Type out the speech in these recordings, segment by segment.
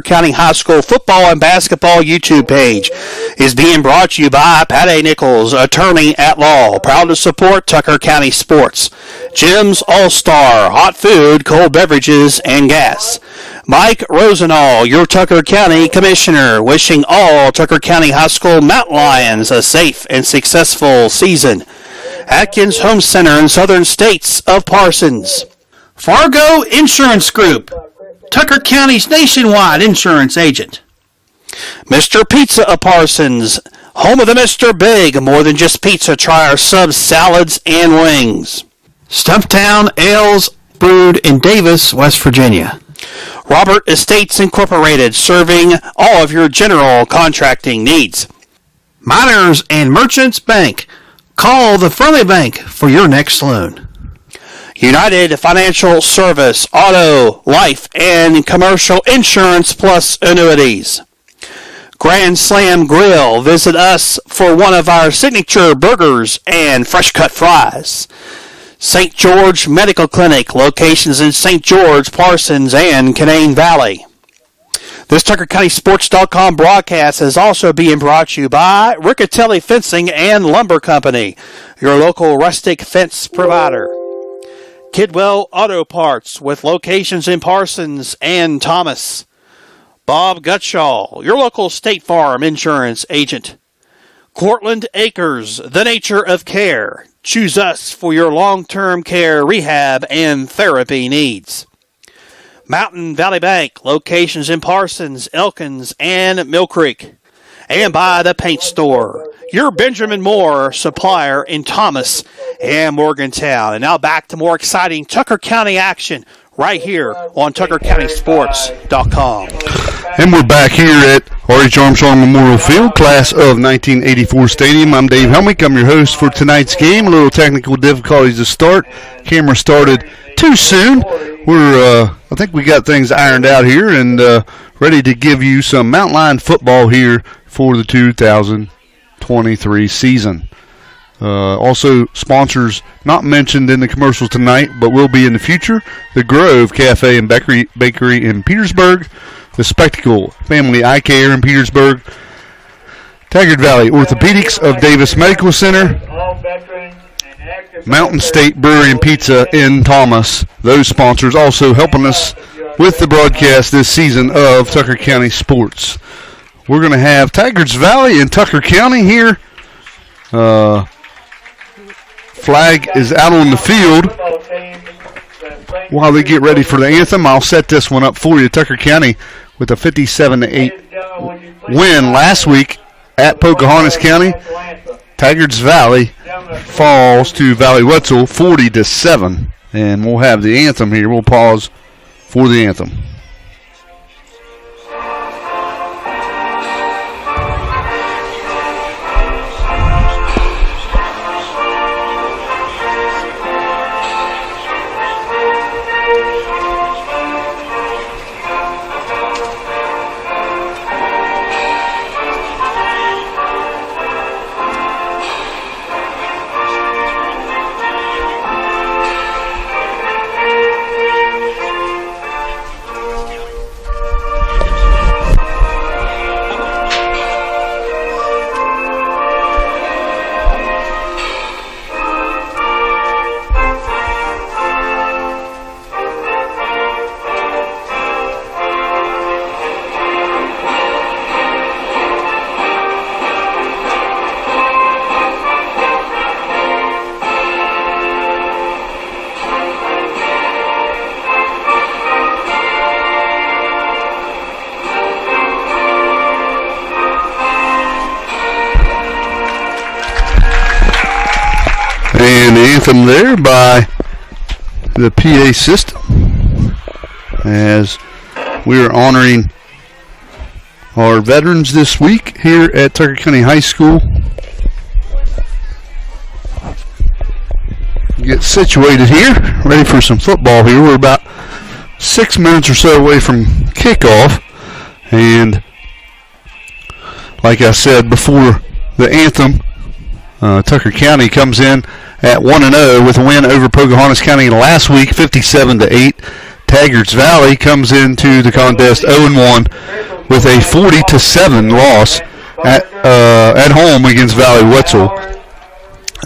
County High School football and basketball YouTube page is being brought to you by Pat A. Nichols, attorney at law, proud to support Tucker County sports. Jim's All-Star, hot food, cold beverages, and gas. Mike Rosenall, your Tucker County Commissioner, wishing all Tucker County High School Mountain Lions a safe and successful season. Atkins Home Center in Southern States of Parsons. Fargo Insurance Group, Tucker County's nationwide insurance agent. Mr. Pizza of Parsons, home of the Mr. Big, more than just pizza, try our subs, salads, and wings. Stumptown Ales, brewed in Davis, West Virginia. Robert Estates Incorporated, serving all of your general contracting needs. Miners and Merchants Bank, call the Friendly Bank for your next loan. United Financial Service, auto, life, and commercial insurance plus annuities. Grand Slam Grill, visit us for one of our signature burgers and fresh cut fries. St. George Medical Clinic, locations in St. George, Parsons, and Canaan Valley. This TuckerCountySports.com broadcast is also being brought to you by Riccatelli Fencing and Lumber Company, your local rustic fence provider. Kidwell Auto Parts, with locations in Parsons and Thomas. Bob Gutschall, your local State Farm insurance agent. Cortland Acres, the nature of care. Choose us for your long-term care, rehab, and therapy needs. Mountain Valley Bank, locations in Parsons, Elkins, and Mill Creek. And by the Paint Store, your Benjamin Moore supplier in Thomas and Morgantown. And now back to more exciting Tucker County action right here on TuckerCountySports.com. And we're back here at R.H. Armstrong Memorial Field, class of 1984 stadium. I'm Dave Helmick. I'm your host for tonight's game. A little technical difficulties to start. Camera started too soon. I think we got things ironed out here and ready to give you some Mountain Lion football here for the 2023 season. Also, sponsors not mentioned in the commercials tonight, but will be in the future. The Grove Cafe and Bakery in Petersburg. The Spectacle Family Eye Care in Petersburg. Taggart Valley Orthopedics of Davis Medical Center. Mountain State Brewery and Pizza in Thomas. Those sponsors also helping us with the broadcast this season of Tucker County Sports. We're going to have Tygarts Valley and Tucker County here. Flag is out on the field. While they get ready for the anthem, I'll set this one up for you. Tucker County with a 57-8 win last week at Pocahontas County. Tygarts Valley falls to Valley Wetzel 40-7. And we'll have the anthem here. We'll pause for the anthem. And the anthem there by the PA system as we are honoring our veterans this week here at Tucker County High School. Get situated here, ready for some football here. We're about 6 minutes or so away from kickoff, and like I said before the anthem, Tucker County comes in at 1-0 with a win over Pocahontas County last week, 57-8. Tygarts Valley comes into the contest 0-1 with a 40-7 loss at home against Valley Wetzel.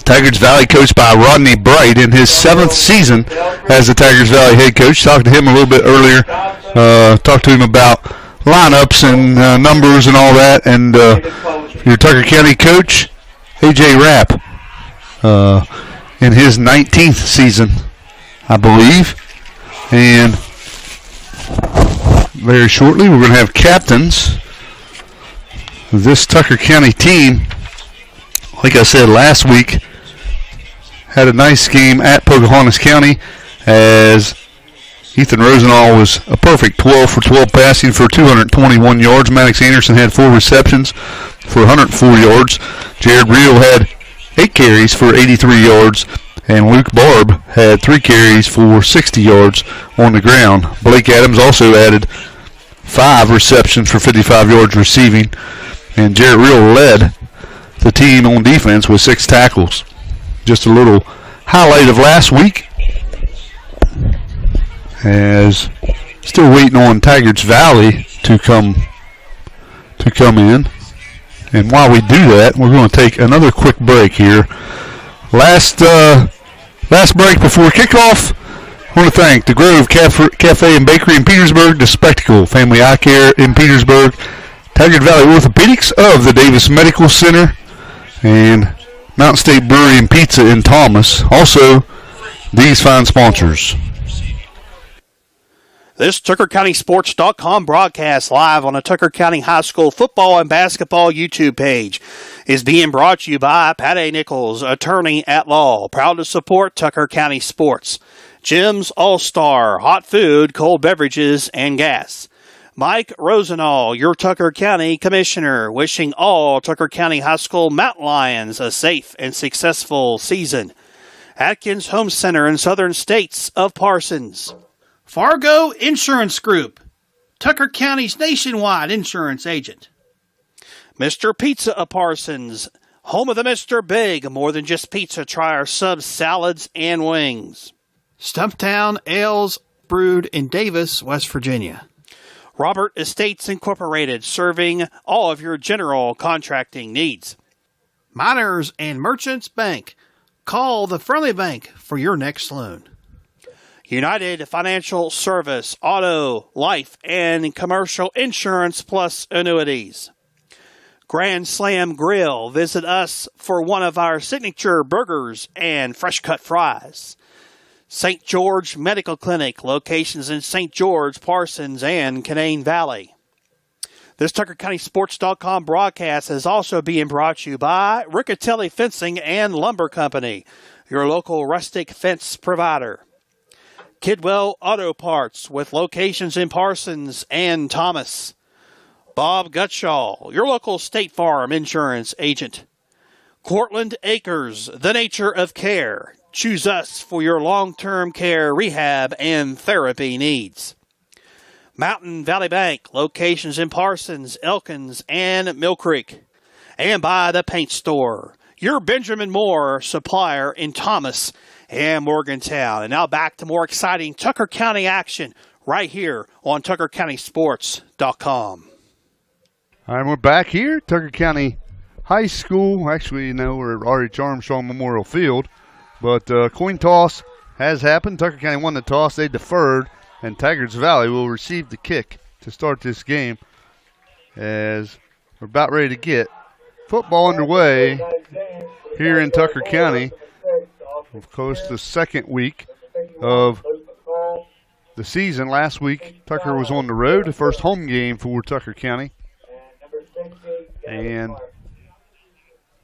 Tygarts Valley coached by Rodney Bright in his 7th season as the Tygarts Valley head coach. Talked to him a little bit earlier. Talked to him about lineups and numbers and all that. And your Tucker County coach, A.J. Rapp, in his 19th season, I believe. And very shortly we're going to have captains of this Tucker County team. Like I said last week, had a nice game at Pocahontas County as Ethan Rosenall was a perfect 12 for 12 passing for 221 yards. Maddox Anderson had 4 receptions for 104 yards. Jared Reel had 8 carries for 83 yards. And Luke Barb had 3 carries for 60 yards on the ground. Blake Adams also added 5 receptions for 55 yards receiving. And Jared Reel led the team on defense with 6 tackles. Just a little highlight of last week, as still waiting on Tygarts Valley to come in. And while we do that, we're going to take another quick break here. Last break before kickoff, I want to thank the Grove Cafe and Bakery in Petersburg, the Spectacle Family Eye Care in Petersburg, Tygarts Valley Orthopedics of the Davis Medical Center, and Mountain State Brewery and Pizza in Thomas. Also, these fine sponsors. This TuckerCountySports.com broadcast live on the Tucker County High School football and basketball YouTube page is being brought to you by Patty Nichols, attorney at law, proud to support Tucker County sports. Jim's All-Star, hot food, cold beverages, and gas. Mike Rosenall, your Tucker County Commissioner, wishing all Tucker County High School Mountain Lions a safe and successful season. Atkins Home Center in Southern States of Parsons. Fargo Insurance Group, Tucker County's nationwide insurance agent. Mr. Pizza of Parsons, home of the Mr. Big, more than just pizza, try our subs, salads, and wings. Stumptown Ales, brewed in Davis, West Virginia. Robert Estates Incorporated, serving all of your general contracting needs. Miners and Merchants Bank. Call the Friendly Bank for your next loan. United Financial Service, auto, life, and commercial insurance plus annuities. Grand Slam Grill. Visit us for one of our signature burgers and fresh cut fries. St. George Medical Clinic, locations in St. George, Parsons, and Canaan Valley. This TuckerCountySports.com broadcast is also being brought to you by Riccatelli Fencing and Lumber Company, your local rustic fence provider. Kidwell Auto Parts, with locations in Parsons and Thomas. Bob Gutschall, your local State Farm insurance agent. Cortland Acres, the nature of care. Choose us for your long-term care, rehab, and therapy needs. Mountain Valley Bank, locations in Parsons, Elkins, and Mill Creek. And by the Paint Store, your Benjamin Moore supplier in Thomas and Morgantown. And now back to more exciting Tucker County action right here on TuckerCountySports.com. All right, we're back here, Tucker County High School. Actually, we're at R.H. Armstrong Memorial Field. But coin toss has happened. Tucker County won the toss. They deferred, and Tygarts Valley will receive the kick to start this game as we're about ready to get football underway here in Tucker County. Of course, the second week of the season. Last week, Tucker was on the road, the first home game for Tucker County. And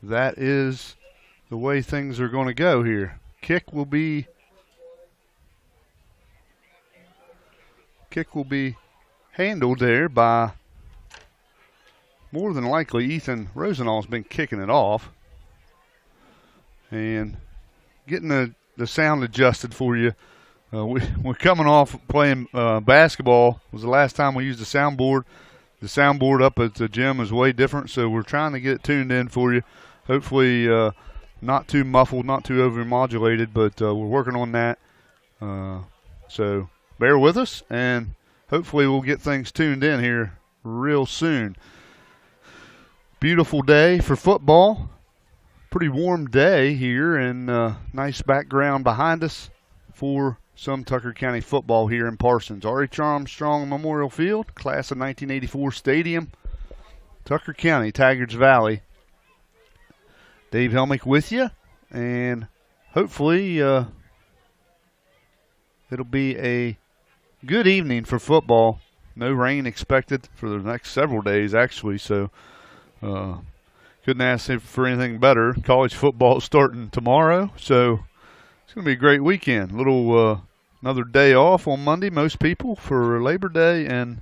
that is the way things are going to go here. Kick will be handled there by, more than likely, Ethan Rosenall's been kicking it off. And getting the sound adjusted for you. We're coming off playing basketball. It was the last time we used the soundboard. The soundboard up at the gym is way different, so we're trying to get it tuned in for you. Hopefully not too muffled, not too over-modulated, but we're working on that. So bear with us, and hopefully we'll get things tuned in here real soon. Beautiful day for football. Pretty warm day here, and nice background behind us for some Tucker County football here in Parsons. R.H. Armstrong Memorial Field, class of 1984 stadium, Tucker County, Tygarts Valley. Dave Helmick with you, and hopefully it'll be a good evening for football. No rain expected for the next several days, actually, so couldn't ask for anything better. College football starting tomorrow, so it's going to be a great weekend. Another day off on Monday, most people, for Labor Day, and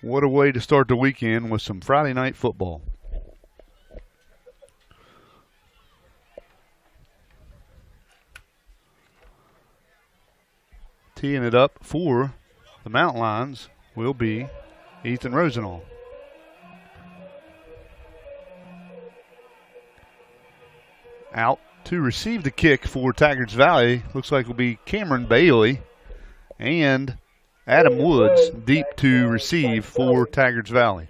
what a way to start the weekend with some Friday night football. Teeing it up for the Mountain Lions will be Ethan Rosenall. Out to receive the kick for Tygarts Valley, looks like it will be Cameron Bailey, and Adam Woods deep to receive for Tygarts Valley.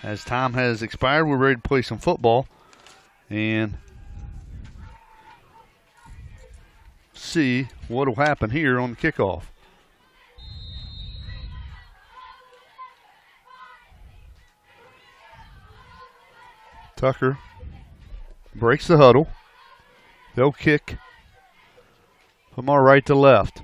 As time has expired, we're ready to play some football and see what will happen here on the kickoff. Tucker breaks the huddle. They'll kick from our right to left.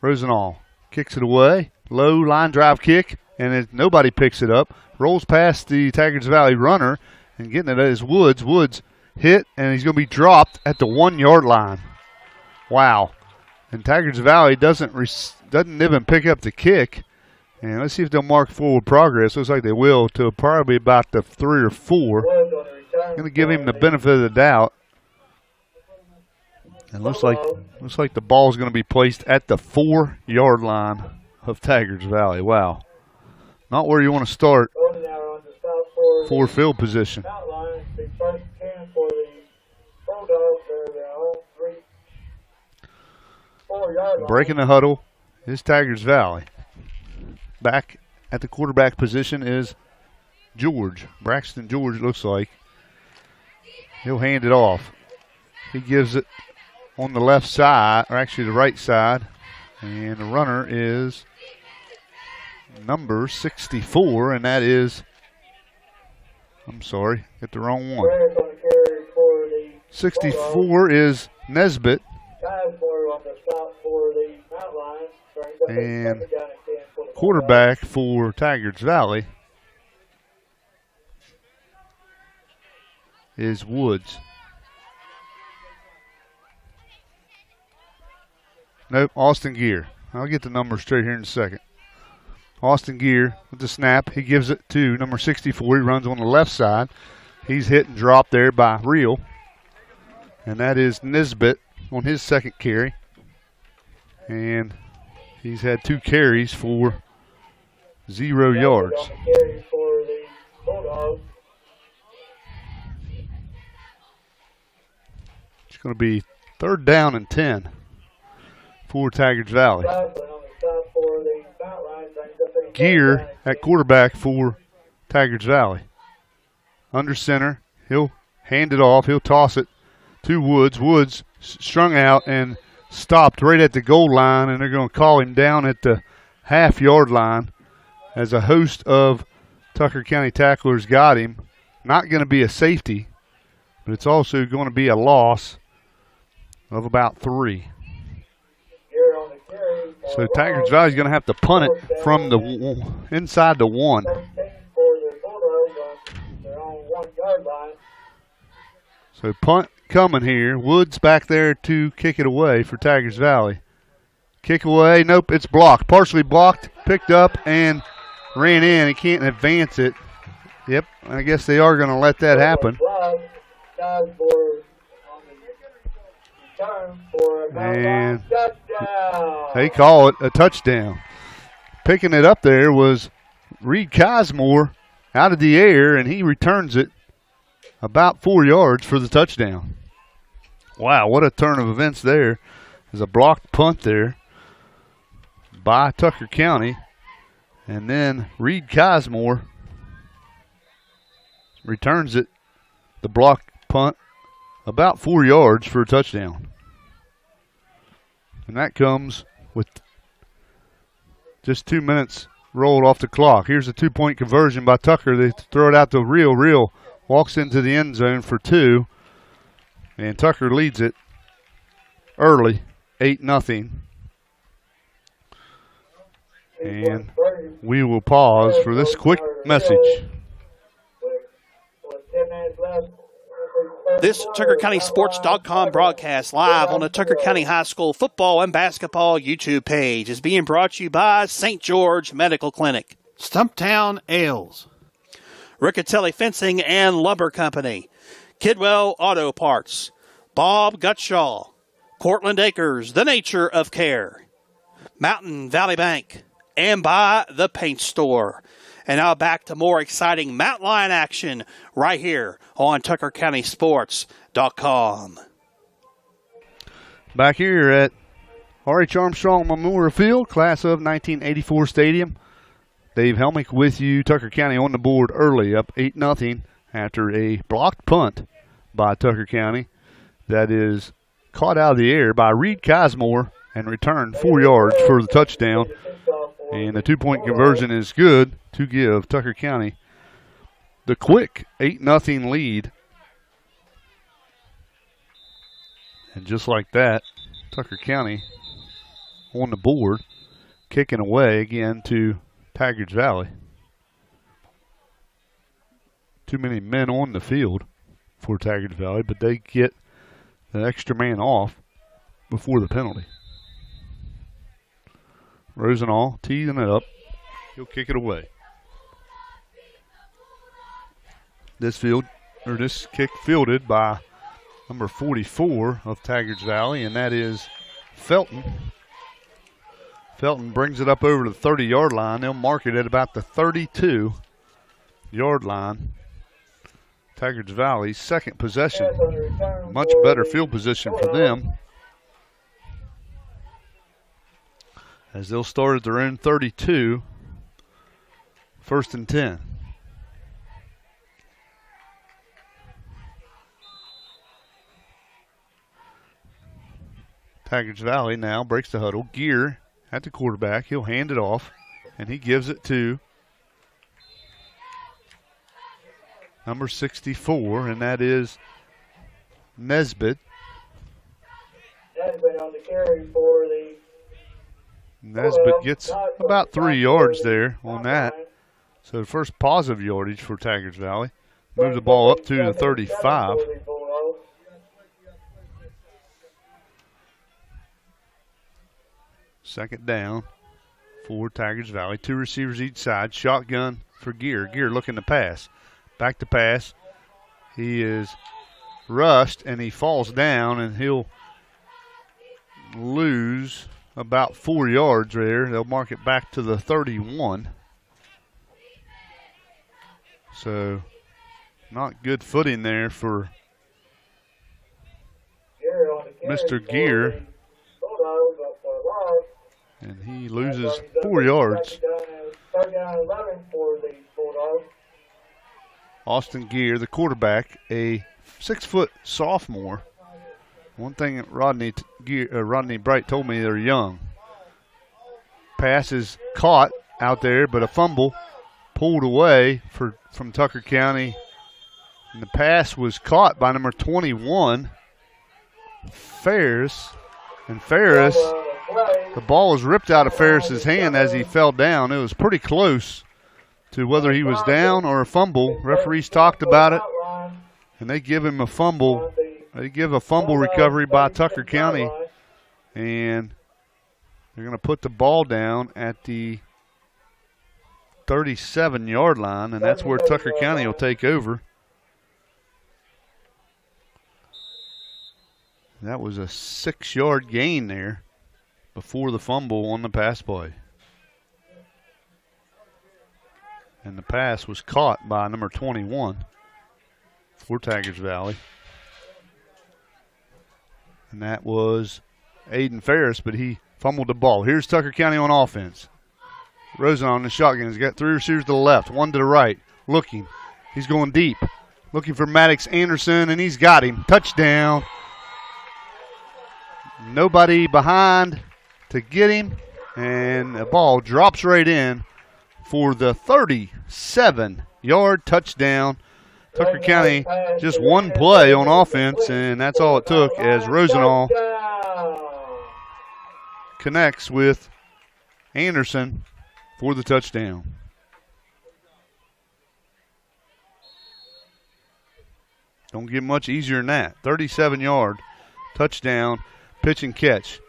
Rosenall kicks it away. Low line drive kick, and nobody picks it up. Rolls past the Tygarts Valley runner, and getting it is Woods. Woods hit, and he's going to be dropped at the 1 yard line. Wow. And Tygarts Valley doesn't even pick up the kick. And let's see if they'll mark forward progress. Looks like they will to probably about the 3 or 4. Going to give him the benefit of the doubt. And looks like the ball is going to be placed at the 4 yard line of Tygarts Valley. Wow. Not where you want to start for field position. Breaking the huddle is Tygarts Valley. Back at the quarterback position is George. Braxton George, looks like. He'll hand it off. He gives it on the left side, or actually the right side. And the runner is number 64, and that is, I'm sorry, get the wrong one. 64 is Nesbitt. And quarterback for Tygarts Valley is Woods. Nope, Austin Gear. I'll get the number straight here in a second. Austin Gear with the snap. He gives it to number 64. He runs on the left side. He's hit and dropped there by Reel. And that is Nesbitt on his second carry. And he's had 2 carries for 0 yards. It's going to be 3rd down and 10 for Tygarts Valley. Gear at quarterback for Tygarts Valley. Under center, he'll hand it off. He'll toss it to Woods. Woods strung out and stopped right at the goal line, and they're going to call him down at the half-yard line as a host of Tucker County tacklers got him. Not going to be a safety, but it's also going to be a loss of about 3. So Tygarts Valley is going to have to punt it from the inside the 1. So punt coming here. Woods back there to kick it away for Tygarts Valley. Kick away. Nope, it's blocked. Partially blocked, picked up, and ran in. He can't advance it. Yep, I guess they are going to let that happen. And they call it a touchdown. Picking it up there was Reed Cosmore out of the air, and he returns it about 4 yards for the touchdown. Wow, what a turn of events there There's a blocked punt there by Tucker County. And then Reed Kismore returns it, the blocked punt, about 4 yards for a touchdown. And that comes with just 2 minutes rolled off the clock. Here's a 2-point conversion by Tucker. They throw it out to Real walks into the end zone for 2. And Tucker leads it early, 8-0. And we will pause for this quick message. This TuckerCountySports.com broadcast live on the Tucker County High School football and basketball YouTube page is being brought to you by St. George Medical Clinic, Stumptown Ales, Riccatelli Fencing and Lumber Company, Kidwell Auto Parts, Bob Gutshaw, Cortland Acres, The Nature of Care, Mountain Valley Bank, and by The Paint Store. And now back to more exciting Mountain Lion action right here on TuckerCountySports.com. Back here at R.H. Armstrong Memorial Field, class of 1984 stadium. Dave Helmick with you. Tucker County on the board early, up 8-0 after a blocked punt by Tucker County that is caught out of the air by Reed Kismore and returned 4 yards for the touchdown. And the 2-point conversion is good to give Tucker County the quick 8-0 lead. And just like that, Tucker County on the board, kicking away again to Tygarts Valley. Too many men on the field for Tygarts Valley, but they get an extra man off before the penalty. Rosenall teeing it up. He'll kick it away. This kick fielded by number 44 of Tygarts Valley, and that is Felton. Felton brings it up over to the 30-yard line. They'll mark it at about the 32-yard line. Tygarts Valley's second possession. Much better field position for them, as they'll start at their own 32, 1st and 10. Tygarts Valley now breaks the huddle. Gear at the quarterback. He'll hand it off, and he gives it to number 64, and that is Nesbitt. Nesbitt on the carry for the Nesbitt gets about 3 yards there on that. So first positive yardage for Tygarts Valley. Move the ball up to the 35. Second down for Tygarts Valley. 2 receivers each side. Shotgun for Gear. Gear looking to pass. Back to pass. He is rushed and he falls down, and he'll lose about 4 yards there. They'll mark it back to the 31. So not good footing there for Mr. Gear. And he loses 4 yards. Austin Gear, the quarterback, a 6-foot sophomore. One thing that Rodney Bright told me, they're young. Pass is caught out there, but a fumble pulled away from Tucker County. And the pass was caught by number 21, Ferris. And Ferris, the ball was ripped out of Ferris's hand as he fell down. It was pretty close to whether he was down or a fumble. Referees talked about it, and they give him a fumble. They give a fumble recovery by Tucker County, and they're going to put the ball down at the 37-yard line, and that's where Tucker County will take over. That was a 6-yard gain there before the fumble on the pass play. And the pass was caught by number 21 for Tygarts Valley. And that was Aiden Ferris, but he fumbled the ball. Here's Tucker County on offense. Rosen on the shotgun. He's got 3 receivers to the left, 1 to the right. Looking. He's going deep. Looking for Maddox Anderson, and he's got him. Touchdown. Nobody behind to get him, and the ball drops right in for the 37-yard touchdown. Tucker County just one play on offense, and that's all it took as Rosenall connects with Anderson for the touchdown. Don't get much easier than that. 37-yard touchdown, pitch and catch.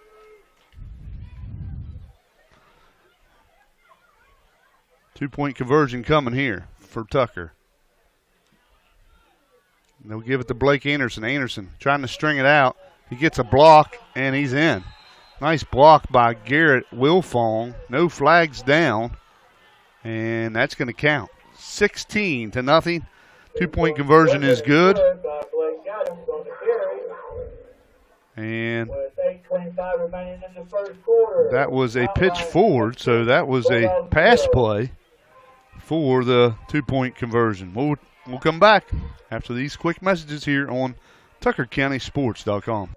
Two-point conversion coming here for Tucker. They'll give it to Blake Anderson. Anderson trying to string it out. He gets a block, and he's in. Nice block by Garrett Wilfong. No flags down, and that's going to count. 16-0. Two-point conversion is good. And that was a pitch forward, so that was a pass play for the two-point conversion. We'll come back after these quick messages here on TuckerCountySports.com.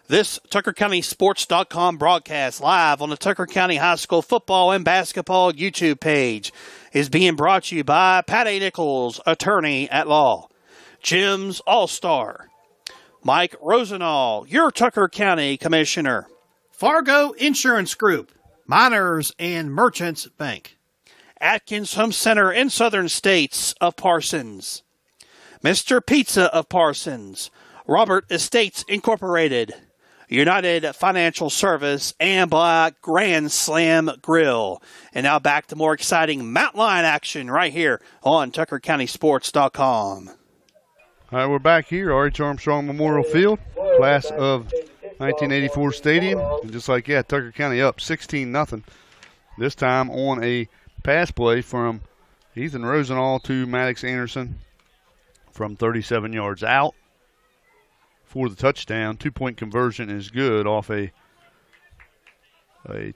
This TuckerCountySports.com broadcast live on the Tucker County High School football and basketball YouTube page is being brought to you by Pat A. Nichols, attorney at law, Jim's All-Star, Mike Rosenall, your Tucker County Commissioner, Fargo Insurance Group, Miners and Merchants Bank, Atkins Home Center in Southern States of Parsons, Mr. Pizza of Parsons, Robert Estates Incorporated, United Financial Service, and Black Grand Slam Grill. And now back to more exciting Mountain Lion action right here on TuckerCountySports.com. All right, we're back here, R.H. Armstrong Memorial Field, class of 1984 stadium. And just like that, Tucker County up 16-0. This time on a pass play from Ethan Rosenall to Maddox Anderson from 37 yards out for the touchdown. Two-point conversion is good off a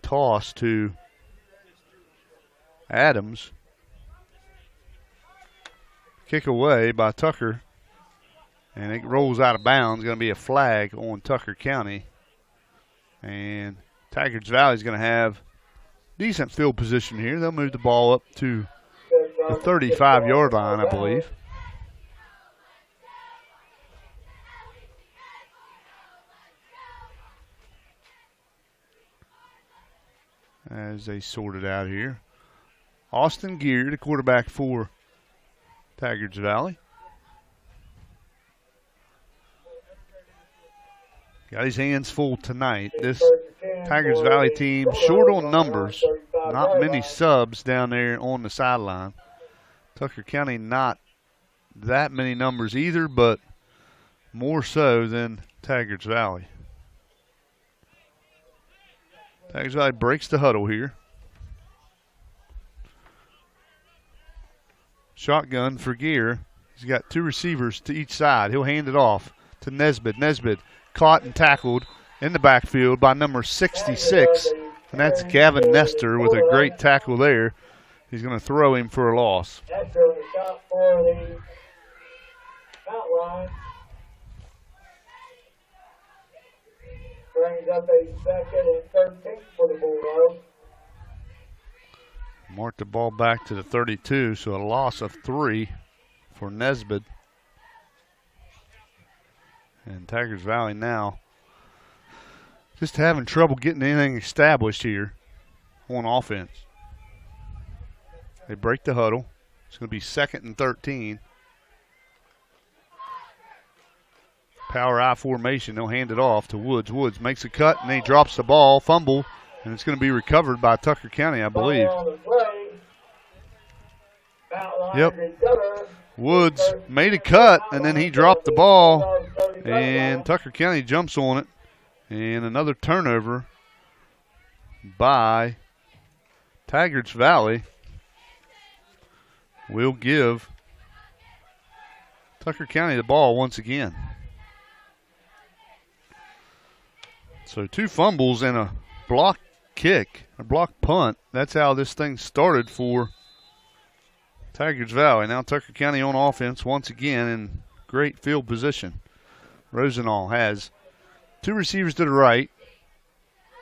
toss to Adams. Kick away by Tucker, and it rolls out of bounds. Going to be a flag on Tucker County, and Tygarts Valley is going to have decent field position here. They'll move the ball up to the 35-yard line, I believe. As they sort it out here. Austin Gear, the quarterback for Tygarts Valley. Got his hands full tonight. This Tygarts Valley team short on numbers. Not many subs down there on the sideline. Tucker County not that many numbers either, but more so than Tygarts Valley. Tygarts Valley breaks the huddle here. Shotgun for Gear. He's got 2 receivers to each side. He'll hand it off to Nesbitt. Nesbitt caught and tackled in the backfield by number 66, and that's Gavin Nestor with a great tackle there. He's going to throw him for a loss. Nestor with a shot for the outline. Brings up a 2nd and 13 for the Bulldogs. Mark the ball back to the 32, so a loss of 3 for Nesbitt. And Tygarts Valley now just having trouble getting anything established here on offense. They break the huddle. It's going to be 2nd and 13. Power I formation. They'll hand it off to Woods. Woods makes a cut, and he drops the ball, fumble, and it's going to be recovered by Tucker County, I believe. Yep. Woods made a cut, and then he dropped the ball, and Tucker County jumps on it. And another turnover by Tygarts Valley will give Tucker County the ball once again. So 2 fumbles and a block kick, a block punt. That's how this thing started for Tygarts Valley. Now Tucker County on offense once again in great field position. Rosenall has 2 receivers to the right,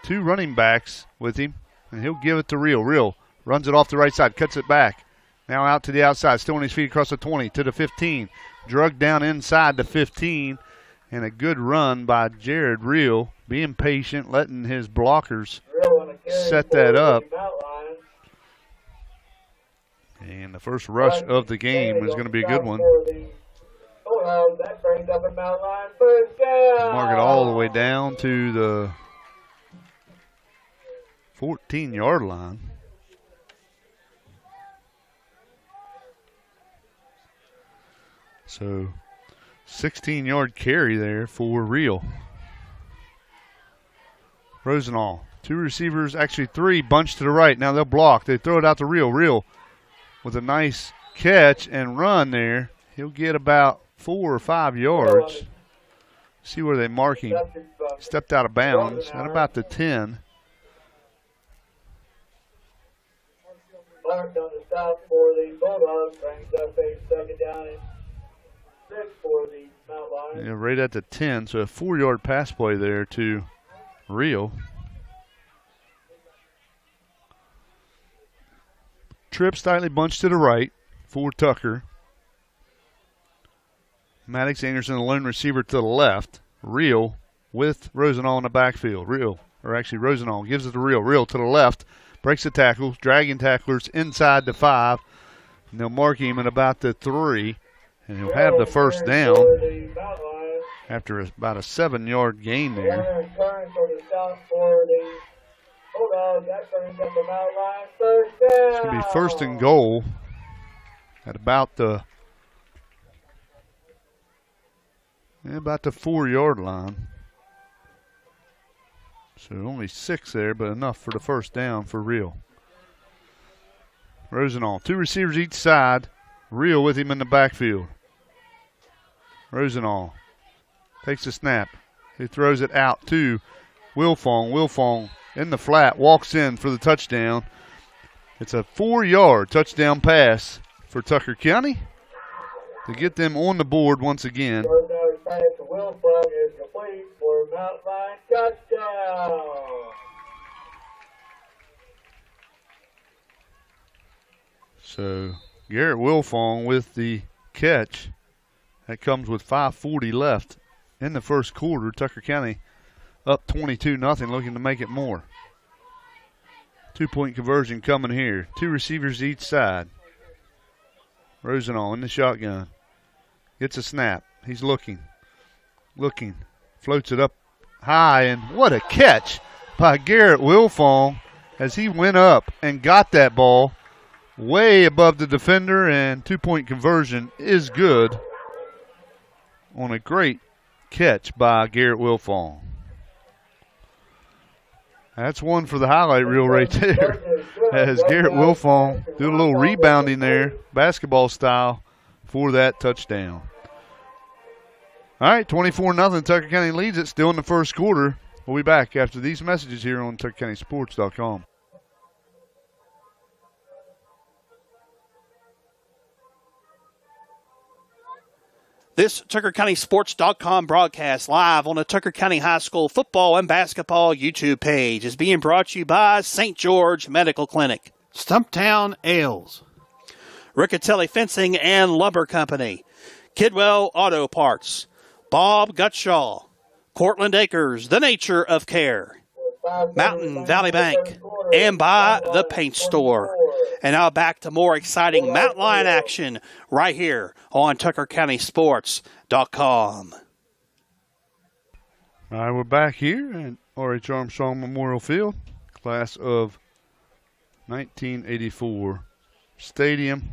2 running backs with him, and he'll give it to Real. Real runs it off the right side, cuts it back. Now out to the outside, still on his feet across the 20 to the 15. Drugged down inside the 15, and a good run by Jared Real, being patient, letting his blockers set that up. And the first rush of the game is going to be a good one. Mark it all the way down to the 14-yard line. So 16-yard carry there for Real. Rosenall, 2 receivers, actually 3 bunched to the right. Now they'll block. They throw it out to Real. Real with a nice catch and run there. He'll get about 4 or 5 yards. See where they mark him. Stepped out of bounds at about the 10. Marked on the stop for the Bulldogs, brings up a 2nd down and 6 for the Mount Lions. Yeah, right at the 10, so a 4-yard pass play there to Real. Trips tightly bunched to the right for Tucker. Maddox Anderson, the lone receiver, to the left. Real with Rosenall in the backfield. Rosenall gives it to Real. Real to the left. Breaks the tackles, dragging tacklers inside the 5. And they'll mark him at about the 3. And he'll have the first down after about a 7-yard gain there. It's going to be 1st and goal at about the 4-yard line. So only 6 there, but enough for the first down for Real. Rosenall, 2 receivers each side. Real with him in the backfield. Rosenall takes the snap. He throws it out to Wilfong. Wilfong in the flat, walks in for the touchdown. It's a 4-yard touchdown pass for Tucker County to get them on the board once again. Pass to Wilfong is complete for Mount Lion touchdown. So Garrett Wilfong with the catch. That comes with 5:40 left in the first quarter. Tucker County up 22-0, looking to make it more. 2-point conversion coming here. 2 receivers each side. Rosenall in the shotgun. Gets a snap. He's looking. Floats it up high, and what a catch by Garrett Wilfong as he went up and got that ball way above the defender, and 2-point conversion is good on a great catch by Garrett Wilfong. That's one for the highlight reel right there. As Garrett Wilfong do a little rebounding there, basketball style, for that touchdown. All right, 24-0. Tucker County leads it still in the first quarter. We'll be back after these messages here on TuckerCountySports.com. This TuckerCountySports.com broadcast live on the Tucker County High School football and basketball YouTube page is being brought to you by St. George Medical Clinic, Stumptown Ales, Riccatelli Fencing and Lumber Company, Kidwell Auto Parts, Bob Gutshaw, Cortland Acres, The Nature of Care, Mountain Valley Bank, and by The Paint Store. And now back to more exciting Mountain Lion action right here on TuckerCountySports.com. All right, we're back here at R.H. Armstrong Memorial Field, class of 1984 stadium.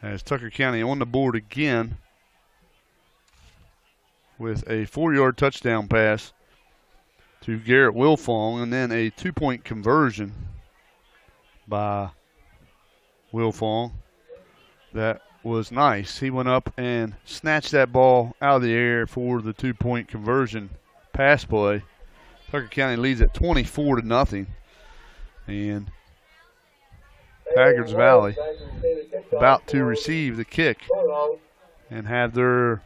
As Tucker County on the board again with a 4-yard touchdown pass to Garrett Wilfong, and then a 2-point conversion by Wilfong that was nice. He went up and snatched that ball out of the air for the 2-point conversion pass play. Tucker County leads at 24-0. And Tygarts Valley about to receive the kick and have their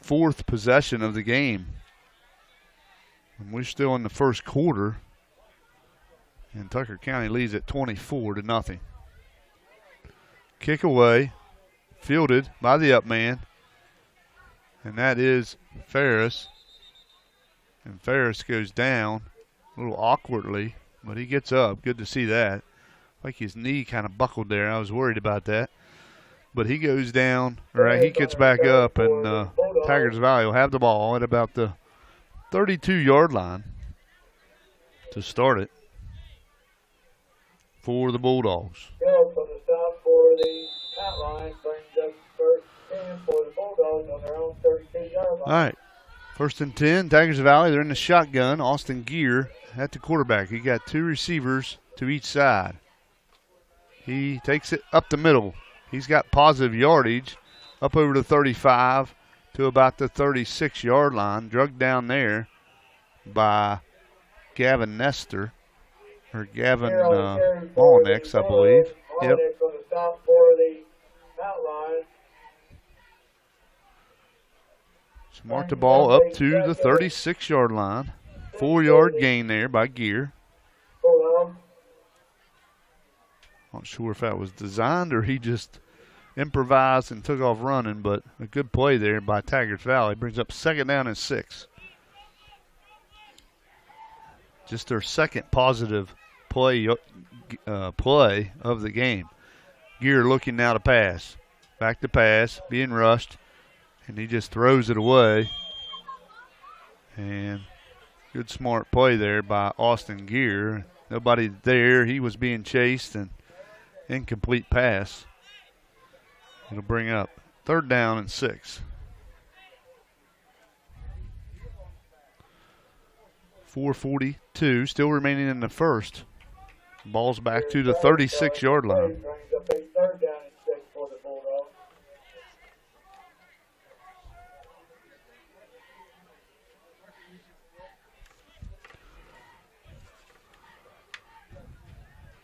4th possession of the game. And we're still in the first quarter, and Tucker County leads at 24-0. Kick away, fielded by the up man, and that is Ferris. And Ferris goes down a little awkwardly, but he gets up. Good to see that. Like his knee kind of buckled there. I was worried about that. But he goes down, or he gets back up, and Tygarts Valley will have the ball at about the 32-yard line to start it for the Bulldogs. Hill from the stop for the outline brings up first 10 for the Bulldogs on their own 32-yard line. All right. 1st and 10, Tygarts Valley. They're in the shotgun. Austin Gear at the quarterback. He got 2 receivers to each side. He takes it up the middle. He's got positive yardage up over the 35 to about the 36-yard line. Drugged down there by Gavin Nestor, or Gavin Molnix, I believe. Yep. On the stop for the outline. Mark the ball up to the 36-yard line. 4-yard gain there by Gear. Not sure if that was designed or he just improvised and took off running, but a good play there by Tygarts Valley. Brings up 2nd down and 6. Just their 2nd positive play of the game. Gear looking now to pass. Back to pass, being rushed, and he just throws it away. And good smart play there by Austin Gear. Nobody there. He was being chased, and incomplete pass. It'll bring up 3rd down and 6. 4:42 still remaining in the first. Ball's back to the 36-yard line.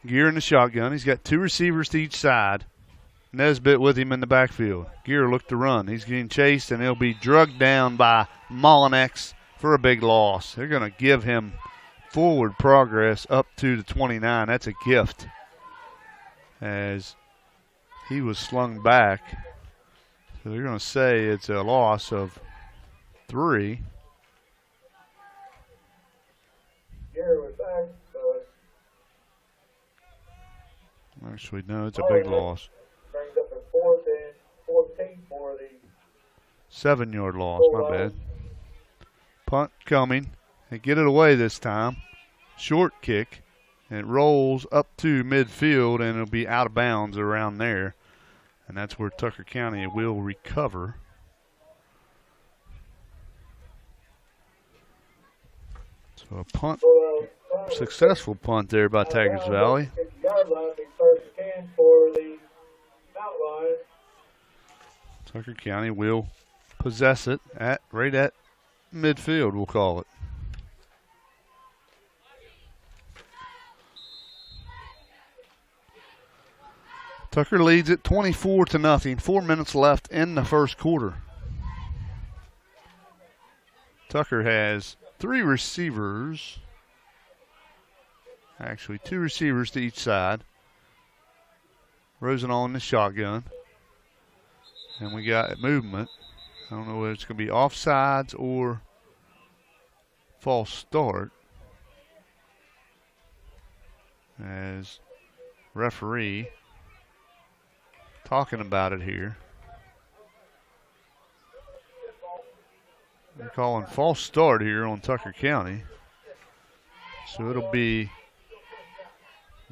Gear in the shotgun. He's got 2 receivers to each side. Nesbitt with him in the backfield. Gear looked to run. He's getting chased, and he'll be drugged down by Mollinex for a big loss. They're going to give him forward progress up to the 29. That's a gift, as he was slung back. So they're going to say it's a loss of 3. Gear was back. Actually, no, it's a big loss. Brings up a 4th and 14 for the 7-yard loss, my bad. Punt coming. They get it away this time. Short kick. And it rolls up to midfield, and it'll be out of bounds around there. And that's where Tucker County will recover. So a punt, successful punt there by Tygarts Valley. Tucker County will possess it right at midfield, we'll call it. Tucker leads it 24-0. 4 minutes left in the first quarter. Tucker has 3 receivers. Actually, 2 receivers to each side. Rosenall in the shotgun. And we got movement. I don't know whether it's going to be offsides or false start. As referee talking about it here. They're calling false start here on Tucker County. So it'll be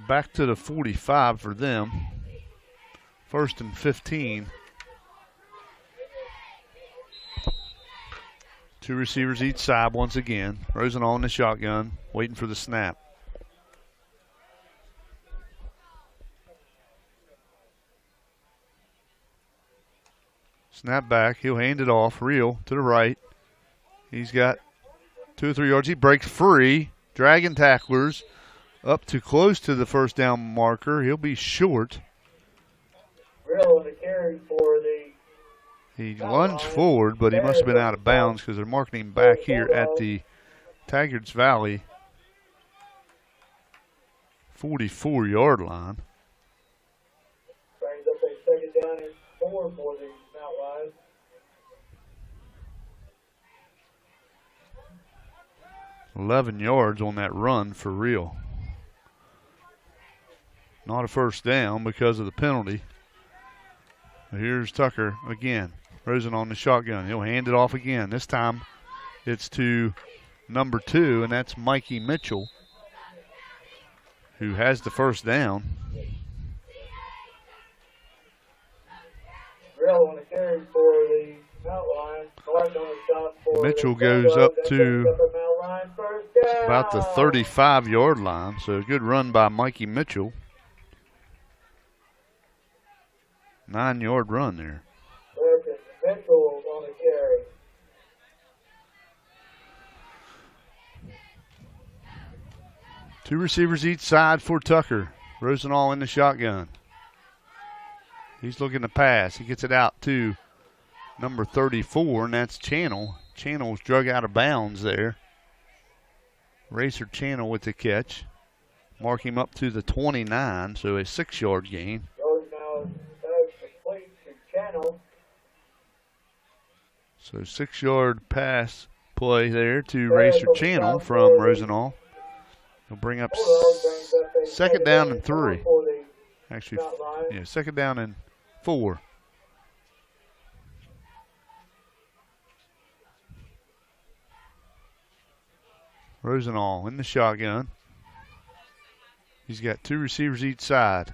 back to the 45 for them. 1st and 15. 2 receivers each side once again. Rosenall in the shotgun, waiting for the snap. Snap back. He'll hand it off. Reel to the right. He's got 2 or 3 yards. He breaks free. Dragging tacklers up too close to the first down marker. He'll be short. Real on the carry for the. He lunged forward, but he must have been out of bounds because they're marking him back here at the Tygarts Valley 44-yard line. Brings up a second down and 4 for the Mount Lions. $11 yards on that run for real. Not a first down because of the penalty. Here's Tucker again. Rosen on the shotgun. He'll hand it off again. This time it's to number 2, and that's Mikey Mitchell, who has the first down. Grill on the carry for the Mount Lions. Martin on the shot for Mitchell the goes up Bulldogs. to That's the Mount Lions first down. about the 35-yard line, so a good run by Mikey Mitchell. 9-yard run there. Mitchell on the carry. Two receivers each side for Tucker. Rosenall in the shotgun. He's looking to pass. He gets it out to number 34, and that's Channel. Channel's drug out of bounds there. Racer Channel with the catch. Mark him up to the 29, so a 6-yard gain. Goes now complete to Channel. So 6-yard pass play there to Racer Channel from Rosenall. He'll bring up second down and 3. Actually, yeah, second down and 4. Rosenall in the shotgun. He's got 2 receivers each side.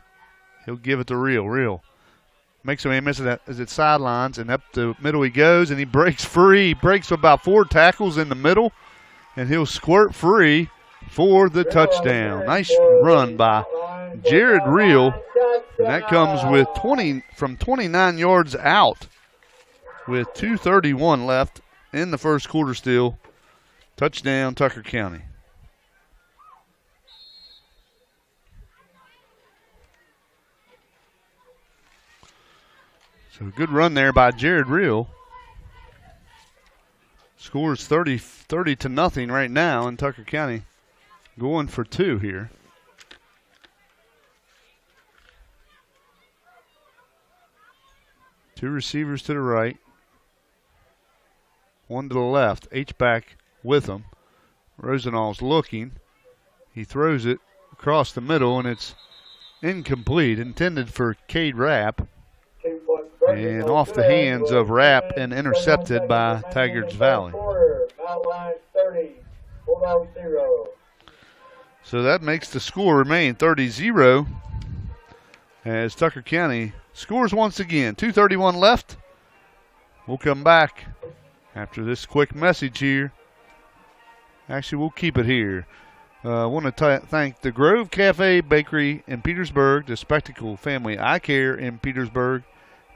He'll give it to Real. Makes a man miss it as it sidelines, and up the middle he goes, and he breaks free. He breaks about 4 tackles in the middle, and he'll squirt free for the touchdown. Nice run by Jared Real, and that comes with 29 yards out with 2:31 left in the first quarter still. Touchdown, Tucker County. So a good run there by Jared Real. Scores 30 to nothing right now in Tucker County. Going for 2 here. Two receivers to the right. 1 to the left. H-back with him. Rosenall's looking. He throws it across the middle, and it's incomplete. Intended for Cade Rapp. And off the hands of Rapp and intercepted by Tygarts Valley. So that makes the score remain 30-0 as Tucker County scores once again. 2:31 left. We'll come back after this quick message here. Actually, we'll keep it here. I want to thank the Grove Cafe Bakery in Petersburg, the Spectacle Family Eye Care in Petersburg,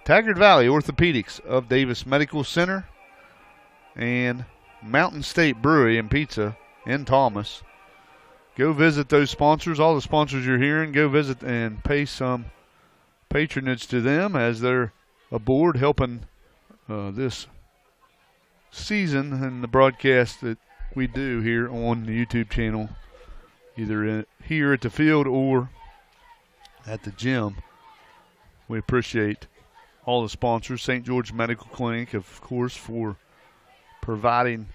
Tygarts Valley Orthopedics of Davis Medical Center, and Mountain State Brewery and Pizza in Thomas. Go visit those sponsors, all the sponsors you're hearing. Go visit and pay some patronage to them as they're aboard helping this season and the broadcast that we do here on the YouTube channel, either here at the field or at the gym. We appreciate all the sponsors. St. George Medical Clinic, of course, for providing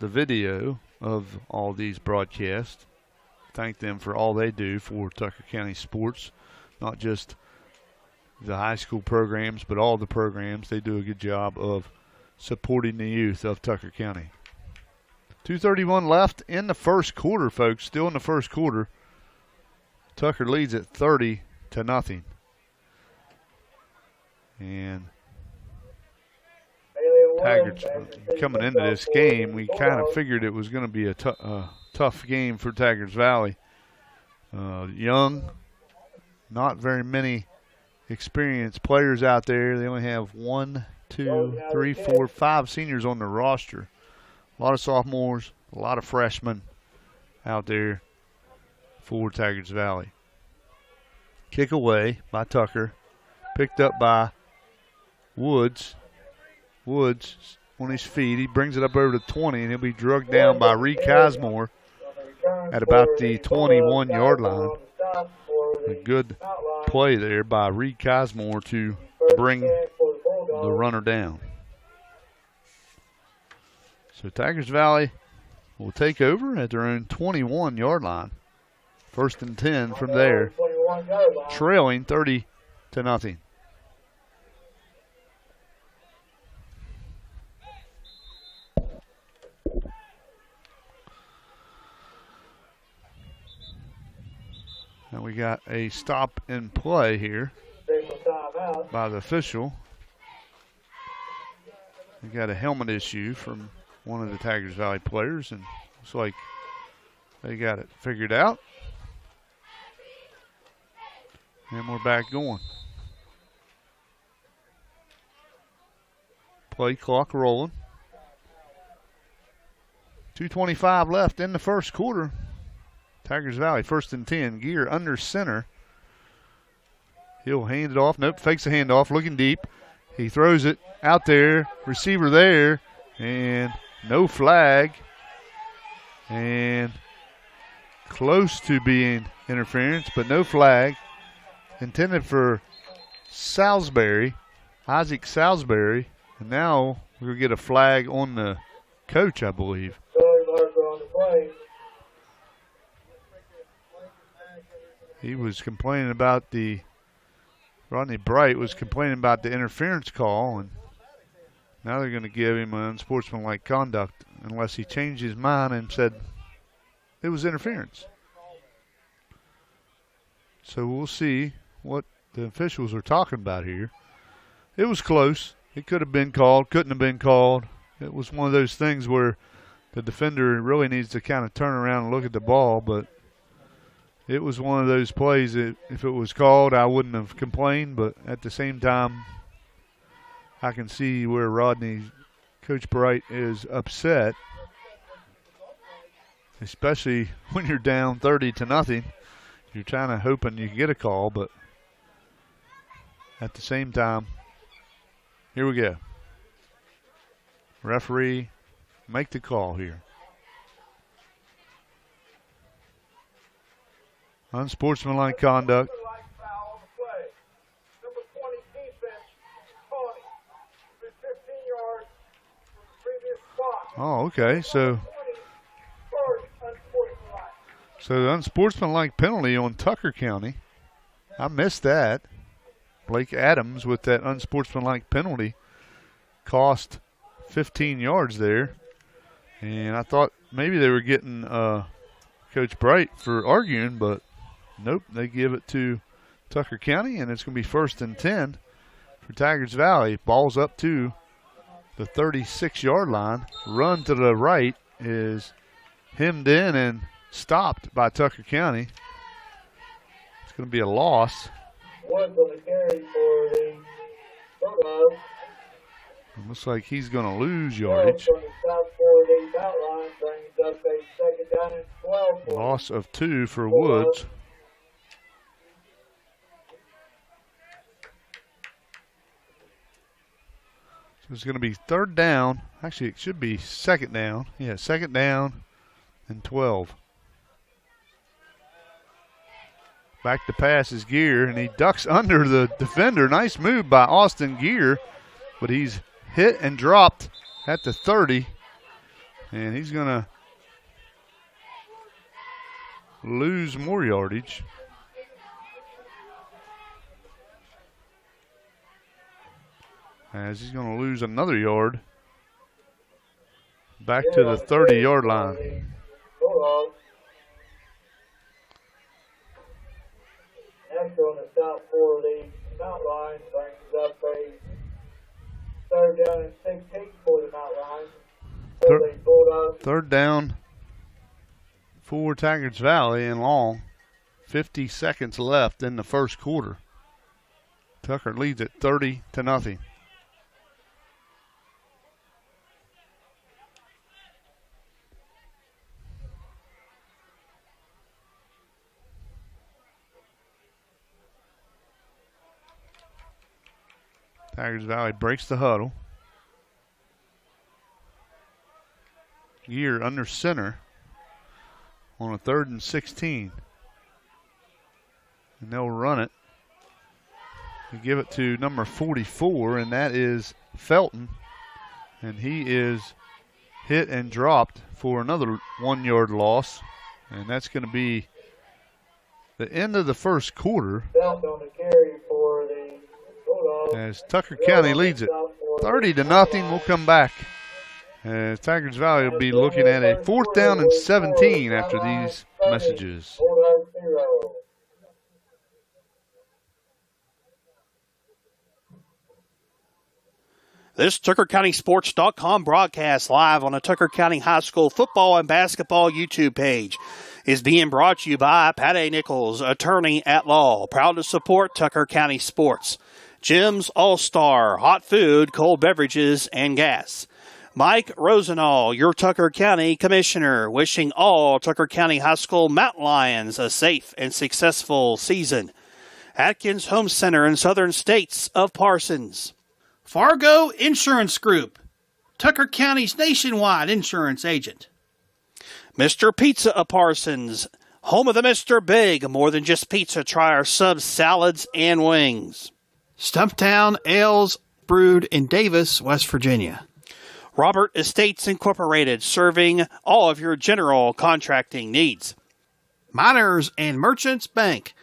the video of all these broadcasts. Thank them for all they do for Tucker County sports, not just the high school programs, but all the programs. They do a good job of supporting the youth of Tucker County. 2:31 left in the first quarter, folks. Still in the first quarter. Tucker leads at 30 to nothing. And Tygarts coming into this game, we kind of figured it was going to be a tough game for Tygarts Valley. Young, not very many experienced players out there. They only have one 2, 3, 4, 5 seniors on the roster. A lot of sophomores, a lot of freshmen out there for Tygarts Valley. Kick away by Tucker. Picked up by Woods. Woods on his feet. He brings it up over to 20, and he'll be drugged down by Reed Cosmore at about the 21-yard line. A good play there by Reed Cosmore to bring the runner down. So Tygarts Valley will take over at their own 21-yard line. 1st and 10 from there, trailing 30-0. Now we got a stop and play here by the official. We got a helmet issue from one of the Tygarts Valley players, and looks like they got it figured out. And we're back going. Play clock rolling. 2:25 left in the first quarter. Tygarts Valley 1st and 10. Gear under center. He'll hand it off. Nope, fakes the handoff, looking deep. He throws it out there. Receiver there. And no flag. And close to being interference, but no flag. Intended for Salisbury, Isaac Salisbury. And now we'll get a flag on the coach, I believe. He was complaining about Rodney Bright was complaining about the interference call, and now they're going to give him an unsportsmanlike conduct unless he changed his mind and said it was interference. So we'll see what the officials are talking about here. It was close. It could have been called, couldn't have been called. It was one of those things where the defender really needs to kind of turn around and look at the ball, but it was one of those plays that if it was called, I wouldn't have complained, but at the same time, I can see where Coach Bright is upset, especially when you're down 30-0. You're trying to hoping you can get a call, but at the same time, here we go. Referee, make the call here. Unsportsmanlike conduct. Oh, okay. So the unsportsmanlike penalty on Tucker County. I missed that. Blake Adams with that unsportsmanlike penalty cost 15 yards there. And I thought maybe they were getting Coach Bright for arguing, but nope, they give it to Tucker County, and it's going to be 1st and 10 for Tygarts Valley. Ball's up to the 36-yard line. Run to the right is hemmed in and stopped by Tucker County. It's going to be a loss. Woods on the carry for the Bulldogs. It looks like he's going to lose yardage. From the south for the outline brings up a 2nd down and 12. Loss of 2 for Woods. So it's going to be 3rd down. Actually, it should be 2nd down. Yeah, 2nd down and 12. Back to pass is Gear, and he ducks under the defender. Nice move by Austin Gear, but he's hit and dropped at the 30, and he's going to lose more yardage. As he's going to lose another yard back to the 30-yard line. Next on the south for the Mount Line brings up a 3rd down and 16 for the Mount Line. 3rd down for Tygarts Valley and long. 50 seconds left in the first quarter. Tucker leads at 30-0. Tygarts Valley breaks the huddle. Gear under center on a 3rd and 16. And they'll run it. They give it to number 44, and that is Felton. And he is hit and dropped for another 1-yard loss. And that's going to be the end of the first quarter. Felton on the carry for the Bulldogs. As Tucker County leads it 30-0. We'll come back. As Tygarts Valley will be looking at a 4th down and 17 after these messages. Bulldogs 0. This TuckerCountySports.com broadcast live on the Tucker County High School football and basketball YouTube page is being brought to you by Patty Nichols, attorney at law, proud to support Tucker County sports. Jim's All-Star, hot food, cold beverages, and gas. Mike Rosenall, your Tucker County Commissioner, wishing all Tucker County High School Mountain Lions a safe and successful season. Atkins Home Center in Southern States of Parsons. Fargo Insurance Group, Tucker County's nationwide insurance agent. Mr. Pizza of Parsons, home of the Mr. Big, more than just pizza, try our subs, salads, and wings. Stumptown Ales, brewed in Davis, West Virginia. Robert Estates Incorporated, serving all of your general contracting needs. Miners and Merchants Bank,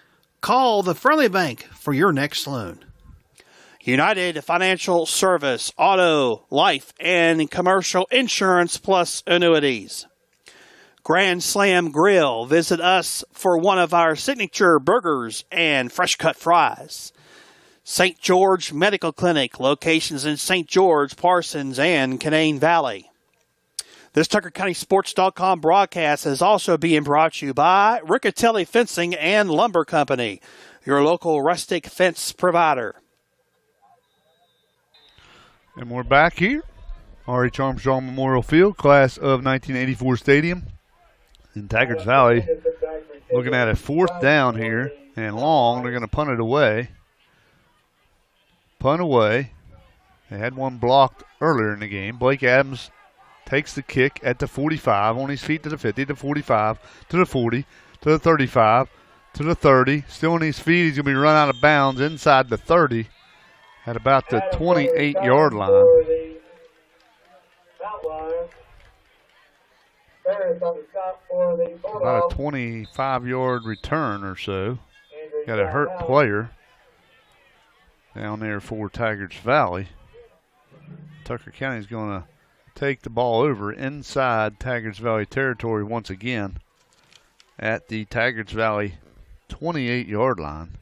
call the Friendly Bank for your next loan. United Financial Service, auto, life, and commercial insurance plus annuities. Grand Slam Grill, visit us for one of our signature burgers and fresh cut fries. St. George Medical Clinic, locations in St. George, Parsons, and Canaan Valley. This TuckerCountySports.com broadcast is also being brought to you by Riccatelli Fencing and Lumber Company, your local rustic fence provider. And we're back here. R.H. Armstrong Memorial Field, class of 1984 stadium in Tygarts Valley. Looking at a 4th down here and long. They're going to punt it away. Punt away. They had one blocked earlier in the game. Blake Adams takes the kick at the 45, on his feet to the 50, to 45, to the 40, to the 35, to the 30. Still on his feet. He's going to be run out of bounds inside the 30. At about the 28-yard line. About a 25-yard return or so. Got a hurt player down there for Tygarts Valley. Tucker County is going to take the ball over inside Tygarts Valley territory once again at the Tygarts Valley 28-yard line.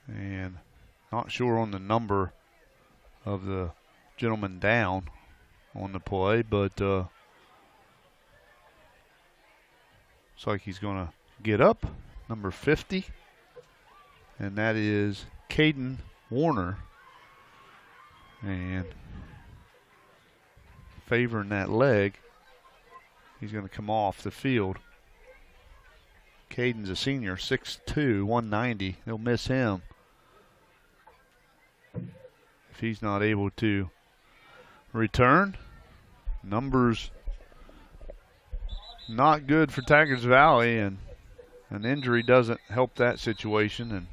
And not sure on the number of the gentleman down on the play, but looks like he's going to get up, number 50, and that is Caden Warner. And favoring that leg, he's going to come off the field. Caden's a senior, 6'2", 190. They'll miss him if he's not able to return. Numbers not good for Tygarts Valley, and an injury doesn't help that situation. And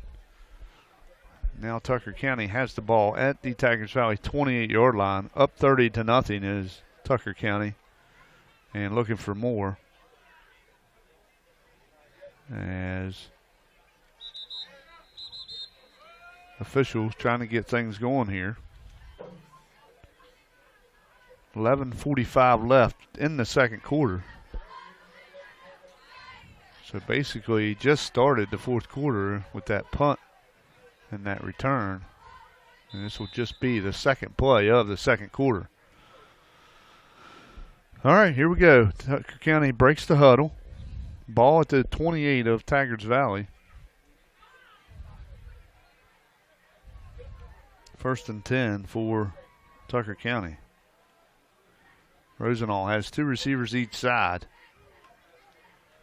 now Tucker County has the ball at the Tygarts Valley 28-yard line. Up 30-0 is Tucker County, and looking for more as officials trying to get things going here. 11:45 left in the second quarter. So basically just started the fourth quarter with that punt and that return. And this will just be the second play of the second quarter. All right, here we go. Tucker County breaks the huddle. Ball at the 28 of Tygarts Valley. 1st and 10 for Tucker County. Rosenall has 2 receivers each side.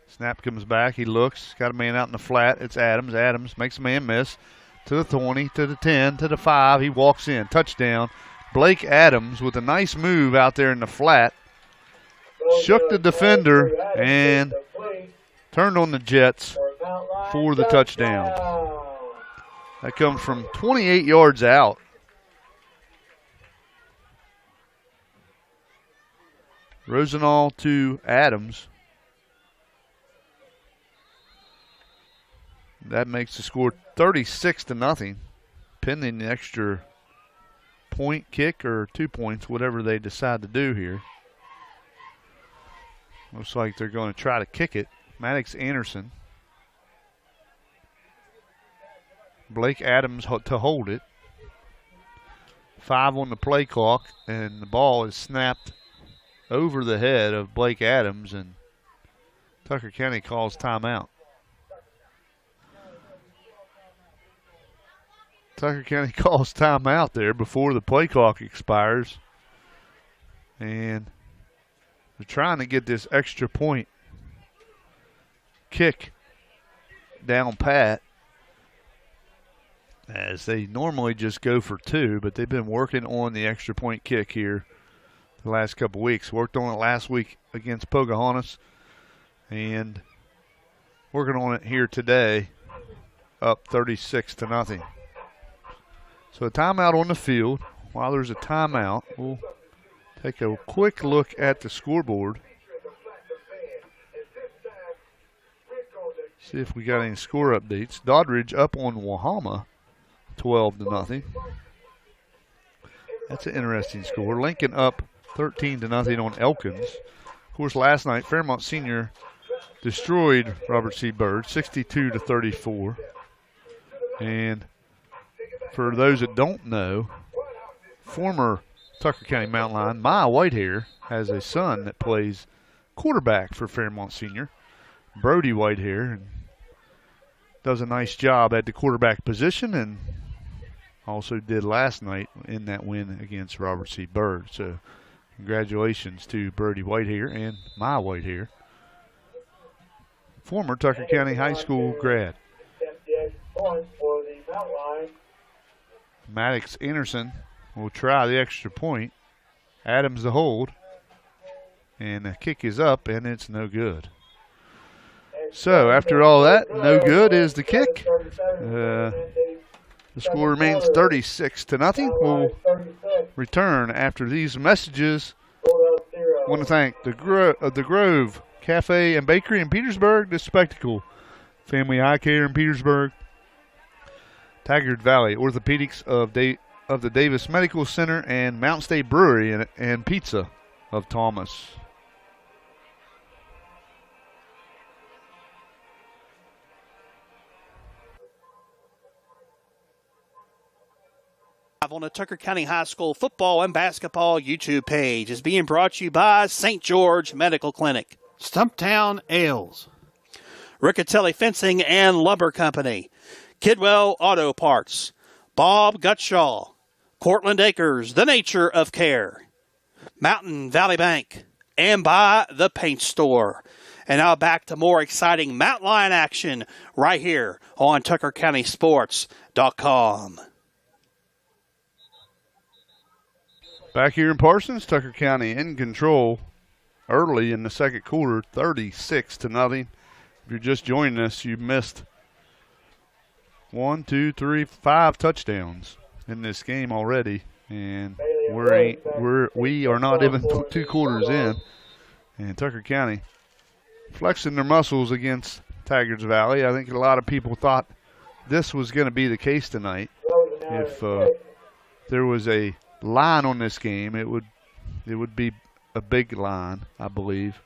Snap comes back. He looks. Got a man out in the flat. It's Adams. Adams makes a man miss. to the 20, to the 10, to the 5. He walks in. Touchdown. Blake Adams with a nice move out there in the flat. Shook the defender and turned on the Jets for the touchdown. That comes from 28 yards out. Rosenall to Adams. That makes the score 36-0, pending the extra point kick or 2 points, whatever they decide to do here. Looks like they're going to try to kick it. Maddox Anderson. Blake Adams to hold it. 5 on the play clock, and the ball is snapped over the head of Blake Adams, and Tucker County calls timeout. Tucker County calls timeout there before the play clock expires. And they're trying to get this extra point kick down pat, as they normally just go for 2, but they've been working on the extra point kick here the last couple weeks. Worked on it last week against Pocahontas and working on it here today, up 36-0. So a timeout on the field. While there's a timeout, we'll take a quick look at the scoreboard. See if we got any score updates. Doddridge up on Wahama, 12-0. That's an interesting score. Lincoln up 13-0 on Elkins. Of course, last night Fairmont Senior destroyed Robert C. Byrd, 62-34. And for those that don't know, former Tucker County Mountain Lion Maya Whitehair has a son that plays quarterback for Fairmont Senior, Brody Whitehair, and does a nice job at the quarterback position, and also did last night in that win against Robert C. Byrd. So congratulations to Brody Whitehair and Maya Whitehair, former Tucker County High School grad. Maddox Anderson will try the extra point. Adams the hold. And the kick is up, and it's no good. So after all that, no good is the kick. The score remains 36-0. We'll return after these messages. I want to thank the Grove Cafe and Bakery in Petersburg, the Spectacle Family Eye Care in Petersburg, Tygarts Valley Orthopedics of the Davis Medical Center, and Mountain State Brewery and Pizza of Thomas. On the Tucker County High School football and basketball YouTube page is being brought to you by St. George Medical Clinic, Stumptown Ales, Riccatelli Fencing and Lumber Company, Kidwell Auto Parts, Bob Gutshaw, Cortland Acres, The Nature of Care, Mountain Valley Bank, and by The Paint Store. And now back to more exciting Mountain Lion action right here on TuckerCountySports.com. Back here in Parsons, Tucker County in control early in the second quarter, 36-0. If you're just joining us, you missed 5 touchdowns in this game already, and we are not even 2 quarters in. And Tucker County flexing their muscles against Tygarts Valley. I think a lot of people thought this was going to be the case tonight. If there was a line on this game, it would be a big line, I believe,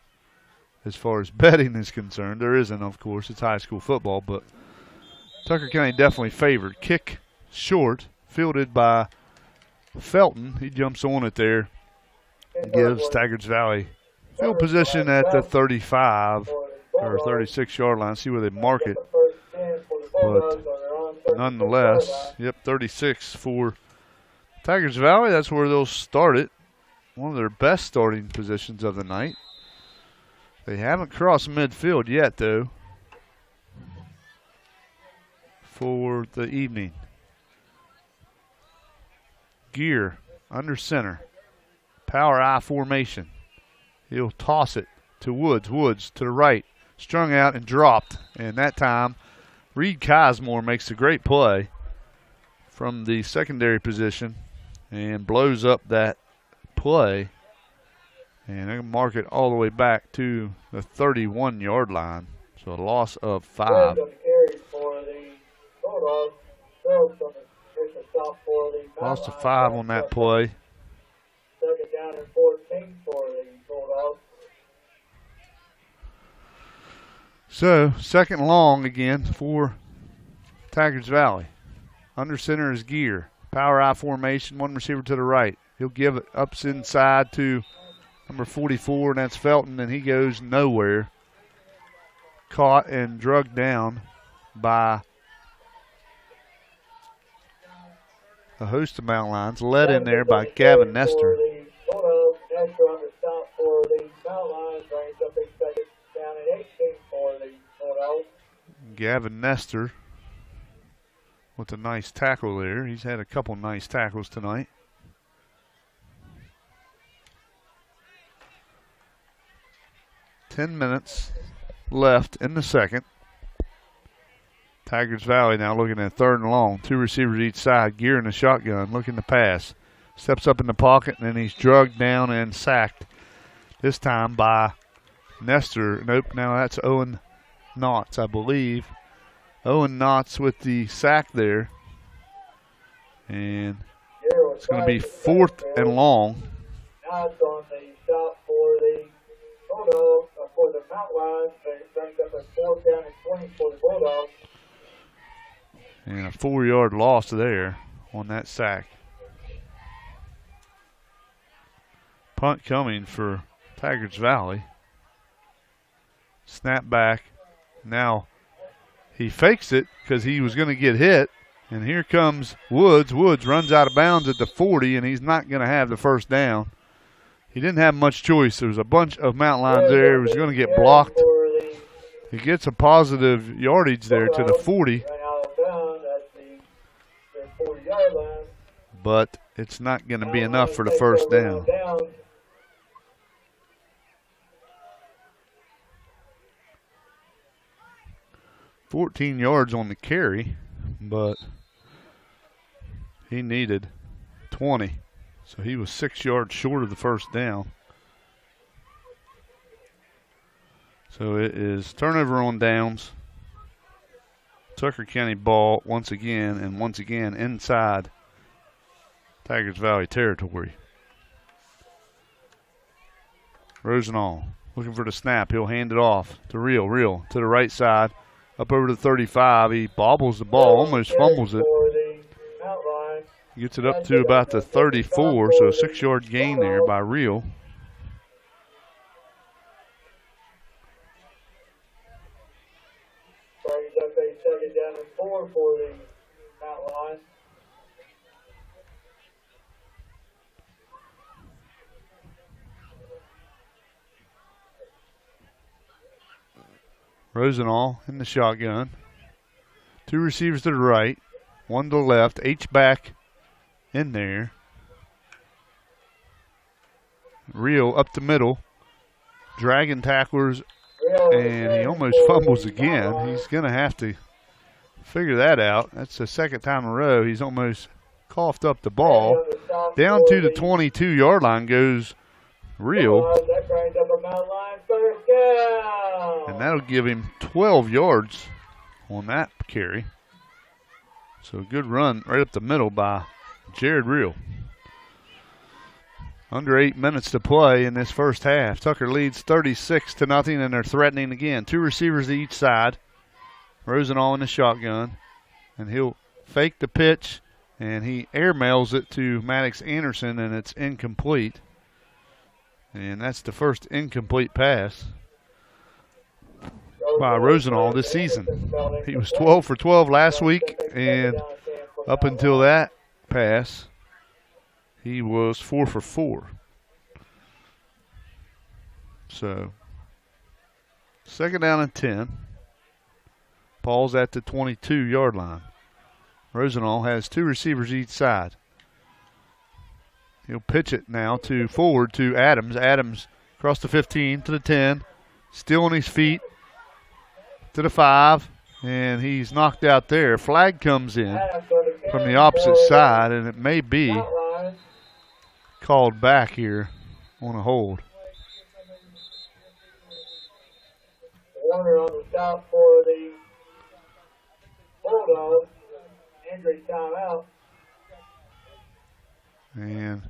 as far as betting is concerned. There isn't, of course. It's high school football, but Tucker County definitely favored. Kick short, fielded by Felton. He jumps on it there. Gives Tygarts Valley field position at the 35 or 36-yard line. See where they mark it. But nonetheless, 36 for Tygarts Valley. That's where they'll start it. One of their best starting positions of the night. They haven't crossed midfield yet, though, for the evening. Gear under center. Power I formation. He'll toss it to Woods. Woods to the right. Strung out and dropped. And that time, Reed Kismore makes a great play from the secondary position and blows up that play. And they mark it all the way back to the 31-yard line. So a loss of 5. Loss of 5 on that play. Second down and 14 for the Bulldogs. So, second long again for Tygarts Valley. Under center is Gear. Power I formation, one receiver to the right. He'll give it up inside to number 44, and that's Felton, and he goes nowhere. Caught and drugged down by a host of mountain lions, led in there by Gavin Nestor. Gavin Nestor with a nice tackle there. He's had a couple nice tackles tonight. Ten minutes left in the second. Tygarts Valley now looking at third and long. 2 receivers each side. Gear in the shotgun, looking to pass. Steps up in the pocket, and then he's drugged down and sacked. This time by Nestor. Nope, now that's Owen Knotts, I believe. Owen Knotts with the sack there. And it's going to be 4th and long. Knotts on the stop for the Bulldogs, for the Mountain Lions. They brings up a 4th down and 20 for the Bulldogs. And a 4-yard loss there on that sack. Punt coming for Tygarts Valley. Snap back. Now he fakes it because he was going to get hit. And here comes Woods. Woods runs out of bounds at the 40, and he's not going to have the first down. He didn't have much choice. There was a bunch of mountain lions there. He was going to get blocked. He gets a positive yardage there to the 40. But it's not going to be enough for the first down. $14 yards on the carry, but he needed 20. So he was 6 yards short of the first down. So it is turnover on downs. Tucker County ball once again, and once again inside Tygarts Valley territory. Rosenall looking for the snap. He'll hand it off to Real. Real to the right side. Up over to 35. He bobbles the ball, almost fumbles it. Gets it up to about the 34, so a 6-yard gain there by Real. Brings up a 2nd down and 4 for the Mountain Lions. Rosenall in the shotgun. 2 receivers to the right, 1 to the left. H-back in there. Real up the middle. Dragging tacklers, and he almost fumbles again. He's going to have to figure that out. That's the second time in a row he's almost coughed up the ball. Down to the 22-yard line goes Real. And that'll give him 12 yards on that carry. So a good run right up the middle by Jared Real. Under 8 minutes to play in this first half. Tucker leads 36-0, and they're threatening again. 2 receivers to each side. Rosenall in the shotgun. And he'll fake the pitch, and he airmails it to Maddox Anderson, and it's incomplete. And that's the first incomplete pass by Rosenall this season. He was 12 for 12 last week, and up until that pass, he was 4 for 4. So, 2nd down and 10. Paul's at the 22-yard line. Rosenall has 2 receivers each side. He'll pitch it now forward to Adams. Adams across the 15 to the 10. Still on his feet to the 5. And he's knocked out there. Flag comes in from the opposite side, and it may be called back here on a hold. Warner on the stop for the Bulldogs. Injury timeout. And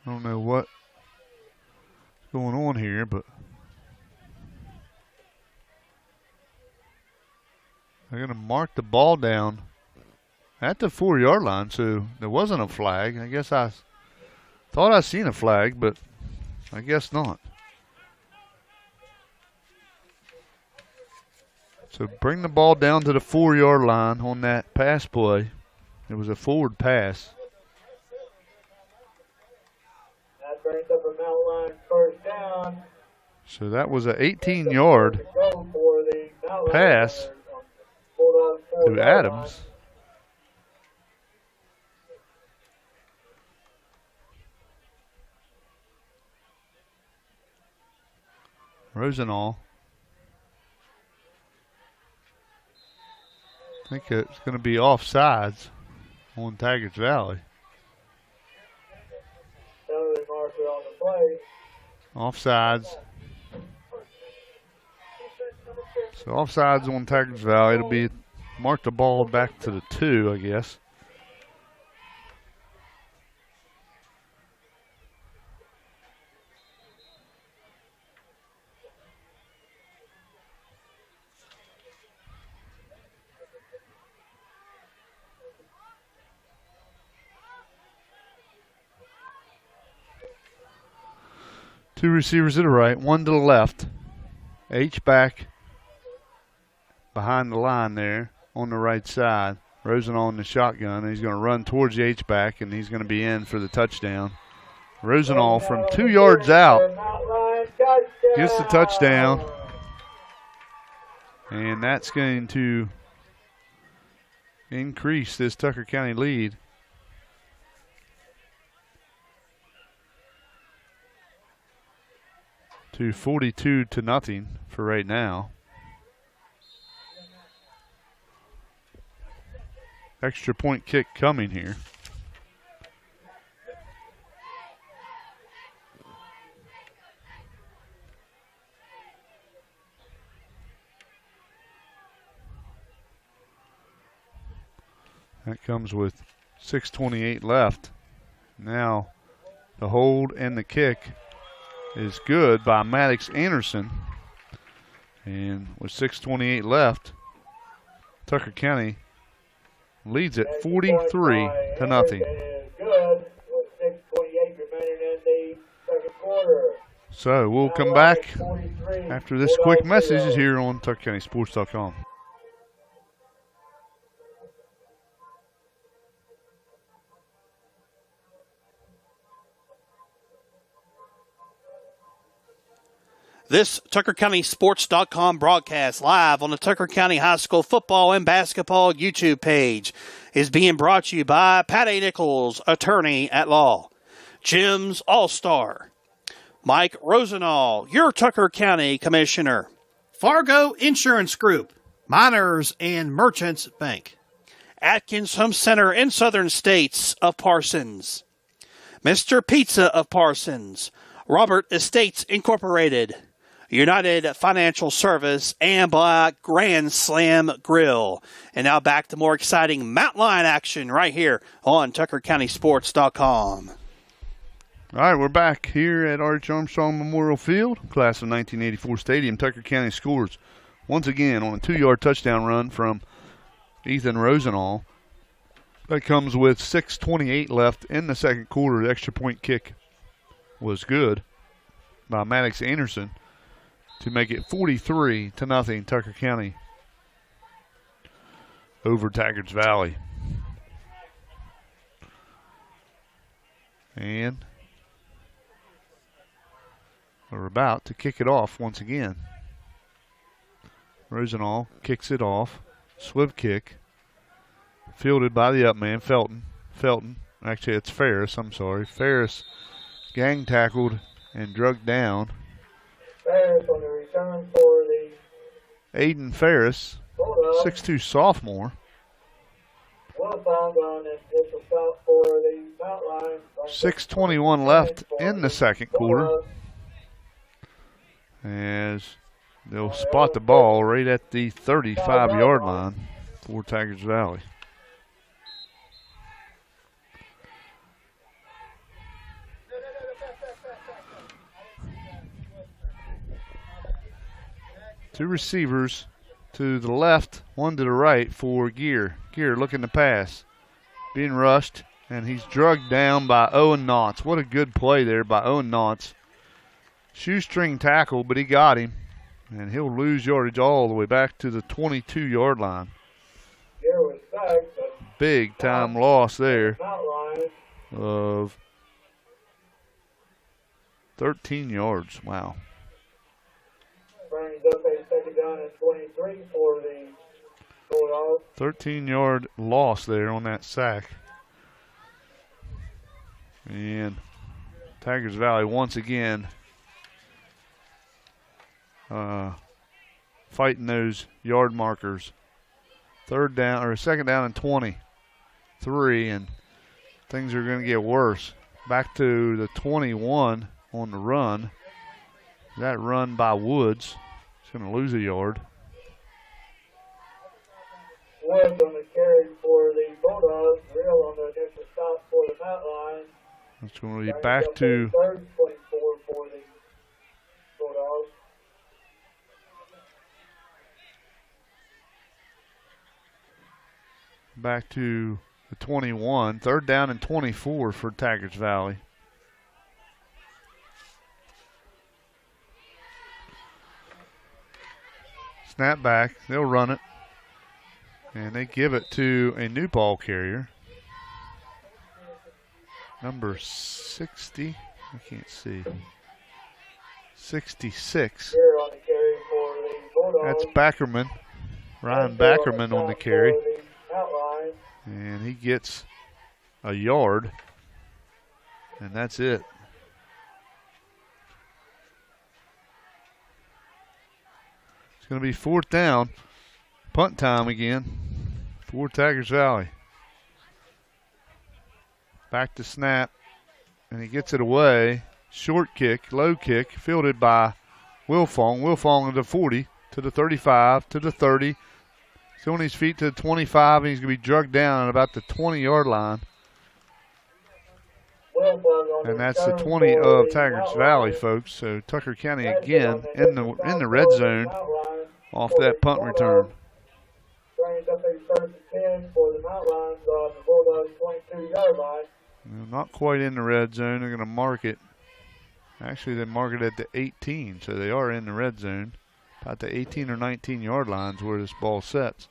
I don't know what's going on here, but they're going to mark the ball down at the 4-yard line, so there wasn't a flag. I guess I thought I seen a flag, but I guess not. So bring the ball down to the 4-yard line on that pass play. It was a forward pass. That brings up a Mount Line first down. So that was an 18-yard pass to Adams. Rosenall. I think it's going to be offsides on Tygarts Valley. Offsides. So offsides on Tygarts Valley. It'll be mark the ball back to the 2, I guess. Two receivers to the right, one to the left. H-back behind the line there on the right side. Rosenall in the shotgun. He's going to run towards the H-back, and he's going to be in for the touchdown. Rosenall from 2 yards out gets the touchdown. And that's going to increase this Tucker County lead. To 42-0 for right now. Extra point kick coming here. That comes with 6:28 left. Now the hold and the kick is good by Maddox Anderson. And with 6:28 left, Tucker County leads at 43-0. So we'll come back after this quick message here on TuckerCountySports.com. This TuckerCountySports.com broadcast live on the Tucker County High School football and basketball YouTube page is being brought to you by Pat A. Nichols, attorney at law, Jim's All-Star, Mike Rosenall, your Tucker County Commissioner, Fargo Insurance Group, Miners and Merchants Bank, Atkins Home Center in Southern States of Parsons, Mr. Pizza of Parsons, Robert Estates Incorporated, United Financial Service, and Black Grand Slam Grill. And now back to more exciting Mountain Lion action right here on TuckerCountySports.com. All right, we're back here at R.H. Armstrong Memorial Field, class of 1984 stadium. Tucker County scores once again on a 2-yard touchdown run from Ethan Rosenall. That comes with 6:28 left in the second quarter. The extra point kick was good by Maddox Anderson to make it 43-0 Tucker County over Tygarts Valley. And we're about to kick it off once again. Rosenall kicks it off. Swift kick. Fielded by the up man, Felton. Felton Actually, it's Ferris. I'm sorry. Ferris gang tackled and drugged down. Ferris on the return for the Aiden Ferris, Bulldogs. 6'2 sophomore. Wilfong on the initial stop for the Mount Lions. 6:21 left in the second quarter. As they'll spot the ball right at the 35-yard line for Tygarts Valley. Two receivers to the left, one to the right for Gear. Gear looking to pass. Being rushed, and he's drugged down by Owen Knotts. What a good play there by Owen Knotts. Shoestring tackle, but he got him. And he'll lose yardage all the way back to the 22-yard line. Gear was back, but Big time loss there Mount Lions. of 13 yards. Wow. Brings up a second down and 23 for the Bulldogs. 13-yard loss there on that sack. And Tygarts Valley once again fighting those yard markers. Second down and 23, and things are going to get worse. Back to the 21 on the run. That run by Woods. He's going to lose a yard. Woods on the carry for the Bulldogs. Real on the initial stop for the Mount Lions. It's going to be back to Third 24 for the Bulldogs. back to the 21. Third down and 24 for Tygarts Valley. Snap back. They'll run it. And they give it to a new ball carrier. Number 60. I can't see. 66. Here on the carry for the Bulldogs. That's Backerman. Ryan Backerman on the carry. For the outline. And he gets a yard. And that's it. It's going to be fourth down. Punt time again for Tygarts Valley. Back to snap. And he gets it away. Short kick, low kick, fielded by Wilfong. Wilfong to the 40, to the 35, to the 30. He's on his feet to the 25, and he's going to be drugged down at about the 20-yard line. And that's the 20 of Tygarts Valley, folks. So Tucker County again in the red zone off that punt return. Brings up a third and 10 for the Mount Lions on the Bulldogs 22-yard line. Well, not quite in the red zone. They're going to mark it. Actually, they mark it at the 18, so they are in the red zone. About the 18 or 19-yard lines where this ball sets.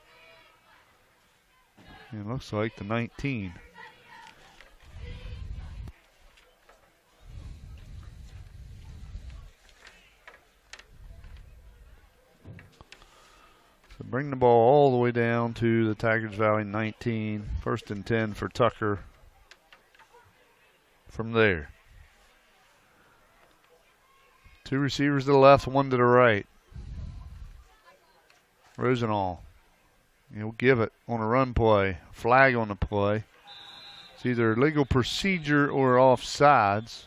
And it looks like the 19. So bring the ball all the way down to the Tygarts Valley 19. First and 10 for Tucker from there. Two receivers to the left, one to the right. Rosenall. He'll give it on a run play. Flag on the play. It's either illegal procedure or offsides.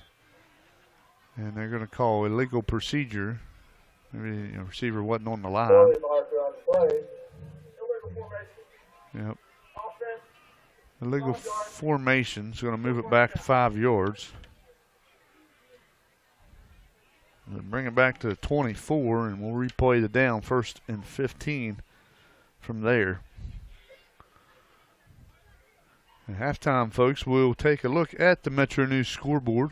And they're going to call illegal procedure. Maybe the receiver wasn't on the line. Yep. Illegal formation is going to move it back 5 yards. We'll bring it back to the 24, and we'll replay the down. First and 15 from there. At halftime, folks, we'll take a look at the Metro News scoreboard.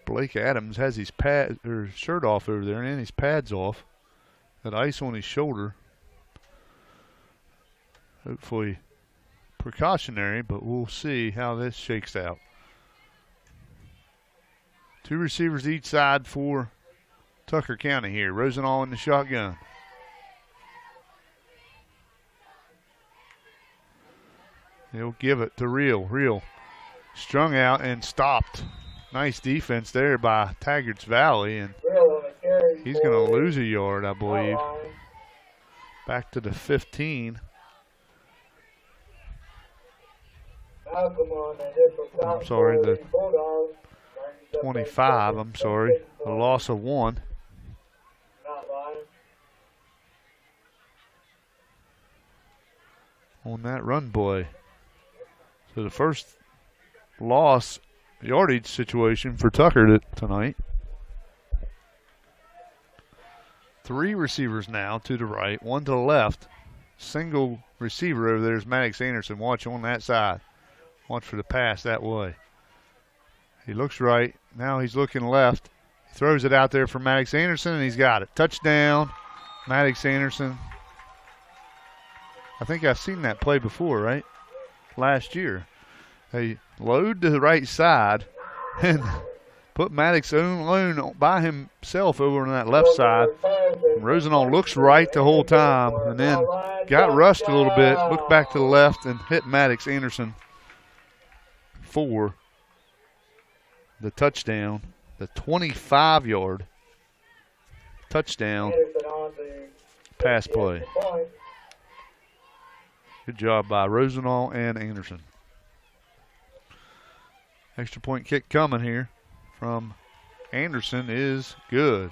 Blake Adams has his shirt off over there and his pads off. Got ice on his shoulder. Hopefully precautionary, but we'll see how this shakes out. Two receivers each side for Tucker County here. Rosenall in the shotgun. He'll give it to Real. Strung out and stopped. Nice defense there by Tygarts Valley, and he's going to lose a yard, I believe. Back to the 15. I'm sorry, the 25, I'm sorry. A loss of 1. On that run play. So the first loss yardage situation for Tucker tonight. 3 receivers now to the right, 1 to the left. Single receiver over there is Maddox Anderson. Watch on that side. Watch for the pass that way. He looks right. Now he's looking left. He throws it out there for Maddox Anderson, and he's got it. Touchdown, Maddox Anderson. I think I've seen that play before, right? Last year. They load to the right side and put Maddox alone by himself over on that left side. Rosenall looks right the whole time and then got rushed a little bit, looked back to the left and hit Maddox Anderson for the touchdown, the 25-yard touchdown pass play. Good job by Rosenall and Anderson. Extra point kick coming here from Anderson is good.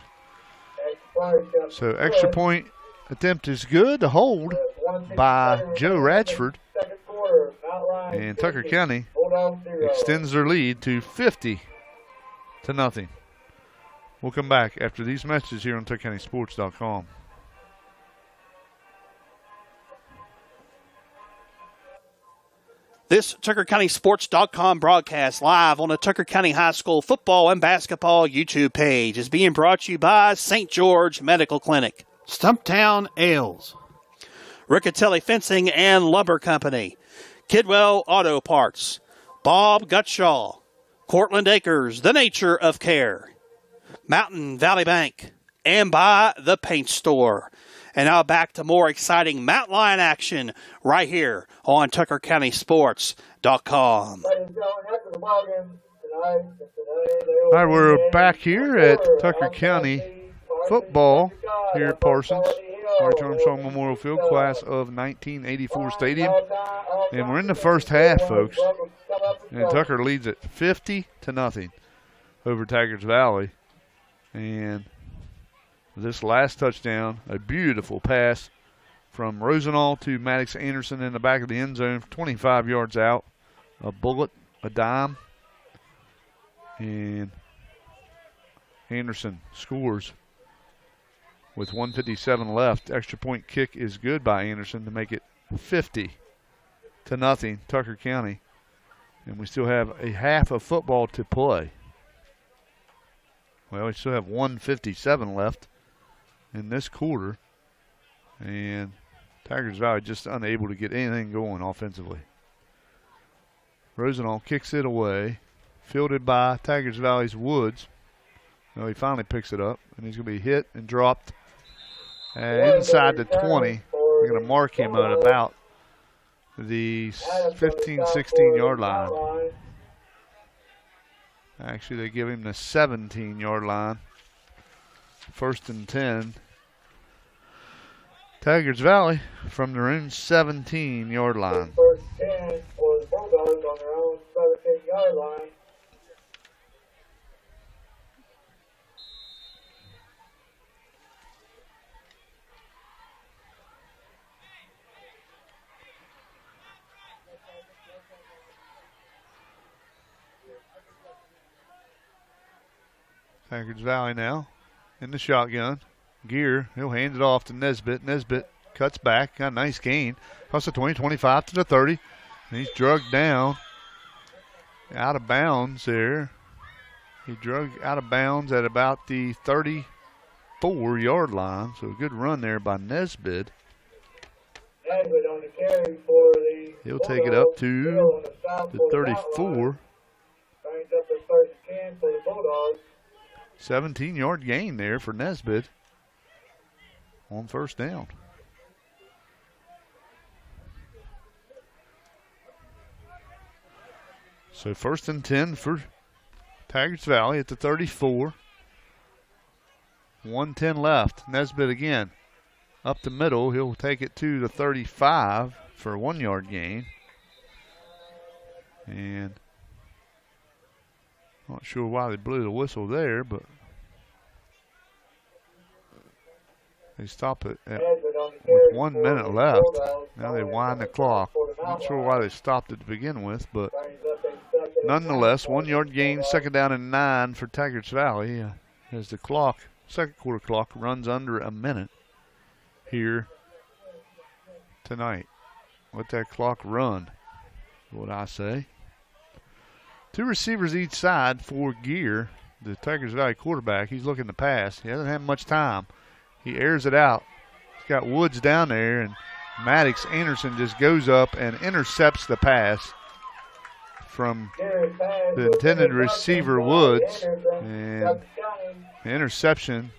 So extra point attempt is good. The hold by Joe Ratchford. And Tucker County extends their lead to 50-0. We'll come back after these messages here on TuckerCountySports.com. This TuckerCountySports.com broadcast live on the Tucker County High School football and basketball YouTube page is being brought to you by St. George Medical Clinic, Stumptown Ales, Riccatelli Fencing and Lumber Company, Kidwell Auto Parts, Bob Gutshaw, Cortland Acres, The Nature of Care, Mountain Valley Bank, and by The Paint Store. And now back to more exciting Mountain Lion action right here on TuckerCountySports.com. All right, we're back here at Tucker County football here at Parsons, Arch Armstrong Memorial Field, class of 1984 stadium. And we're in the first half, folks. And Tucker leads it 50-0 over Tygarts Valley. And this last touchdown, a beautiful pass from Rosenall to Maddox Anderson in the back of the end zone, 25 yards out. A bullet, a dime. And Anderson scores with 1:57 left. Extra point kick is good by Anderson to make it 50-0, Tucker County. And we still have a half of football to play. Well, we still have 1:57 left in this quarter. And Tygarts Valley just unable to get anything going offensively. Rosenall kicks it away. Fielded by Tygarts Valley's Woods. Well, he finally picks it up, and he's going to be hit and dropped inside the 20. They're going to mark him at about the 15, 16-yard line. Actually, they give him the 17-yard line. 1st and 10. Tygarts Valley from their own 17-yard line. 1st and 10 for the Bulldogs on their own 17-yard line. Tygarts Valley now in the shotgun. Gear, he'll hand it off to Nesbitt. Nesbitt cuts back, got a nice gain. Across the 20, 25 to the 30. And he's drugged down out of bounds there. He drug out of bounds at about the 34-yard line. So a good run there by Nesbitt. Nesbitt on the carry for the He'll take it up to the 34. Brings up the 1st and 10 for the Bulldogs. 17-yard gain there for Nesbitt on 1st down. So 1st and 10 for Tygarts Valley at the 34. 1:10 left. Nesbitt again up the middle. He'll take it to the 35 for a 1-yard gain. And not sure why they blew the whistle there, but they stop it with 1 minute left. Now they wind the clock. Not sure why they stopped it to begin with, but nonetheless, 1-yard gain, 2nd down and 9 for Tygarts Valley as the clock, second quarter clock, runs under a minute here tonight. Let that clock run, is what I say. 2 receivers each side for Gear, the Tygarts Valley quarterback. He's looking to pass. He hasn't had much time. He airs it out. He's got Woods down there, and Maddox Anderson just goes up and intercepts the pass from the intended receiver, Woods. And the interception,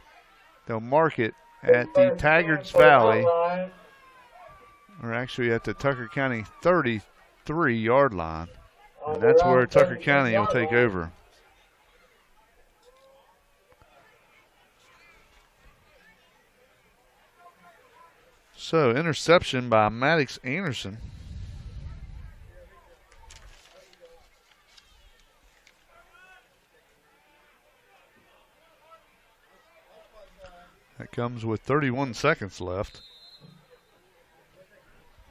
they'll mark it at the Tygarts Valley, or actually at the Tucker County 33-yard line. And that's where Tucker County will take over. So, interception by Maddox Anderson. That comes with 31 seconds left.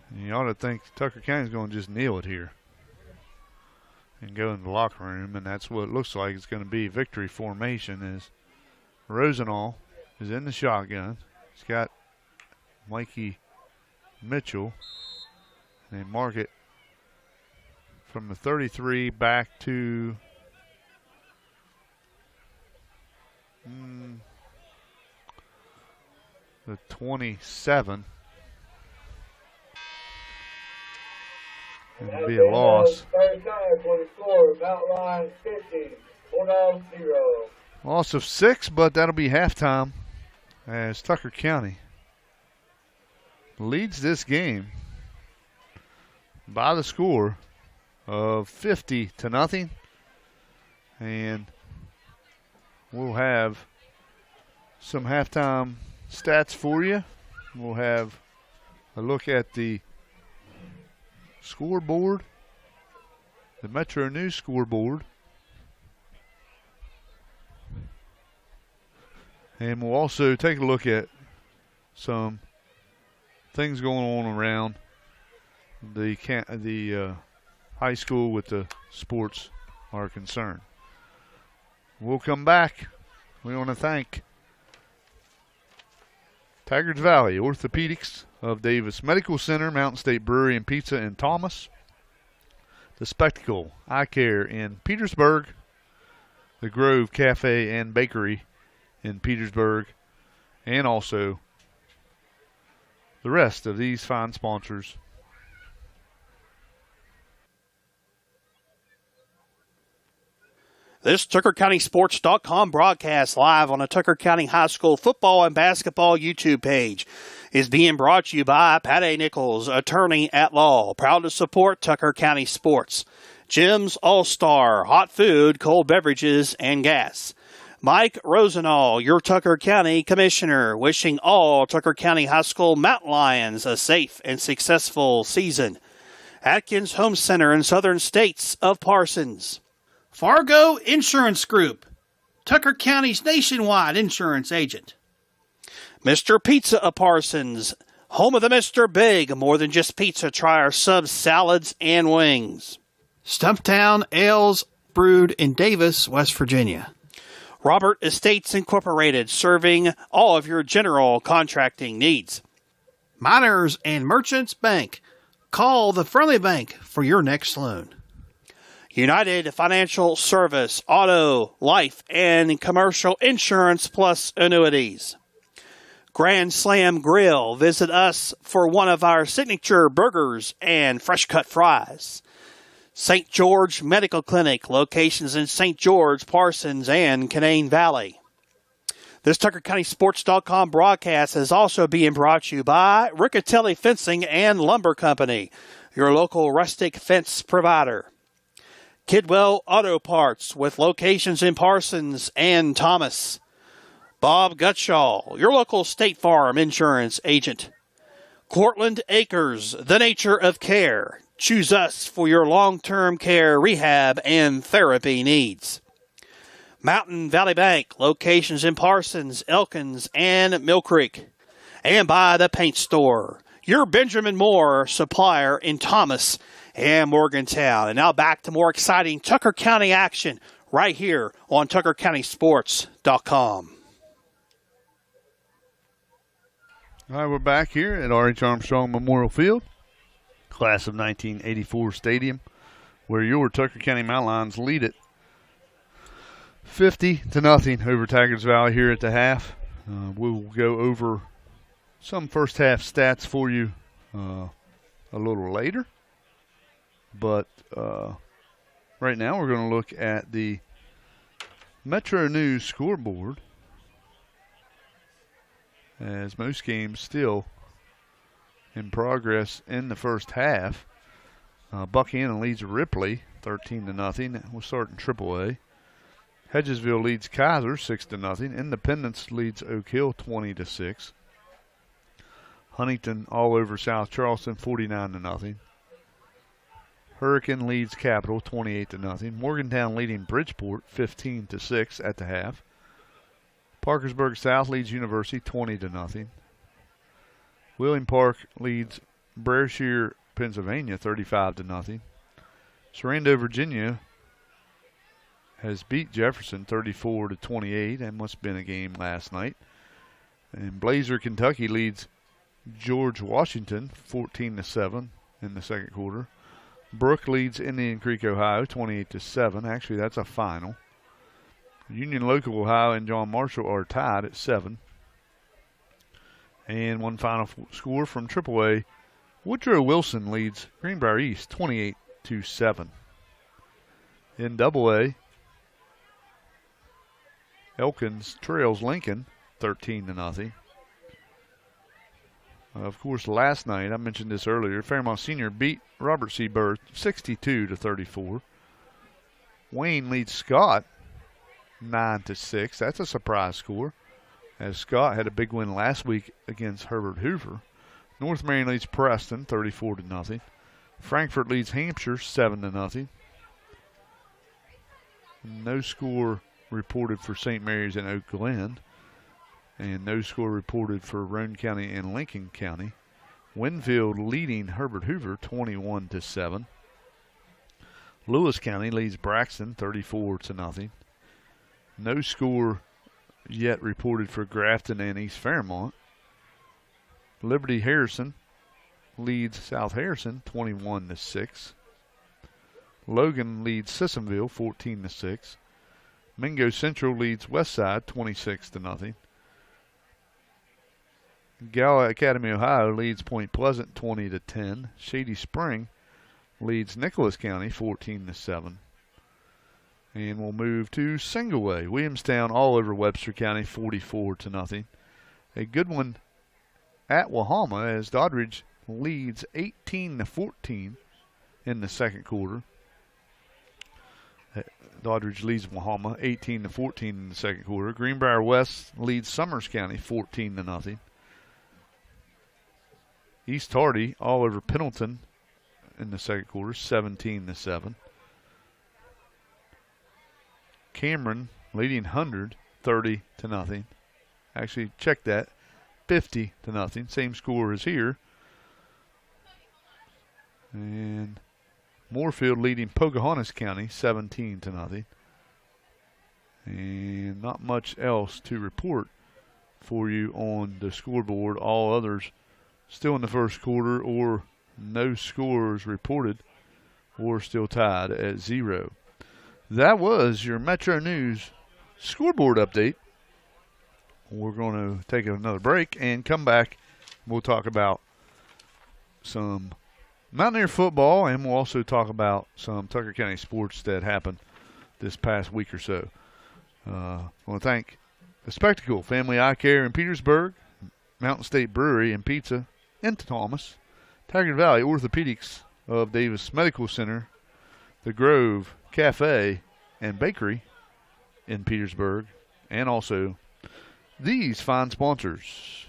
And you ought to think Tucker County's going to just kneel it here and go in the locker room, and that's what it looks like it's going to be. Victory formation is Rosenall is in the shotgun. He's got Mikey Mitchell. They mark it from the 33 back to the 27. It'll be a loss. Loss of 6, but that'll be halftime as Tucker County leads this game by the score of 50-0. And we'll have some halftime stats for you. We'll have a look at the scoreboard, the Metro News scoreboard. And we'll also take a look at some things going on around the high school with the sports are concerned. We'll come back. We want to thank Tygarts Valley Orthopedics of Davis Medical Center, Mountain State Brewery and Pizza in Thomas, The Spectacle Eye Care in Petersburg, The Grove Cafe and Bakery in Petersburg, and also the rest of these fine sponsors. This TuckerCountySports.com broadcast live on the Tucker County High School football and basketball YouTube page is being brought to you by Pat A. Nichols, attorney at law, proud to support Tucker County sports. Jim's All-Star, hot food, cold beverages, and gas. Mike Rosenall, your Tucker County Commissioner, wishing all Tucker County High School Mountain Lions a safe and successful season. Atkins Home Center in Southern States of Parsons. Fargo Insurance Group, Tucker County's nationwide insurance agent. Mr. Pizza of Parsons, home of the Mr. Big, more than just pizza, try our subs, salads, and wings. Stumptown Ales, brewed in Davis, West Virginia. Robert Estates Incorporated, serving all of your general contracting needs. Miners and Merchants Bank, call the Friendly Bank for your next loan. United Financial Service, auto, life, and commercial insurance plus annuities. Grand Slam Grill, visit us for one of our signature burgers and fresh cut fries. St. George Medical Clinic, locations in St. George, Parsons, and Canaan Valley. This TuckerCountySports.com broadcast is also being brought to you by Riccatelli Fencing and Lumber Company, your local rustic fence provider. Kidwell Auto Parts with locations in Parsons and Thomas. Bob Gutshaw, your local State Farm insurance agent. Cortland Acres, the nature of care. Choose us for your long-term care, rehab, and therapy needs. Mountain Valley Bank, locations in Parsons, Elkins, and Mill Creek. And by the Paint Store, your Benjamin Moore supplier in Thomas and Morgantown. And now back to more exciting Tucker County action right here on TuckerCountySports.com. All right, we're back here at R.H. Armstrong Memorial Field, class of 1984 stadium, where your Tucker County Mountain Lions lead it 50-0 over Tygarts Valley here at the half. We'll go over some first half stats for you a little later. But right now we're going to look at the Metro News scoreboard, as most games still in progress in the first half. Buchanan leads Ripley 13-0. We'll start in AAA. Hedgesville leads Kaiser 6-0. Independence leads Oak Hill 20-6. Huntington all over South Charleston 49-0. Hurricane leads Capital 28-0. Morgantown leading Bridgeport 15-6 at the half. Parkersburg South leads University 20-0. William Park leads Brashear, Pennsylvania 35-0. Sorrento, Virginia has beat Jefferson 34-28. That must have been a game last night. And Blazer, Kentucky leads George Washington 14-7 in the second quarter. Brook leads Indian Creek, Ohio 28-7. Actually, that's a final. Union Local Ohio and John Marshall are tied at 7. And one final score from AAA. Woodrow Wilson leads Greenbrier East 28-7. In AA, Elkins trails Lincoln 13-0. Of course, last night, I mentioned this earlier, Fairmont Senior beat Robert C. Byrd 62-34. Wayne leads Scott 9-6. That's a surprise score, as Scott had a big win last week against Herbert Hoover. North Marion leads Preston 34-0. Frankfort leads Hampshire 7-0. No score reported for St. Mary's and Oak Glen, and no score reported for Roane County and Lincoln County. Winfield leading Herbert Hoover 21-7. Lewis County leads Braxton 34-0. No score yet reported for Grafton and East Fairmont. Liberty Harrison leads South Harrison 21-6. Logan leads Sissonville 14-6. Mingo Central leads Westside 26-0. Gala Academy, Ohio leads Point Pleasant 20-10. Shady Spring leads Nicholas County 14-7. And we'll move to single way. Williamstown all over Webster County 44-0. A good one at Wahama as Doddridge leads 18-14 in the second quarter. Doddridge leads Wahama 18-14 in the second quarter. Greenbrier West leads Summers County 14-0. East Hardy all over Pendleton in the second quarter 17-7. Cameron leading 100 30-0. Actually, check that, 50-0. Same score as here. And Moorfield leading Pocahontas County 17-0. And not much else to report for you on the scoreboard. All others still in the first quarter, or no scores reported, or still tied at 0. That was your Metro News scoreboard update. We're going to take another break and come back. We'll talk about some Mountaineer football, and we'll also talk about some Tucker County sports that happened this past week or so. I want to thank the Spectacle Family Eye Care in Petersburg, Mountain State Brewery and Pizza in Thomas, Tygarts Valley Orthopedics of Davis Medical Center, the Grove Cafe and Bakery in Petersburg, and also these fine sponsors.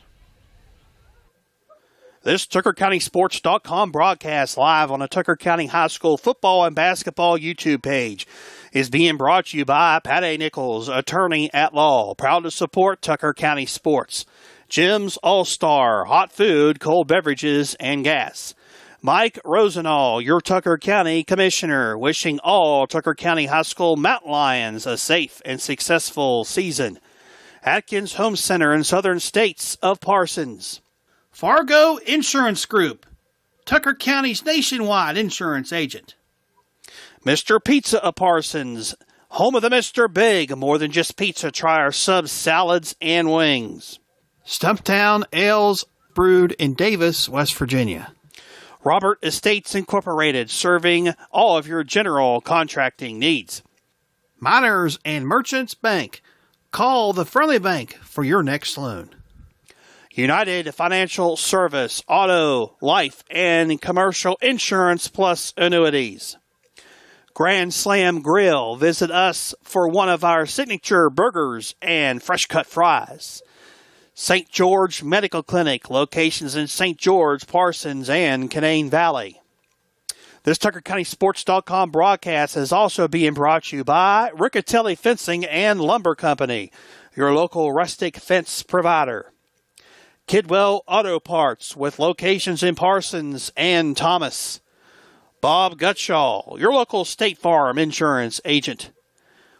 This TuckerCountySports.com broadcast live on the Tucker County High School football and basketball YouTube page is being brought to you by Pat Nichols, attorney at law, proud to support Tucker County sports. Jim's All-Star, hot food, cold beverages, and gas. Mike Rosenall, your Tucker County Commissioner, wishing all Tucker County High School Mountain Lions a safe and successful season. Atkins Home Center in Southern States of Parsons. Fargo Insurance Group, Tucker County's nationwide insurance agent. Mr. Pizza of Parsons, home of the Mr. Big, more than just pizza, try our subs, salads, and wings. Stumptown Ales, brewed in Davis, West Virginia. Robert Estates Incorporated, serving all of your general contracting needs. Miners and Merchants Bank, call the Friendly Bank for your next loan. United Financial Service, auto, life, and commercial insurance plus annuities. Grand Slam Grill, visit us for one of our signature burgers and fresh cut fries. St. George Medical Clinic, locations in St. George, Parsons, and Canaan Valley. This TuckerCountySports.com broadcast is also being brought to you by Riccatelli Fencing and Lumber Company, your local rustic fence provider. Kidwell Auto Parts, with locations in Parsons and Thomas. Bob Gutschall, your local State Farm insurance agent.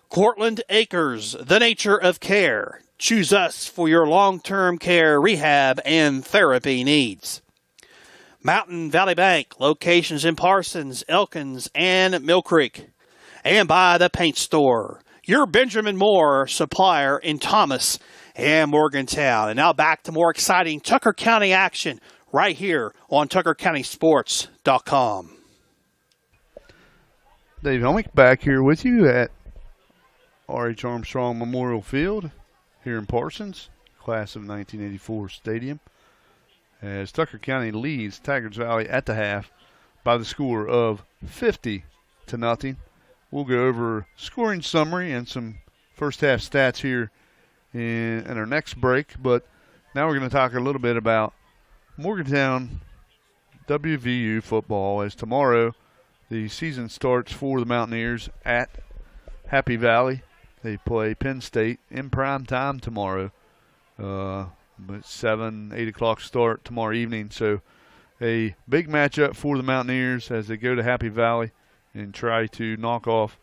Cortland Acres, the nature of care. Choose us for your long-term care, rehab, and therapy needs. Mountain Valley Bank, locations in Parsons, Elkins, and Mill Creek. And by the Paint Store, your Benjamin Moore supplier in Thomas and Morgantown. And now back to more exciting Tucker County action right here on TuckerCountySports.com. Dave Helmick back here with you at R.H. Armstrong Memorial Field here in Parsons, class of 1984 stadium, as Tucker County leads Tygarts Valley at the half by the score of 50-0. We'll go over scoring summary and some first half stats here in our next break, but now we're going to talk a little bit about Morgantown WVU football, as tomorrow the season starts for the Mountaineers at Happy Valley. They play Penn State in prime time tomorrow, but 7, 8 o'clock start tomorrow evening. So a big matchup for the Mountaineers as they go to Happy Valley and try to knock off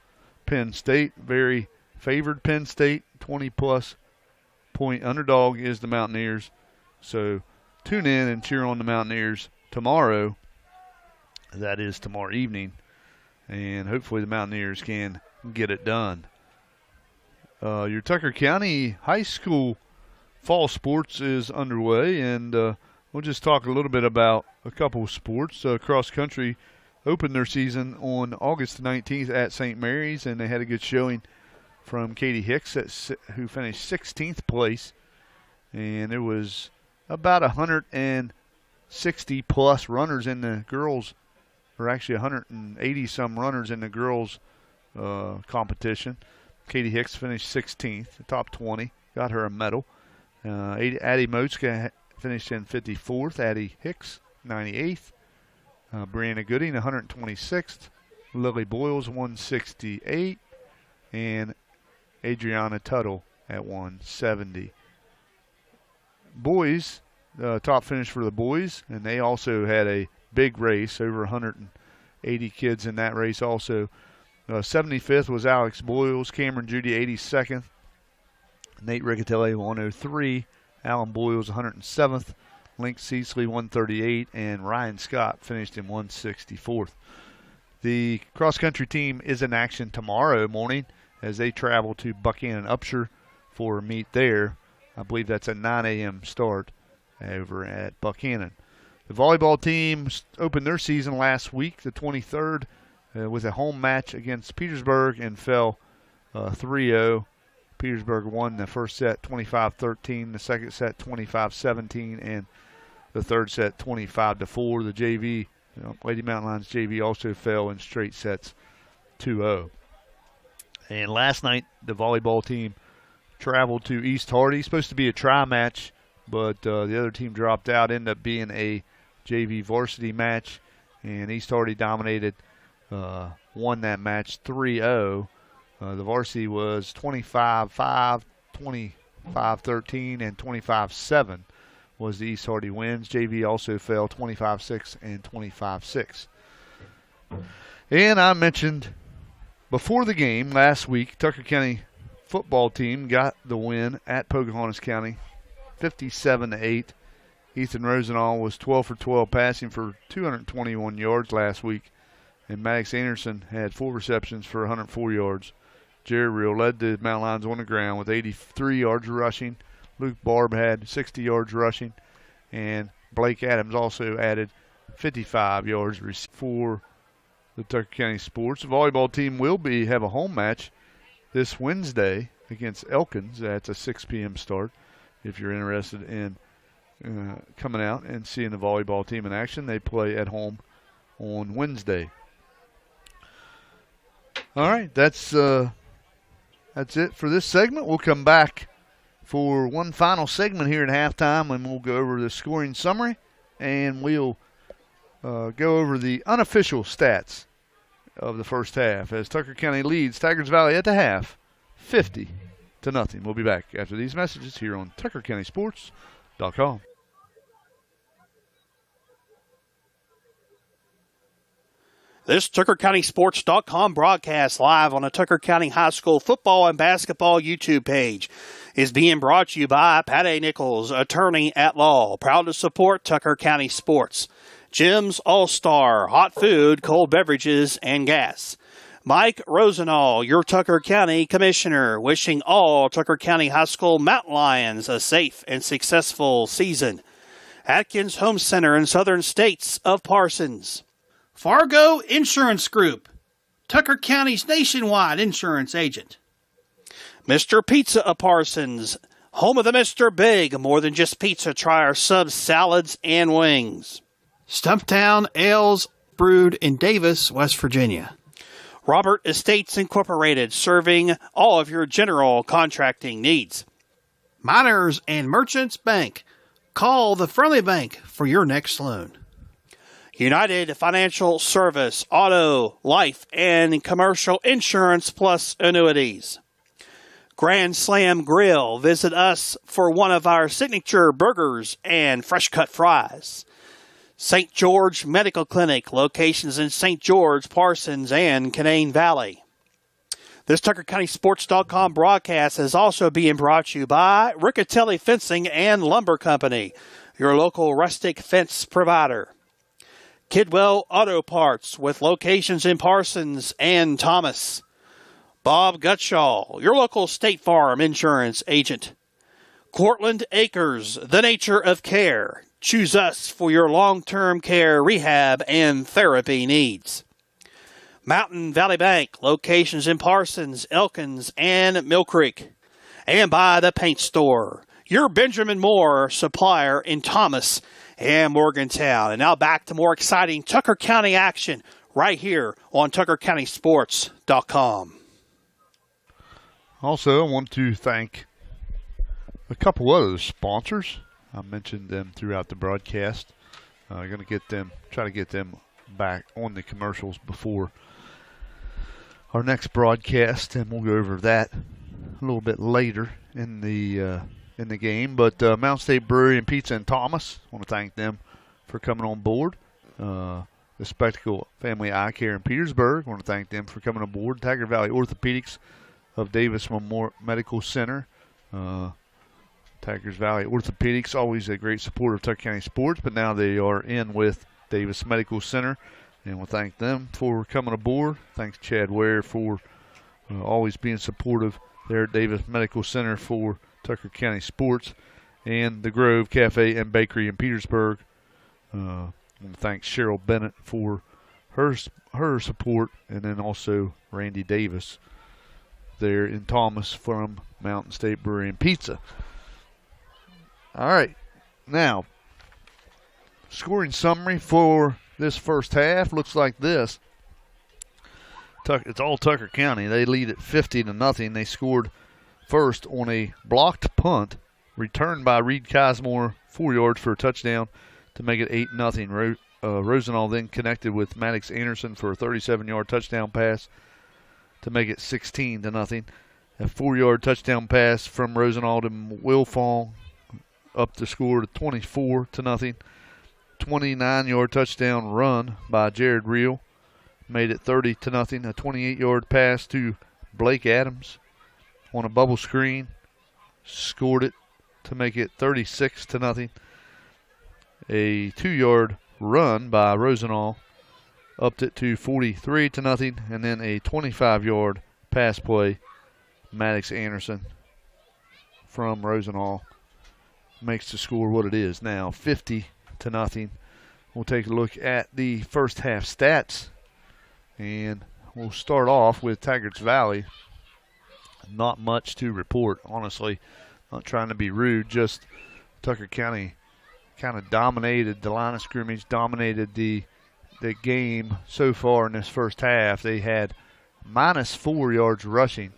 Penn State. Very favored Penn State, 20-plus point underdog is the Mountaineers. So tune in and cheer on the Mountaineers tomorrow. That is tomorrow evening. And hopefully the Mountaineers can get it done. Your Tucker County High School fall sports is underway, and we'll just talk a little bit about a couple of sports. Cross country opened their season on August 19th at St. Mary's, and they had a good showing from Katie Hicks, who finished 16th place. And there was about 160-plus runners in the girls, or actually 180-some runners in the girls' competition. Katie Hicks finished 16th, the top 20, got her a medal. Addie Motska finished in 54th. Addie Hicks, 98th. Brianna Gooding, 126th. Lily Boyles, 168. And Adriana Tuttle at 170. Boys, top finish for the boys, and they also had a big race, over 180 kids in that race also. 75th was Alex Boyles, Cameron Judy 82nd, Nate Riccatelli 103, Alan Boyles 107th, Link Ceasley 138, and Ryan Scott finished in 164th. The cross-country team is in action tomorrow morning as they travel to Buchanan Upshur for a meet there. I believe that's a 9 a.m. start over at Buchanan. The volleyball team opened their season last week, the 23rd, with a home match against Petersburg and fell 3-0. Petersburg won the first set 25-13, the second set 25-17, and the third set 25-4. The JV, Lady Mountain Lions JV, also fell in straight sets 2-0. And last night, the volleyball team traveled to East Hardy. Supposed to be a try match, but the other team dropped out. Ended up being a JV varsity match, and East Hardy dominated, won that match 3-0. The varsity was 25-5, 25-13, and 25-7 was the East Hardy wins. JV also fell 25-6 and 25-6. And I mentioned before the game last week, Tucker County football team got the win at Pocahontas County, 57-8. Ethan Rosenall was 12 for 12 passing for 221 yards last week, and Maddox Anderson had 4 receptions for 104 yards. Jerry Reel led the Mountain Lions on the ground with 83 yards rushing. Luke Barb had 60 yards rushing, and Blake Adams also added 55 yards for the Tucker County Sports. The volleyball team will have a home match this Wednesday against Elkins. That's a 6 p.m. start. If you're interested in coming out and seeing the volleyball team in action, they play at home on Wednesday. All right, that's it for this segment. We'll come back for one final segment here at halftime, and we'll go over the scoring summary, and we'll go over the unofficial stats of the first half as Tucker County leads Tygarts Valley at the half, 50-0. We'll be back after these messages here on TuckerCountySports.com. This TuckerCountySports.com broadcast live on the Tucker County High School football and basketball YouTube page is being brought to you by Pat A. Nichols, attorney at law, proud to support Tucker County Sports. Jim's All-Star, hot food, cold beverages, and gas. Mike Rosenall, your Tucker County Commissioner, wishing all Tucker County High School Mountain Lions a safe and successful season. Atkins Home Center in Southern States of Parsons. Fargo Insurance Group, Tucker County's nationwide insurance agent. Mr. Pizza of Parsons, home of the Mr. Big, more than just pizza. Try our subs, salads, and wings. Stumptown Ales brewed in Davis, West Virginia. Robert Estates Incorporated, serving all of your general contracting needs. Miners and Merchants Bank. Call the Friendly Bank for your next loan. United Financial Service, auto, life, and commercial insurance plus annuities. Grand Slam Grill. Visit us for one of our signature burgers and fresh cut fries. St. George Medical Clinic, locations in St. George, Parsons, and Canaan Valley. This TuckerCountySports.com broadcast is also being brought to you by Riccatelli Fencing and Lumber Company, your local rustic fence provider. Kidwell Auto Parts, with locations in Parsons and Thomas. Bob Gutschall, your local State Farm insurance agent. Cortland Acres, the nature of care. Choose us for your long-term care, rehab, and therapy needs. Mountain Valley Bank, locations in Parsons, Elkins, and Mill Creek. And by the Paint Store, your Benjamin Moore supplier in Thomas and Morgantown. And now back to more exciting Tucker County action right here on TuckerCountySports.com. Also, I want to thank a couple other sponsors. I mentioned them throughout the broadcast. I'm going to try to get them back on the commercials before our next broadcast, and we'll go over that a little bit later in the game. But Mount State Brewery and Pizza in Thomas, I want to thank them for coming on board. The Spectacle Family Eye Care in Petersburg, I want to thank them for coming on board. Tiger Valley Orthopedics of Davis Memorial Medical Center. Tygarts Valley Orthopedics, always a great supporter of Tucker County Sports, but now they are in with Davis Medical Center, and we'll thank them for coming aboard. Thanks Chad Ware for always being supportive there at Davis Medical Center for Tucker County Sports, and the Grove Cafe and Bakery in Petersburg. And thanks Cheryl Bennett for her support, and then also Randy Davis there in Thomas from Mountain State Brewery and Pizza. All right, now, scoring summary for this first half looks like this. It's all Tucker County. They lead at 50-0. They scored first on a blocked punt, returned by Reed Cosmore, 4 yards for a touchdown to make it 8-0. Rosenall then connected with Maddox Anderson for a 37-yard touchdown pass to make it 16-0. A 4-yard touchdown pass from Rosenall to Wilfong up the score to 24-0. 29-yard touchdown run by Jared Reel made it 30-0. A 28-yard pass to Blake Adams on a bubble screen scored it to make it 36-0. A 2-yard run by Rosenall upped it to 43-0, and then a 25-yard pass play, Maddox Anderson from Rosenall makes the score what it is now, 50-0. We'll take a look at the first half stats, and we'll start off with Tygarts Valley. Not much to report, honestly. Not trying to be rude, just Tucker County kind of dominated the line of scrimmage, dominated the game so far in this first half. They had -4 yards rushing,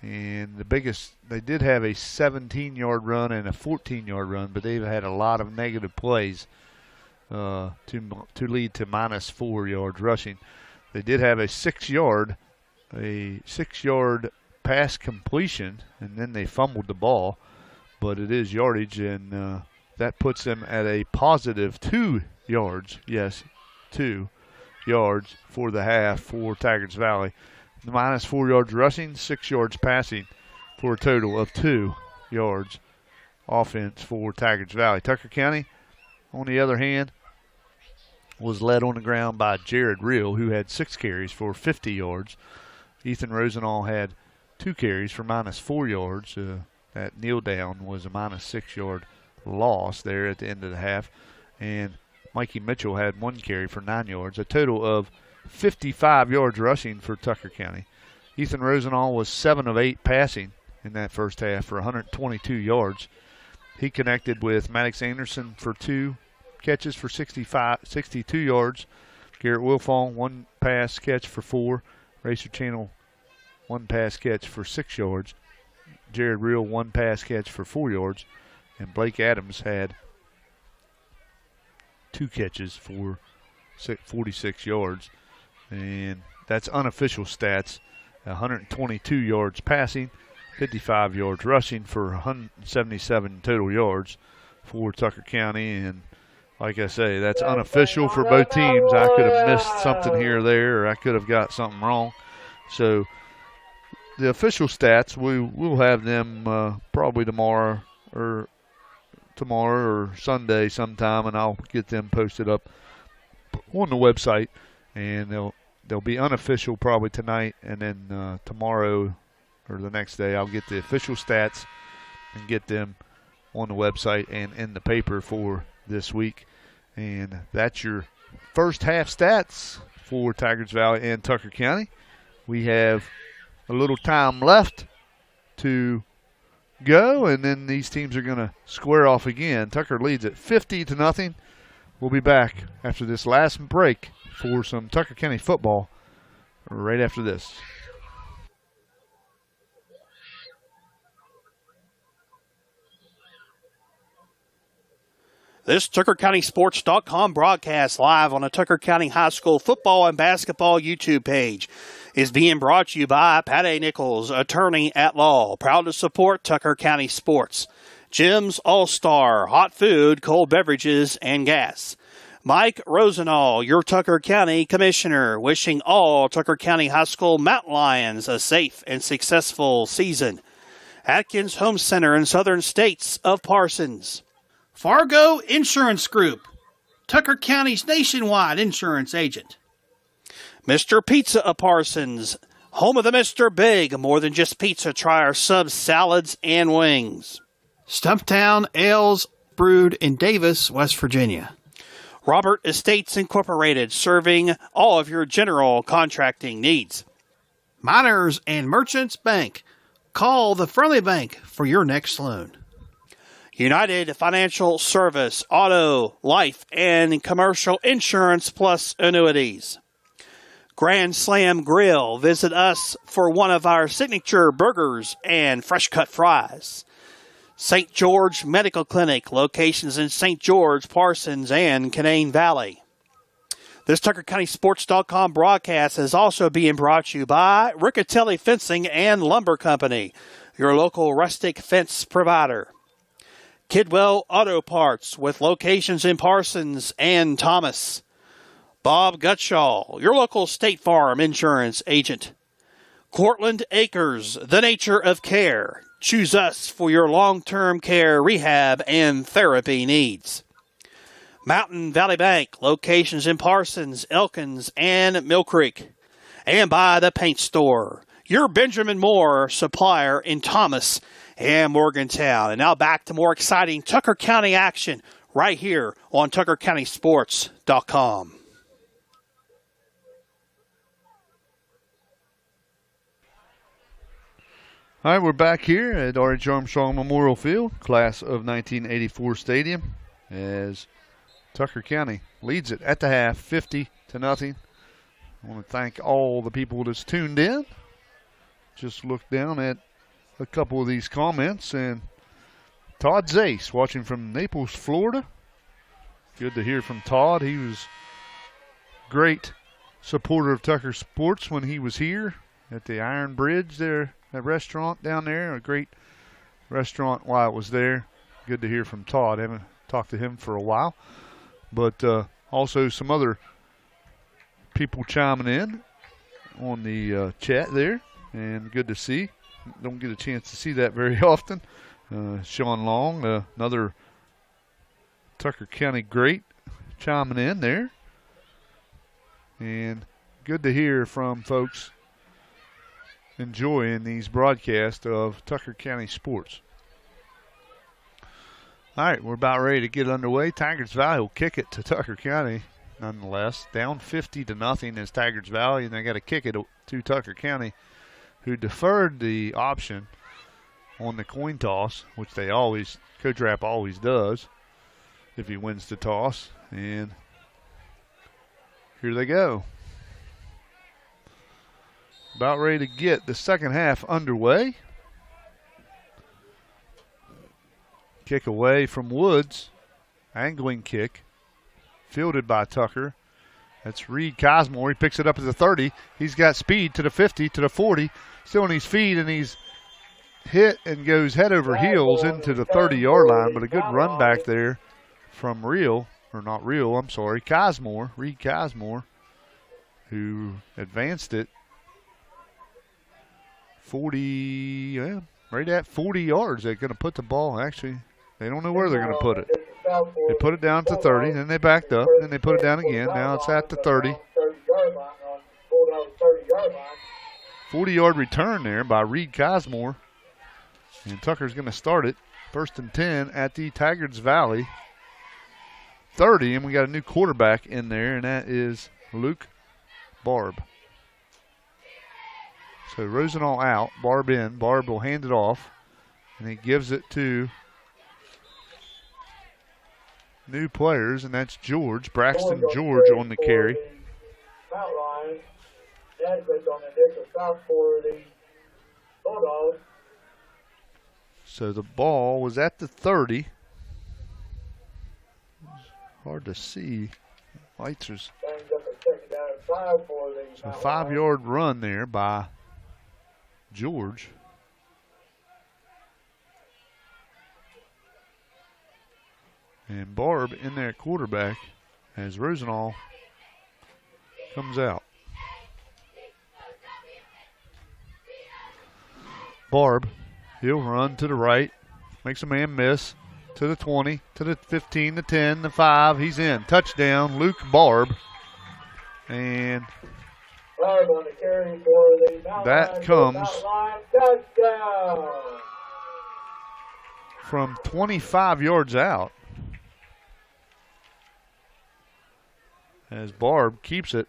and they did have a 17-yard run and a 14-yard run, but they've had a lot of negative plays to lead to -4 yards rushing. They did have a 6-yard pass completion, and then they fumbled the ball, but it is yardage, and that puts them at a positive 2 yards. Yes, 2 yards for the half for Tygarts Valley. -4 yards rushing, 6 yards passing for a total of 2 yards offense for Tygarts Valley. Tucker County, on the other hand, was led on the ground by Jared Reel, who had 6 carries for 50 yards. Ethan Rosenall had 2 carries for -4 yards. That kneel down was a -6 yard loss there at the end of the half. And Mikey Mitchell had 1 carry for 9 yards, a total of 55 yards rushing for Tucker County. Ethan Rosenall was 7 of 8 passing in that first half for 122 yards. He connected with Maddox Anderson for 2 catches for 62 yards. Garrett Wilfong, 1 pass catch for 4. Racer Channel, 1 pass catch for 6 yards. Jared Reel, 1 pass catch for 4 yards. And Blake Adams had 2 catches for 46 yards. And that's unofficial stats. 122 yards passing, 55 yards rushing for 177 total yards for Tucker County. And like I say, that's unofficial for both teams. I could have missed something here or there, or I could have got something wrong. So the official stats, we'll have them probably tomorrow or Sunday sometime, and I'll get them posted up on the website. And they'll be unofficial probably tonight, and then tomorrow or the next day I'll get the official stats and get them on the website and in the paper for this week. And that's your first half stats for Tygarts Valley and Tucker County. We have a little time left to go, and then these teams are going to square off again. Tucker leads at 50-0. We'll be back after this last break for some Tucker County football right after this. This TuckerCountySports.com broadcast live on the Tucker County High School football and basketball YouTube page is being brought to you by Pat Nichols, attorney at law, proud to support Tucker County sports. Jim's All-Star, hot food, cold beverages, and gas. Mike Rosenall, your Tucker County Commissioner, wishing all Tucker County High School Mountain Lions a safe and successful season. Atkins Home Center in Southern States of Parsons. Fargo Insurance Group, Tucker County's nationwide insurance agent. Mr. Pizza of Parsons, home of the Mr. Big, more than just pizza, try our subs, salads, and wings. Stumptown Ales brewed in Davis, West Virginia. Robert Estates Incorporated, serving all of your general contracting needs. Miners and Merchants Bank, call the Friendly Bank for your next loan. United Financial Service, auto, life, and commercial insurance plus annuities. Grand Slam Grill. Visit us for one of our signature burgers and fresh cut fries. St. George Medical Clinic, locations in St. George, Parsons, and Canaan Valley. This TuckerCountySports.com broadcast is also being brought to you by Riccatelli Fencing and Lumber Company, your local rustic fence provider. Kidwell Auto Parts, with locations in Parsons and Thomas. Bob Gutshaw, your local State Farm insurance agent. Cortland Acres, the nature of care. Choose us for your long-term care, rehab, and therapy needs. Mountain Valley Bank, locations in Parsons, Elkins, and Mill Creek. And by the Paint Store, your Benjamin Moore supplier in Thomas and Morgantown. And now back to more exciting Tucker County action right here on TuckerCountySports.com. All right, we're back here at R.H. Armstrong Memorial Field, class of 1984 stadium, as Tucker County leads it at the half, 50-0. I want to thank all the people that's tuned in. Just look down at a couple of these comments, and Todd Zace watching from Naples, Florida. Good to hear from Todd. He was a great supporter of Tucker Sports when he was here at the Iron Bridge there. That restaurant down there, a great restaurant while it was there. Good to hear from Todd. I haven't talked to him for a while. But also some other people chiming in on the chat there. And good to see. Don't get a chance to see that very often. Sean Long, another Tucker County great, chiming in there. And good to hear from folks enjoying these broadcasts of Tucker County sports. All right, we're about ready to get underway. Tygarts Valley will kick it to Tucker County, nonetheless. Down 50-0 is Tygarts Valley, and they got to kick it to Tucker County, who deferred the option on the coin toss, which they always, Coach Rapp always does if he wins the toss. And here they go. About ready to get the second half underway. Kick away from Woods. Angling kick. Fielded by Tucker. That's Reed Cosmore. He picks it up at the 30. He's got speed to the 50, to the 40. Still on his feet, and he's hit and goes head over heels into the 30-yard line. But a good run back there from Cosmore. Reed Cosmore, who advanced it 40, right at 40 yards. They're going to put the ball, actually, they don't know where they're going to put it. They put it down to 30, then they backed up, then they put it down again. Now it's at the 30. 40-yard return there by Reed Cosmore. And Tucker's going to start it. 1st and 10 at the Tygarts Valley 30, and we got a new quarterback in there, and that is Luke Barb. So Rosenall out, Barb in. Barb will hand it off, and he gives it to new players, and that's Braxton George on the carry. So the ball was at the 30. Hard to see. Lights are. So a 5-yard run there by George. And Barb in there at quarterback as Rosenall comes out. Barb, he'll run to the right, makes a man miss, to the 20, to the 15, the 10, the 5. He's in. Touchdown, Luke Barb. And that comes from 25 yards out as Barb keeps it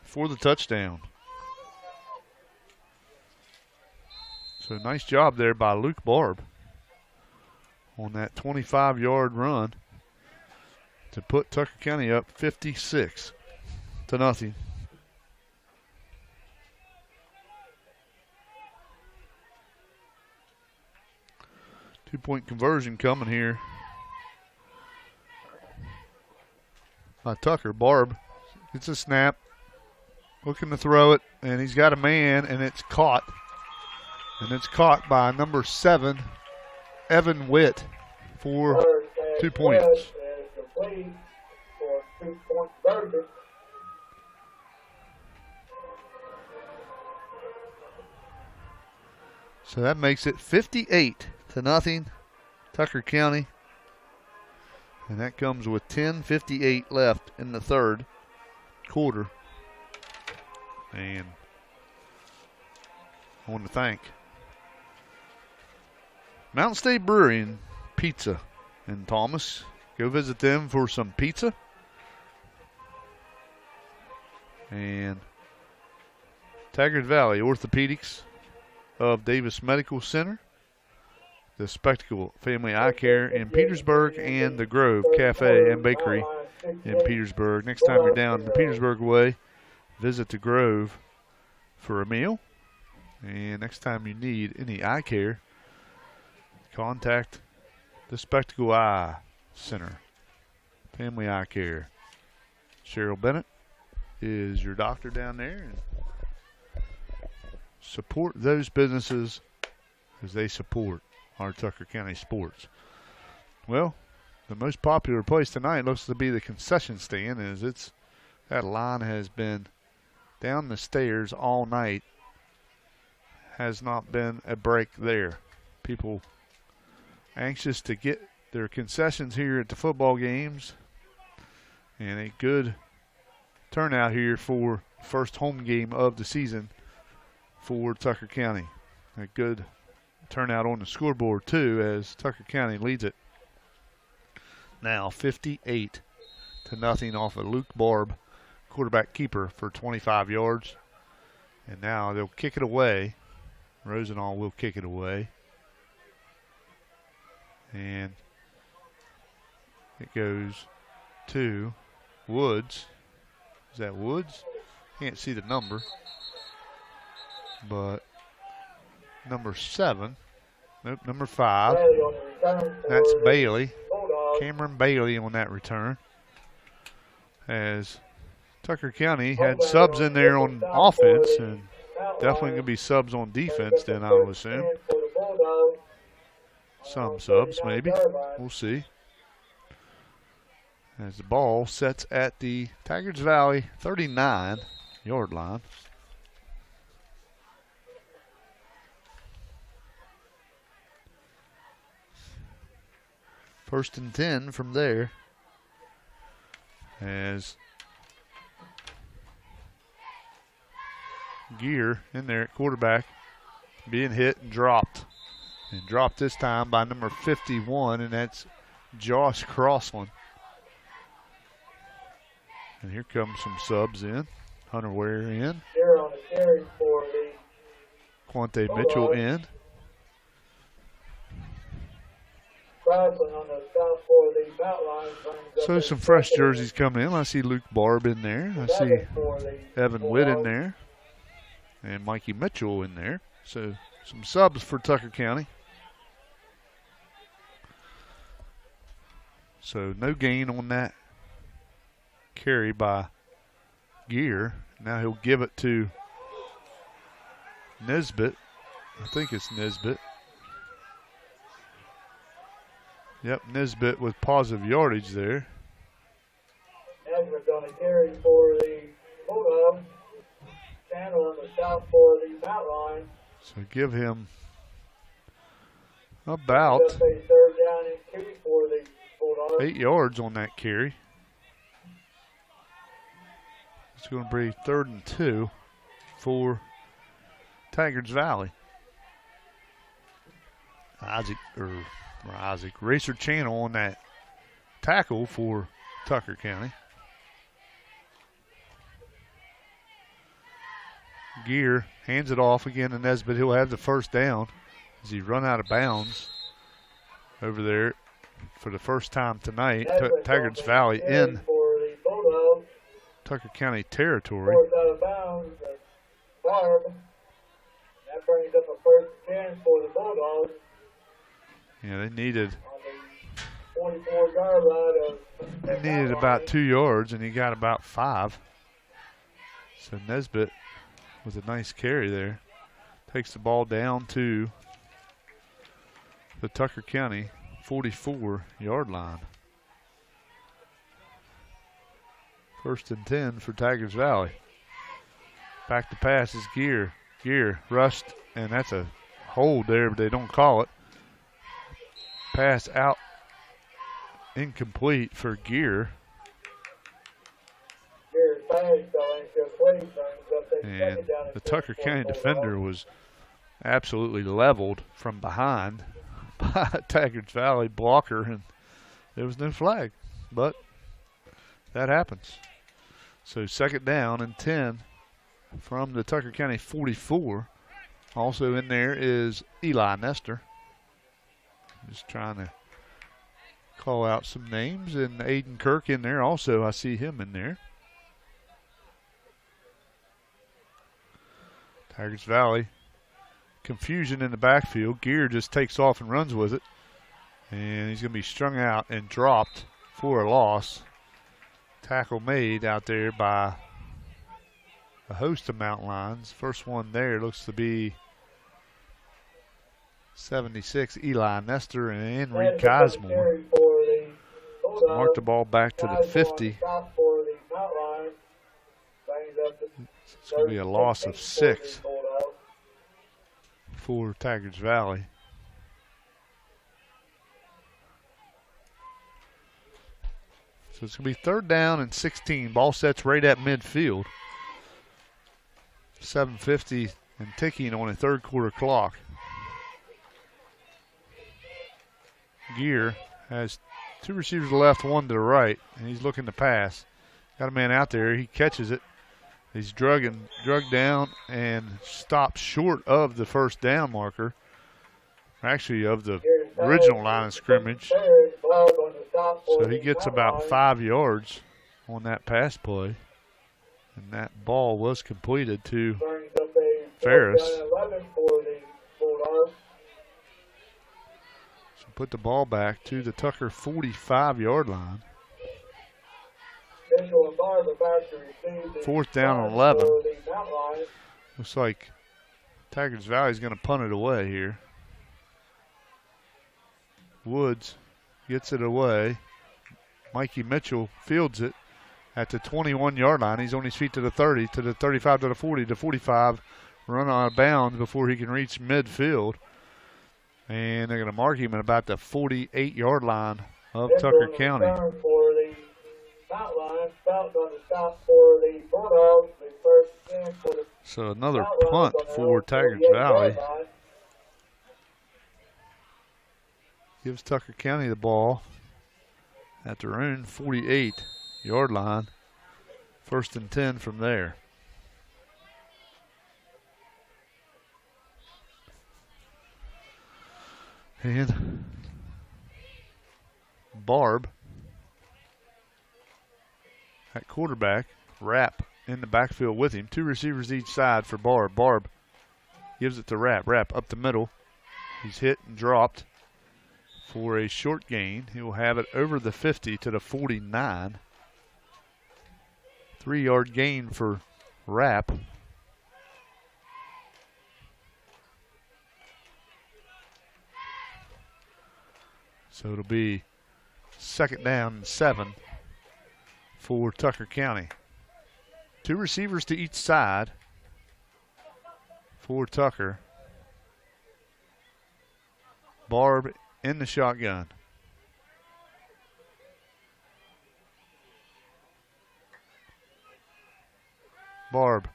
for the touchdown. So nice job there by Luke Barb on that 25-yard run to put Tucker County up 56-0. 2-point conversion coming here by Tucker. Barb gets a snap, looking to throw it, and he's got a man, and it's caught. And it's caught by number 7, Evan Witt, for 2 points. Complete for 2-point conversion. So that makes it 58-0, Tucker County. And that comes with 10:58 left in the third quarter. And I want to thank Mountain State Brewery and Pizza in Thomas. Go visit them for some pizza. And Tygarts Valley Orthopedics of Davis Medical Center, the Spectacle Family Eye Care in Petersburg, and the Grove Cafe and Bakery in Petersburg. Next time you're down the Petersburg way, visit the Grove for a meal. And next time you need any eye care, contact the Spectacle Eye Center, Family Eye Care. Cheryl Bennett is your doctor down there. And support those businesses as they support our Tucker County sports. Well, the most popular place tonight looks to be the concession stand, as that line has been down the stairs all night. Has not been a break there. People anxious to get their concessions here at the football games, and a good turnout here for the first home game of the season for Tucker County. A good turnout on the scoreboard too, as Tucker County leads it now 58-0 off of Luke Barb, quarterback keeper, for 25 yards. And now they'll kick it away. Rosenall will kick it away. And it goes to Woods. Is that Woods? Can't see the number. But number 7. Nope, number 5. That's Bailey. Cameron Bailey on that return. As Tucker County had subs in there on offense, and definitely going to be subs on defense then, I would assume. Some subs, maybe. We'll see. As the ball sets at the Tygarts Valley 39-yard line. First and 10 from there, as Gear in there at quarterback, being hit and dropped. And dropped this time by number 51, and that's Josh Crossland. And here comes some subs in. Hunter Ware in. Quante Mitchell in. So some fresh jerseys coming in. I see Luke Barb in there. I see Evan Witt in there. And Mikey Mitchell in there. So some subs for Tucker County. So no gain on that carry by Gear. Now he'll give it to Nesbitt. I think it's Nesbitt. Yep, Nesbitt with positive yardage there. Nesbitt going to carry for the Bulldogs. Channel on the south for the foul line. So give him about 8 yards on that carry. It's going to be 3rd and 2 for Tygarts Valley. Isaac Racer Channel on that tackle for Tucker County. Gear hands it off again to Nesbitt. He'll have the first down as he run out of bounds over there for the first time tonight. Tygarts Valley in Tucker County territory. Out of bounds, Barb. That brings up a 1st and 10 for the Bulldogs. Yeah, they needed 44-yard line of They needed about 2 yards, and he got about 5. So Nesbitt with a nice carry there. Takes the ball down to the Tucker County 44-yard line. 1st and 10 for Tygarts Valley. Back to pass is Gear. Gear rushed, and that's a hold there, but they don't call it. Pass out incomplete for Gear. And the Tucker County defender was absolutely leveled from behind by Tygarts Valley blocker, and there was no flag. But that happens. So 2nd down and 10 from the Tucker County 44. Also in there is Eli Nestor. Just trying to call out some names, and Aiden Kirk in there also. I see him in there. Tygarts Valley, confusion in the backfield. Gear just takes off and runs with it, and he's going to be strung out and dropped for a loss. Tackle made out there by a host of Mountain Lions. First one there looks to be 76, Eli Nestor, and Henry Cosmore. So mark the ball back to the 50. It's going to be a loss of 6 for Tygarts Valley. So it's going to be 3rd down and 16. Ball sets right at midfield. 7:50 and ticking on a 3rd quarter clock. Gear has 2 receivers to the left, 1 to the right, and he's looking to pass. Got a man out there. He catches it. He's drugged down and stopped short of the 1st down marker. Actually, of the original line of scrimmage. So he gets about 5 yards on that pass play. And that ball was completed to Ferris. So put the ball back to the Tucker 45-yard line. 4th down and 11. Looks like Tygarts Valley is going to punt it away here. Woods gets it away. Mikey Mitchell fields it at the 21-yard line. He's on his feet to the 30, to the 35, to the 40, to 45. Run out of bounds before he can reach midfield. And they're going to mark him at about the 48-yard line of Tucker County. So another punt for Tygarts Valley. Gives Tucker County the ball at their own 48-yard line. 1st and 10 from there. And Barb at quarterback. Rapp in the backfield with him. 2 receivers each side for Barb. Barb gives it to Rapp. Rapp up the middle. He's hit and dropped for a short gain. He will have it over the 50 to the 49. 3-yard gain for Rapp. So it'll be 2nd down and 7 for Tucker County. 2 receivers to each side for Tucker. Barb in the shotgun. Barb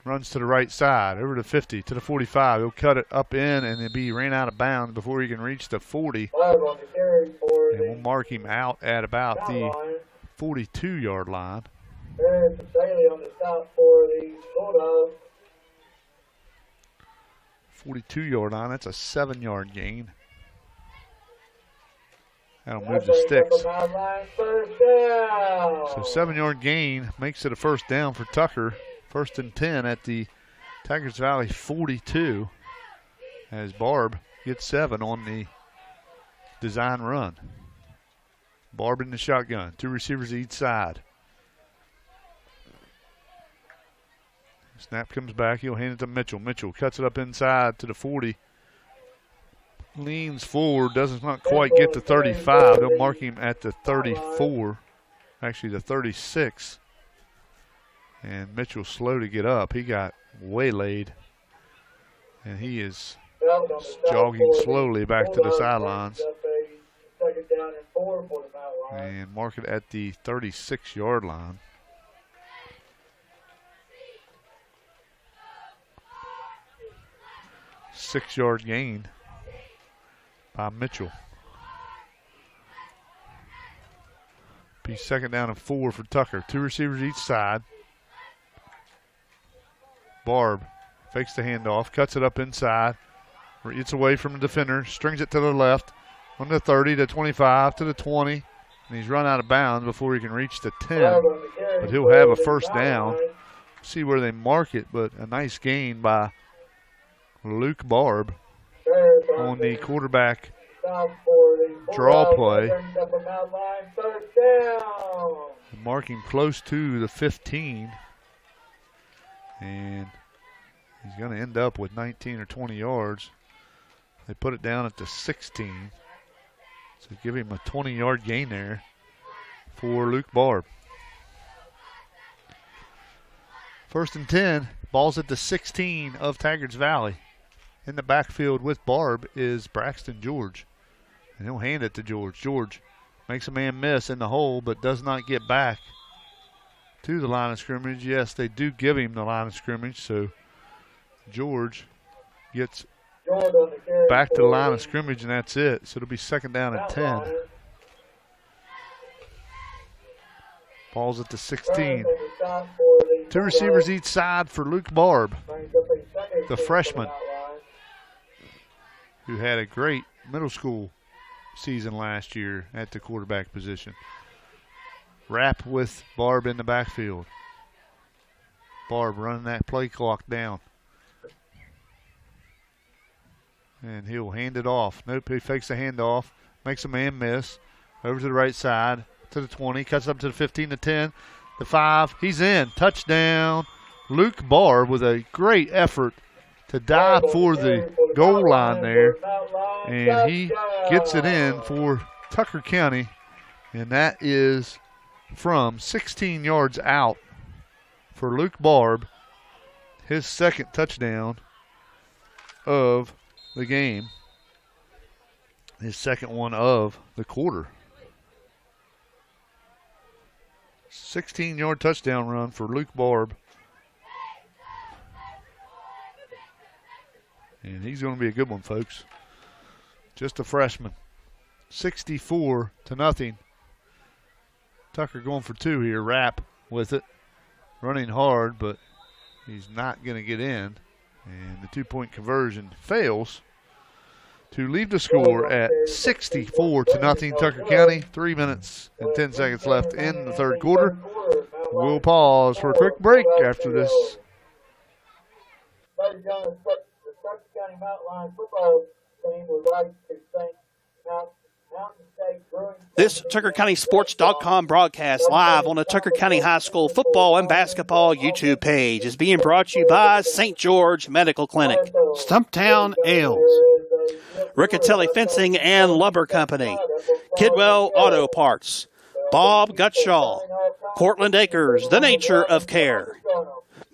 runs to the right side, over to 50, to the 45. He'll cut it up in, and it'll be ran out of bounds before he can reach the 40. And we'll mark him out at about the 42-yard line. 42-yard line, that's a 7-yard gain. That'll move the sticks. So 7-yard gain makes it a 1st down for Tucker. 1st and 10 at the Tygarts Valley 42 as Barb gets 7 on the design run. Barb in the shotgun. 2 receivers each side. Snap comes back. He'll hand it to Mitchell. Mitchell cuts it up inside to the 40. Leans forward. Does not quite get to 35. They'll mark him at the 34. Actually, the 36. And Mitchell's slow to get up. He got waylaid. And he is jogging slowly back to the sidelines. And mark it at the 36-yard line. Six-yard gain by Mitchell. Be second down and 4 for Tucker. 2 receivers each side. Barb fakes the handoff, cuts it up inside. It's away from the defender, strings it to the left. On the 30, to 25, to the 20. And he's run out of bounds before he can reach the 10. But he'll have a first down. See where they mark it, but a nice gain by Luke Barb on the quarterback draw play. Marking close to the 15. And he's going to end up with 19 or 20 yards. They put it down at the 16. So give him a 20-yard gain there for Luke Barb. First and 10. Ball's at the 16 of Tygarts Valley. In the backfield with Barb is Braxton George. And he'll hand it to George. George makes a man miss in the hole, but does not get back to the line of scrimmage. Yes, they do give him the line of scrimmage, so George gets back to the line of scrimmage, and that's it. So it'll be second down and 10. Ball's at the 16. 2 receivers each side for Luke Barb, the freshman, who had a great middle school season last year at the quarterback position. Wrap with Barb in the backfield. Barb running that play clock down. And he'll hand it off. Nope, he fakes the handoff, makes a man miss. Over to the right side, to the 20, cuts up to the 15, the 10, the 5. He's in. Touchdown. Luke Barb with a great effort to dive for the goal line there. And he gets it in for Tucker County. And that is from 16 yards out for Luke Barb. His second touchdown of the game. His second one of the quarter. 16-yard touchdown run for Luke Barb. And he's going to be a good one, folks. Just a freshman. 64-0. Tucker going for 2 here. Wrap with it. Running hard, but he's not going to get in. And the 2-point conversion fails to leave the score at 64-0. Tucker County. 3 minutes and 10 seconds left in the third quarter. We'll pause for a quick break after this. Ladies and gentlemen, the Tucker County Mountain Lions football team would like to thank Mountain State Brewing. This TuckerCountySports.com broadcast live on the Tucker County High School football and basketball YouTube page is being brought to you by St. George Medical Clinic, Stumptown Ales, Riccatelli Fencing and Lumber Company, Kidwell Auto Parts, Bob Gutshaw, Portland Acres, The Nature of Care,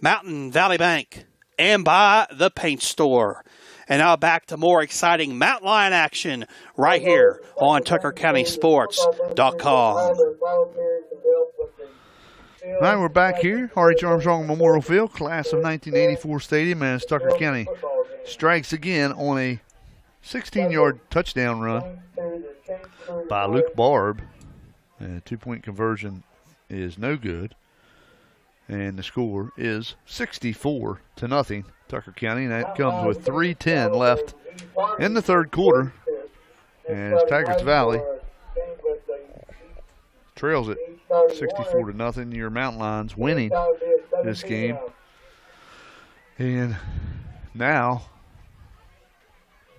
Mountain Valley Bank, and by The Paint Store. And now back to more exciting Mountain Lion action right here on TuckerCountySports.com. All right, we're back here. R.H. Armstrong Memorial Field, class of 1984 stadium, as Tucker County strikes again on a 16-yard touchdown run by Luke Barb. And a 2-point conversion is no good. And the score is 64-0. Tucker County, and that comes with 3:10 left in the third quarter as Tygarts Valley trails it 64-0. Your Mountain Lions winning this game. And now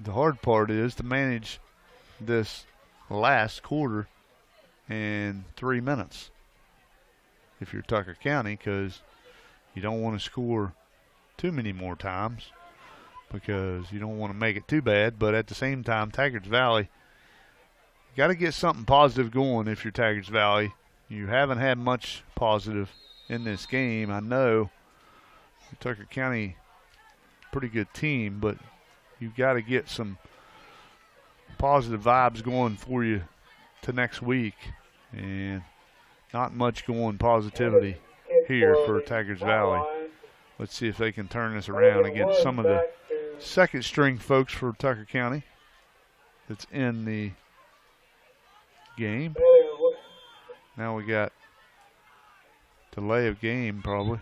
the hard part is to manage this last quarter in 3 minutes if you're Tucker County, because you don't want to score too many more times because you don't want to make it too bad. But at the same time, Tygarts Valley, you got to get something positive going if you're Tygarts Valley. You haven't had much positive in this game. I know Tucker County, pretty good team, but you got to get some positive vibes going for you to next week, and not much going positivity here for Tygarts Valley. Let's see if they can turn this around against some of the second string folks for Tucker County that's in the game. Now we got delay of game probably.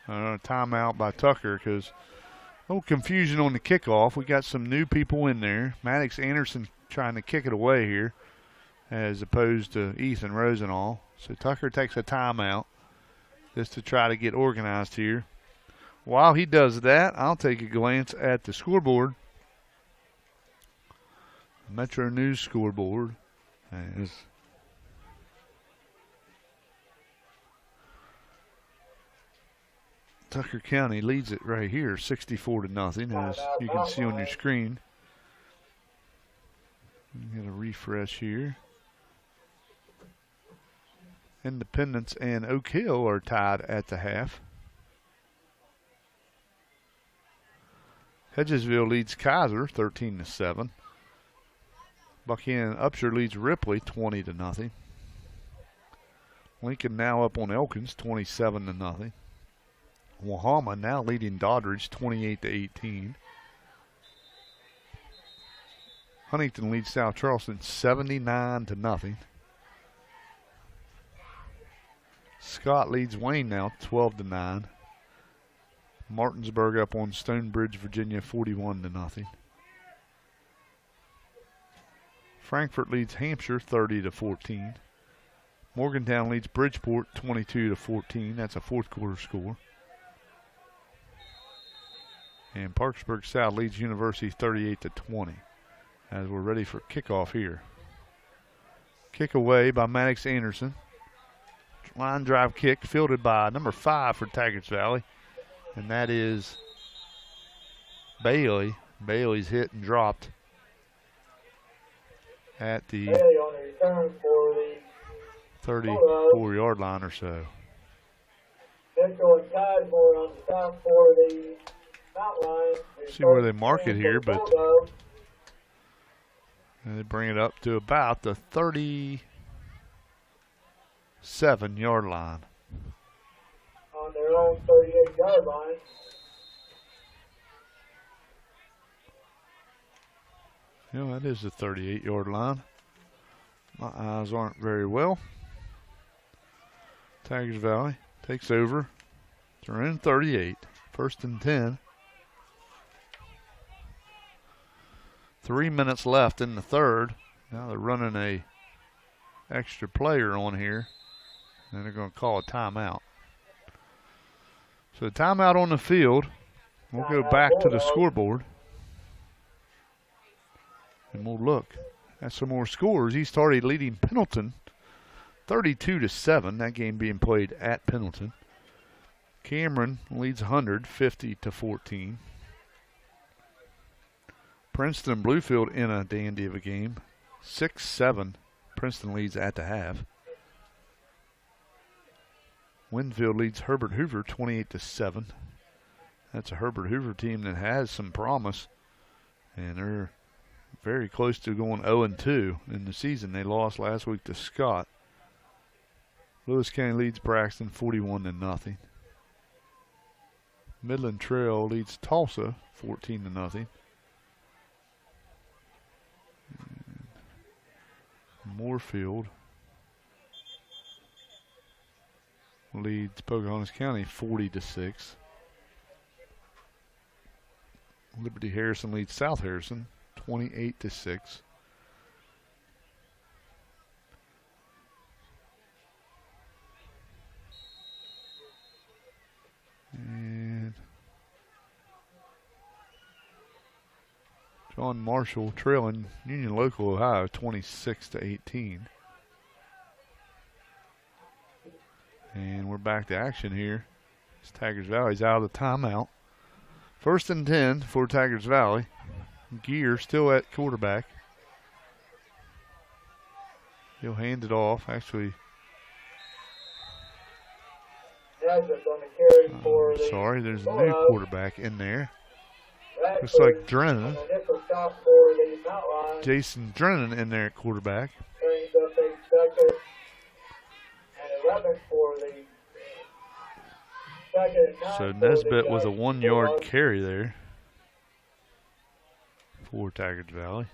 Timeout by Tucker because a little confusion on the kickoff. We got some new people in there. Maddox Anderson trying to kick it away here as opposed to Ethan Rosenall. So Tucker takes a timeout just to try to get organized here. While he does that, I'll take a glance at the scoreboard. Metro News scoreboard. As Tucker County leads it right here, 64-0, as you can see on your screen. Get a refresh here. Independence and Oak Hill are tied at the half. Hedgesville leads Kaiser 13-7. Buchanan Upshur leads Ripley 20-0. Lincoln now up on Elkins 27-0. Wahama now leading Doddridge 28-18. Huntington leads South Charleston 79-0. Scott leads Wayne now 12-9. Martinsburg up on Stonebridge, Virginia 41-0. Frankfort leads Hampshire 30-14. Morgantown leads Bridgeport 22-14. That's a fourth quarter score. And Parkersburg South leads University 38-20 as we're ready for kickoff here. Kick away by Maddox Anderson. Line drive kick fielded by number 5 for Tygarts Valley, and that is Bailey. Bailey's hit and dropped at the 34-yard line or so. See where they mark it here, but they bring it up to about the 37-yard line. On their own 38-yard line. Yeah, that is the 38-yard line. My eyes aren't very well. Tygarts Valley takes over. It's around 38. First and 10. 3 minutes left in the third. Now they're running a extra player on here, and they're going to call a timeout. So timeout on the field. We'll go back to the scoreboard, and we'll look at some more scores. East Hardy leading Pendleton 32-7. That game being played at Pendleton. Cameron leads 100 50-14. Princeton Bluefield in a dandy of a game. 6-7. Princeton leads at the half. Winfield leads Herbert Hoover 28-7. That's a Herbert Hoover team that has some promise, and they're very close to going 0-2 in the season. They lost last week to Scott. Lewis County leads Braxton 41-0. Midland Trail leads Tulsa 14-0. Moorfield leads Pocahontas County 40-6. Liberty Harrison leads South Harrison 28-6. And John Marshall trailing Union Local Ohio 26-18. And we're back to action here. Tygarts Valley's out of the timeout. 1st and 10 for Tygarts Valley. Gear still at quarterback. He'll hand it off. Actually, sorry, there's a new quarterback in there. Looks like Drennan. Jason Drennan in there at quarterback. So Nesbitt with a 1-yard carry there for Tygarts Valley.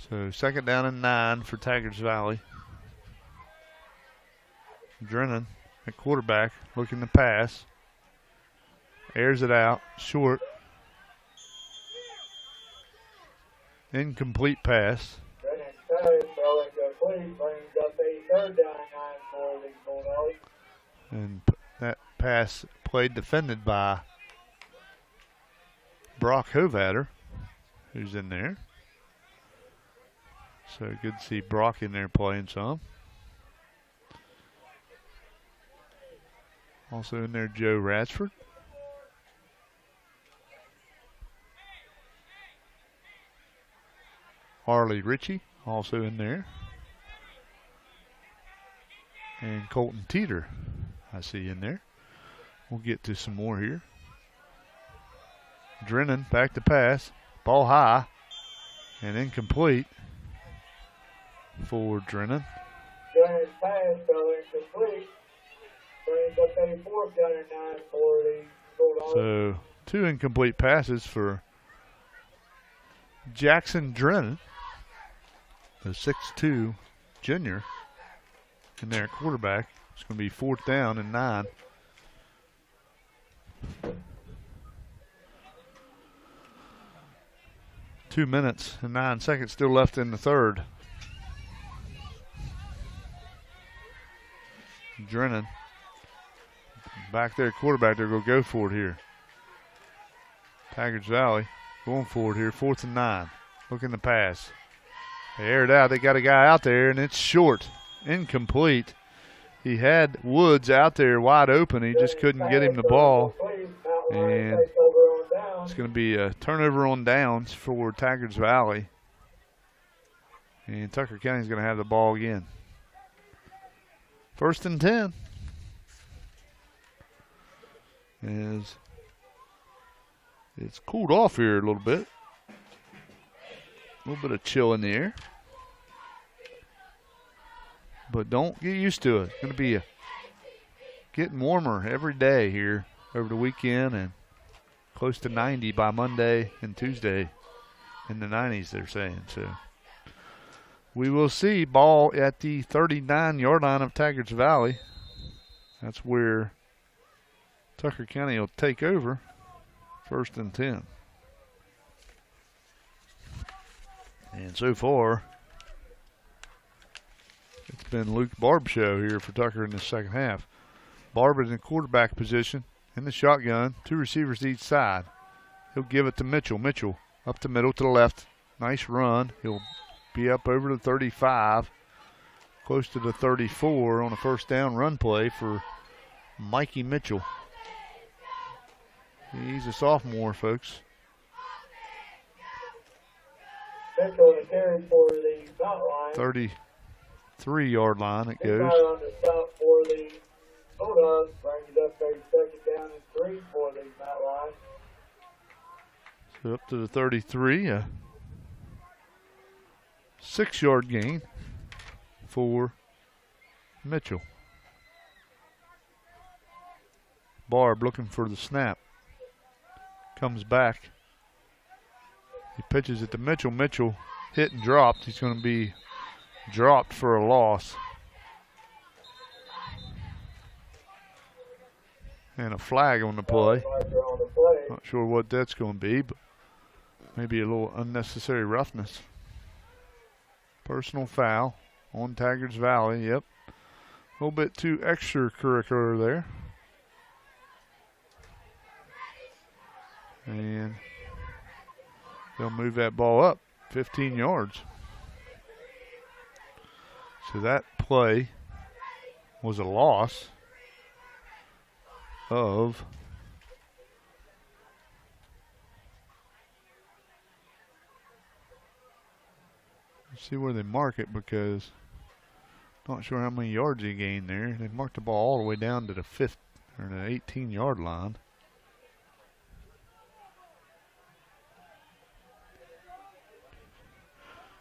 So 2nd down and 9 for Tygarts Valley. Drennan at quarterback looking to pass. Airs it out, short. Incomplete pass. And that pass played defended by Brock Hovatter, who's in there. So good to see Brock in there playing some. Also in there, Joe Radsford. Harley Ritchie also in there. And Colton Teeter, I see in there. We'll get to some more here. Drennan back to pass. Ball high and incomplete for Drennan. Drennan's pass fell incomplete. Brings up a 4th down and 9 for the Bulldogs. So 2 incomplete passes for Jackson Drennan, the 6'2 junior, in there at quarterback. It's going to be 4th down and 9. Two minutes and 9 seconds still left in the third. Drennan back there, quarterback. They're going to go for it here. Tygarts Valley going for it here. 4th and 9. Looking to pass. They air it out. They got a guy out there, and it's short. Incomplete. He had Woods out there wide open. He just couldn't get him the ball. And it's going to be a turnover on downs for Tygarts Valley. And Tucker County's going to have the ball again. 1st and 10. As it's cooled off here a little bit. A little bit of chill in the air. But don't get used to it. It's going to be getting warmer every day here over the weekend, and close to 90 by Monday and Tuesday. In the 90s, they're saying. So we will see. Ball at the 39-yard line of Tygarts Valley. That's where Tucker County will take over. 1st and 10. And so far, it's been Luke Barb's show here for Tucker in the second half. Barb is in quarterback position in the shotgun. 2 receivers each side. He'll give it to Mitchell. Mitchell up the middle to the left. Nice run. He'll be up over the 35, close to the 34 on a 1st down run play for Mikey Mitchell. He's a sophomore, folks. Mitchell to carry for the foul line. 33-yard line it goes. On the stop for the Bulldogs. Brings it up there, 2nd down and 3 for the foul line. So up to the 33, a 6-yard gain for Mitchell. Barb looking for the snap. Comes back. He pitches it to Mitchell. Mitchell hit and dropped. He's going to be dropped for a loss. And a flag on the play. Not sure what that's going to be, but maybe a little unnecessary roughness. Personal foul on Tygarts Valley, yep. little bit too extracurricular there. And they'll move that ball up 15 yards. So that play was a loss of let's see where they mark it, because not sure how many yards he gained there. They marked the ball all the way down to the 18-yard line.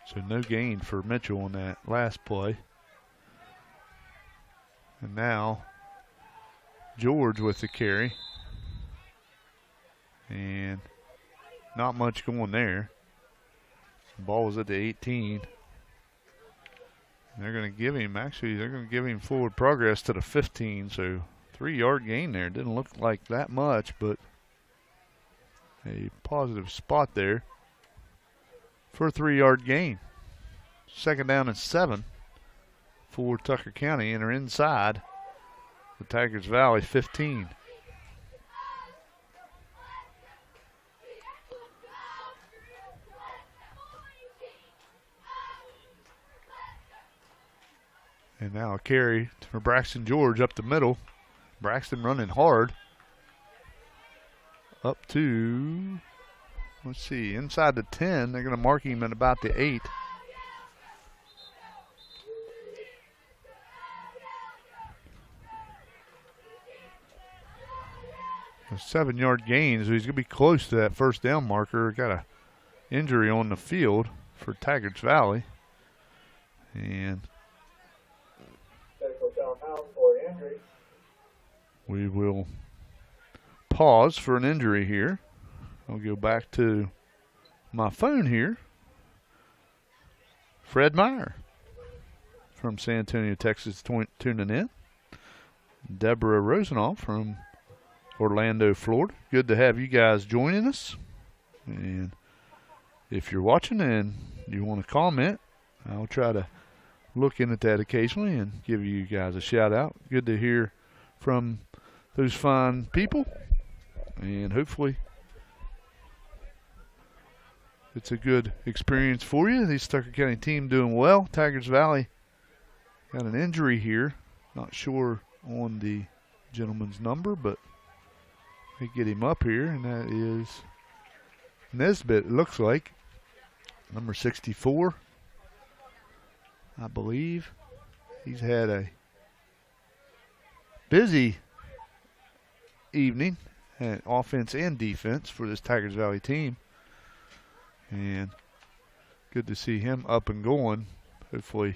So no gain for Mitchell on that last play. And now George with the carry. And not much going there. The ball was at the 18. And they're going to give him, forward progress to the 15. So 3-yard gain there. Didn't look like that much, but a positive spot there for a 3-yard gain. 2nd down and 7 for Tucker County, and are inside the Tygarts Valley 15. And now a carry for Braxton George up the middle. Braxton running hard. Up to, let's see, inside the 10. They're going to mark him at about the 8. A 7-yard gain, so he's going to be close to that first down marker. Got a injury on the field for Tygarts Valley. And we will pause for an injury here. I'll go back to my phone here. Fred Meyer from San Antonio, Texas, tuning in. Deborah Rosenoff from Orlando, Florida. Good to have you guys joining us. And if you're watching and you want to comment, I'll try to look in at that occasionally and give you guys a shout out. Good to hear from those fine people, and hopefully it's a good experience for you. This Tucker County team doing well. Tygarts Valley got an injury here. Not sure on the gentleman's number, but they get him up here, and that is Nesbitt, it looks like. Number 64, I believe. He's had a busy evening at offense and defense for this Tygarts Valley team. And good to see him up and going. Hopefully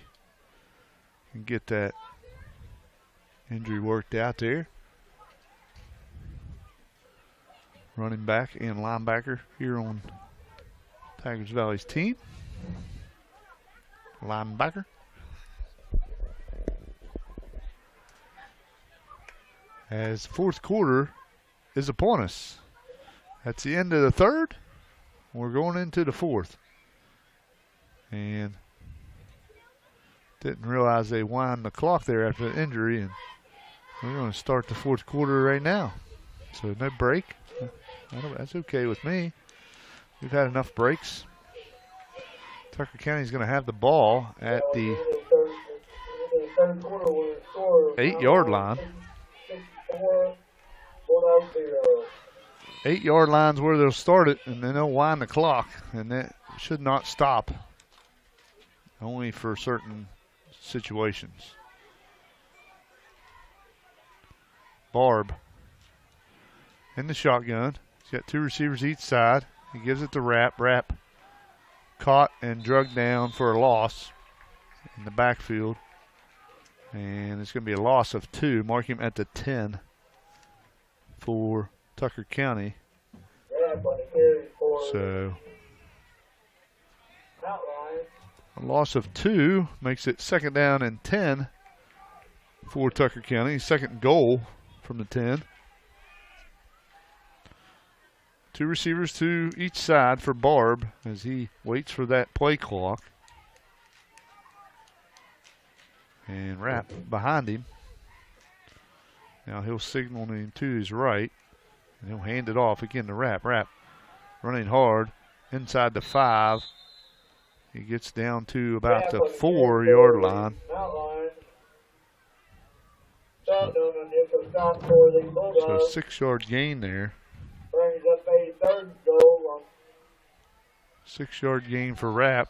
can get that injury worked out there. Running back and linebacker here on Tygarts Valley's team. Linebacker. As fourth quarter is upon us. That's the end of the third. We're going into the fourth. And didn't realize they wind the clock there after the injury, and we're going to start the fourth quarter right now. So no break. That's okay with me. We've had enough breaks. Tucker County's going to have the ball at the 8-yard line. 8-yard line's where they'll start it, and then they'll wind the clock, and that should not stop. Only for certain situations. Barb in the shotgun. He's got 2 receivers each side. He gives it to Rapp. Rapp caught and drugged down for a loss in the backfield. And it's going to be a loss of 2. Mark him at the 10 for Tucker County. So a loss of 2 makes it 2nd down and 10 for Tucker County. 2nd goal from the 10. 2 receivers to each side for Barb as he waits for that play clock. And Rapp behind him. Now he'll signal him to his right. And he'll hand it off again to Rapp. Rapp running hard inside the 5. He gets down to about the 4-yard line. So 6-yard gain there. 6-yard gain for Rapp.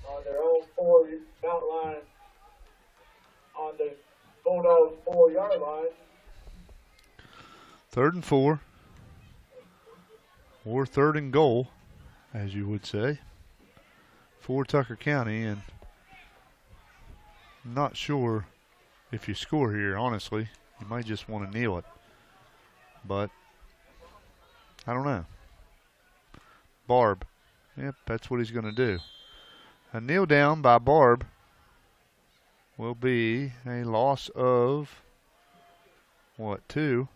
On their own 4-yard line. On the Bulldogs 4-yard line. 3rd and 4. Or 3rd and goal, as you would say, for Tucker County. And I'm not sure if you score here, honestly. You might just want to kneel it. But I don't know. Barb. Yep, that's what he's going to do. A kneel down by Barb will be a loss of, 2?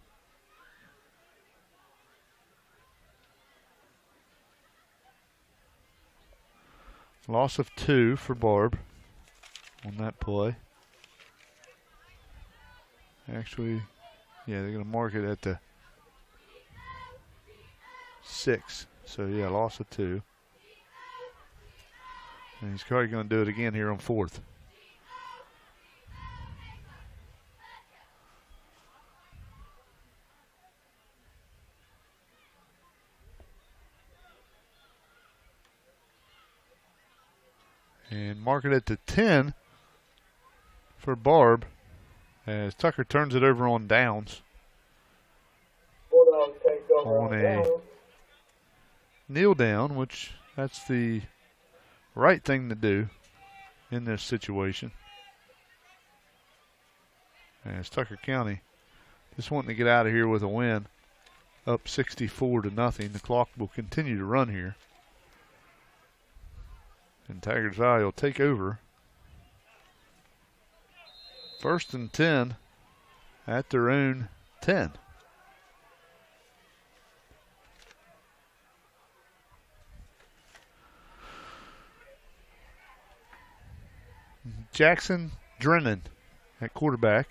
Loss of 2 for Barb on that play. Actually, yeah, they're going to mark it at the 6. So, yeah, loss of 2. And he's probably going to do it again here on 4th. And mark it at the 10 for Barb as Tucker turns it over on downs. On a kneel down, which that's the right thing to do in this situation. As Tucker County just wanting to get out of here with a win, up 64-0. The clock will continue to run here. And Tygarts Valley will take over. 1st and 10 at their own 10. Jackson Drennan at quarterback,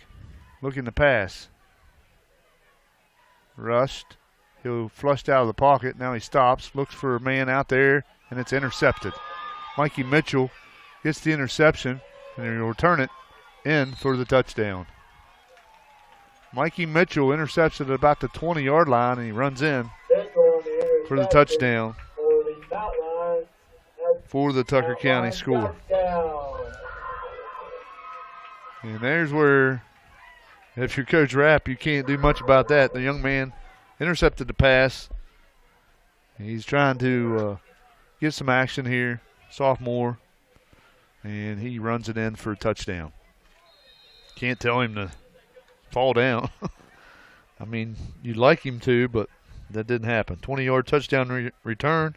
looking to pass. Rushed. He'll flushed out of the pocket. Now he stops, looks for a man out there, and it's intercepted. Mikey Mitchell gets the interception, and he'll return it in for the touchdown. Mikey Mitchell intercepts it at about the 20-yard line, and he runs in for the touchdown for the Tucker County score. And there's where, if you're Coach Rapp, you can't do much about that. The young man intercepted the pass. He's trying to get some action here. Sophomore, and he runs it in for a touchdown. Can't tell him to fall down. I mean, you'd like him to, but that didn't happen. 20-yard touchdown return.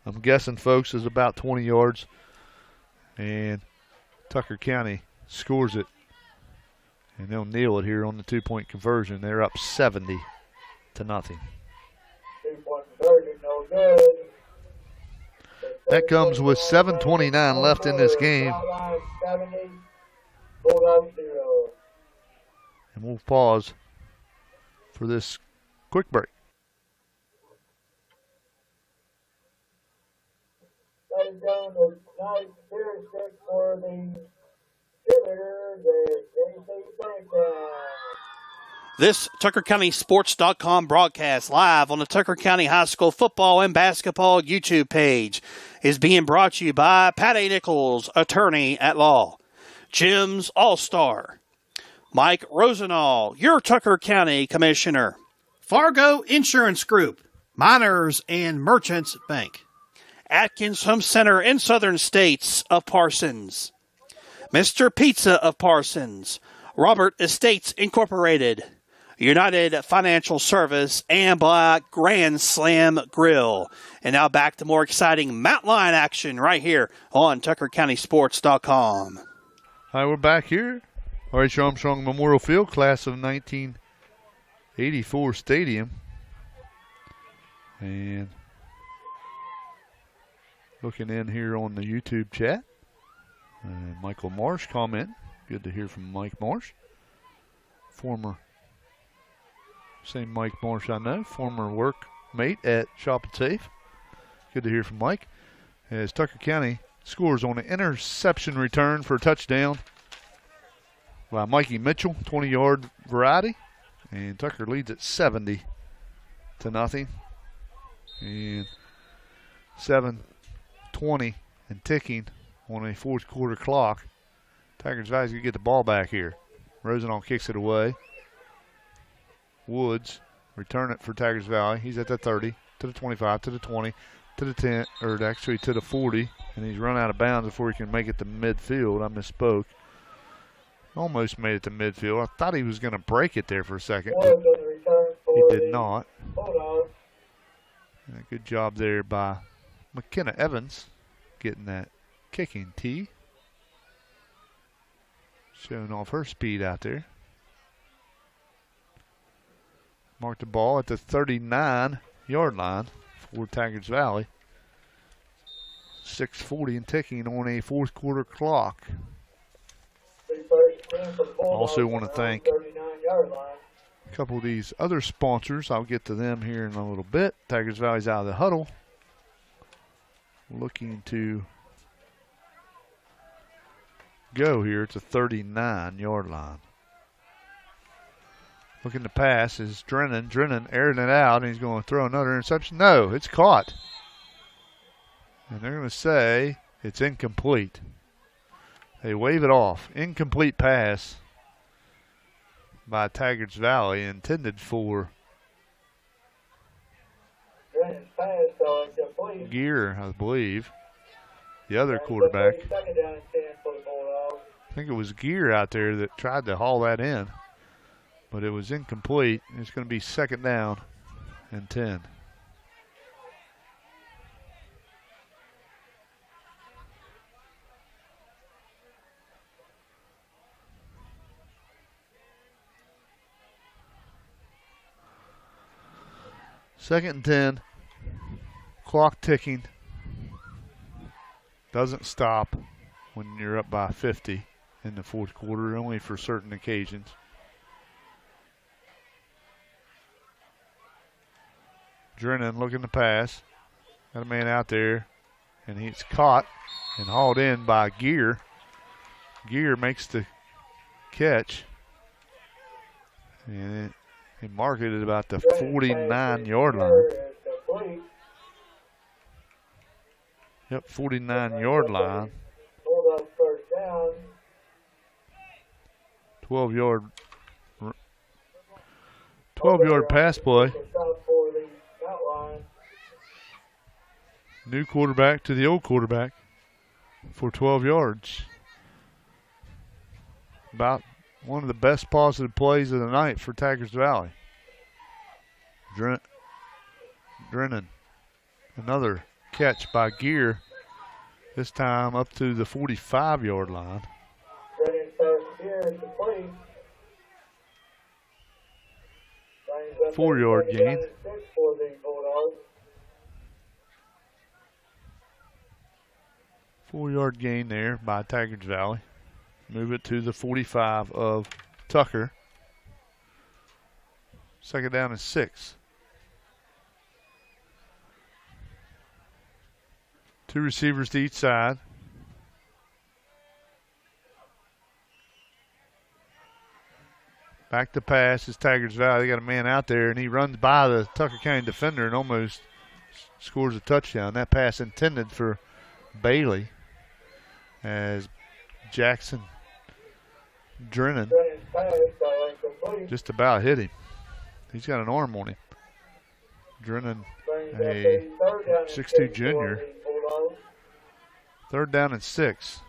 I'm guessing, folks, is about 20 yards. And Tucker County scores it. And they'll kneel it here on the 2-point conversion. They're up 70-0. 2-point conversion, no good. That comes with 7:29 left in this game. And we'll pause for this quick break. For the cheerleaders at JC Bank. This TuckerCountySports.com broadcast live on the Tucker County High School football and basketball YouTube page is being brought to you by Patty Nichols, attorney at law, Jim's All-Star, Mike Rosenall, your Tucker County Commissioner, Fargo Insurance Group, Miners and Merchants Bank, Atkins Home Center in Southern States of Parsons, Mr. Pizza of Parsons, Robert Estates Incorporated, United Financial Service, and Black Grand Slam Grill. And now back to more exciting Mountain Lion action right here on TuckerCountySports.com. Hi, we're back here. R.H. Armstrong Memorial Field, class of 1984 stadium. And looking in here on the YouTube chat. Michael Marsh comment. Good to hear from Mike Marsh. Same Mike Marsh I know, former workmate at Shop and Save. Good to hear from Mike. As Tucker County scores on an interception return for a touchdown by Mikey Mitchell, 20-yard variety. And Tucker leads at 70-0. And 7:20 and ticking on a fourth quarter clock. Tygarts Valley's going to get the ball back here. Rosenall kicks it away. Woods return it for Tygarts Valley. He's at the 30, to the 25, to the 20, to the 10, or actually to the 40. And he's run out of bounds before he can make it to midfield. I misspoke. Almost made it to midfield. I thought he was going to break it there for a second, but he did not. And a good job there by McKenna Evans getting that kicking tee. Showing off her speed out there. Marked the ball at the 39-yard line for Tygarts Valley. 6:40 and ticking on a fourth quarter clock. Also want to thank a couple of these other sponsors. I'll get to them here in a little bit. Tygarts Valley's out of the huddle. Looking to go here at the 39-yard line. Looking to pass is Drennan. Drennan airing it out, and he's going to throw another interception. No, it's caught. And they're going to say it's incomplete. They wave it off. Incomplete pass by Tygarts Valley, intended for Gear, I believe. The other quarterback. I think it was Gear out there that tried to haul that in, but it was incomplete. It's going to be 2nd down and 10. Second and 10. Clock ticking. Doesn't stop when you're up by 50 in the fourth quarter, only for certain occasions. Drennan looking to pass. Got a man out there, and he's caught and hauled in by Gear. Gear makes the catch. And he marked it at about the 49-yard line. Yep, 49-yard line. 12-yard pass play. New quarterback to the old quarterback for 12 yards. About one of the best positive plays of the night for Tygarts Valley. Drennan. Another catch by Gear. This time up to the 45-yard line. 4-yard gain. Four-yard gain there by Tygarts Valley. Move it to the 45 of Tucker. 2nd down and 6. 2 receivers to each side. Back to pass is Tygarts Valley. They got a man out there, and he runs by the Tucker County defender and almost scores a touchdown. That pass intended for Bailey, as Jackson Drennan just about hit him. He's got an arm on him. Drennan, a 6'2" junior. 3rd down and 6.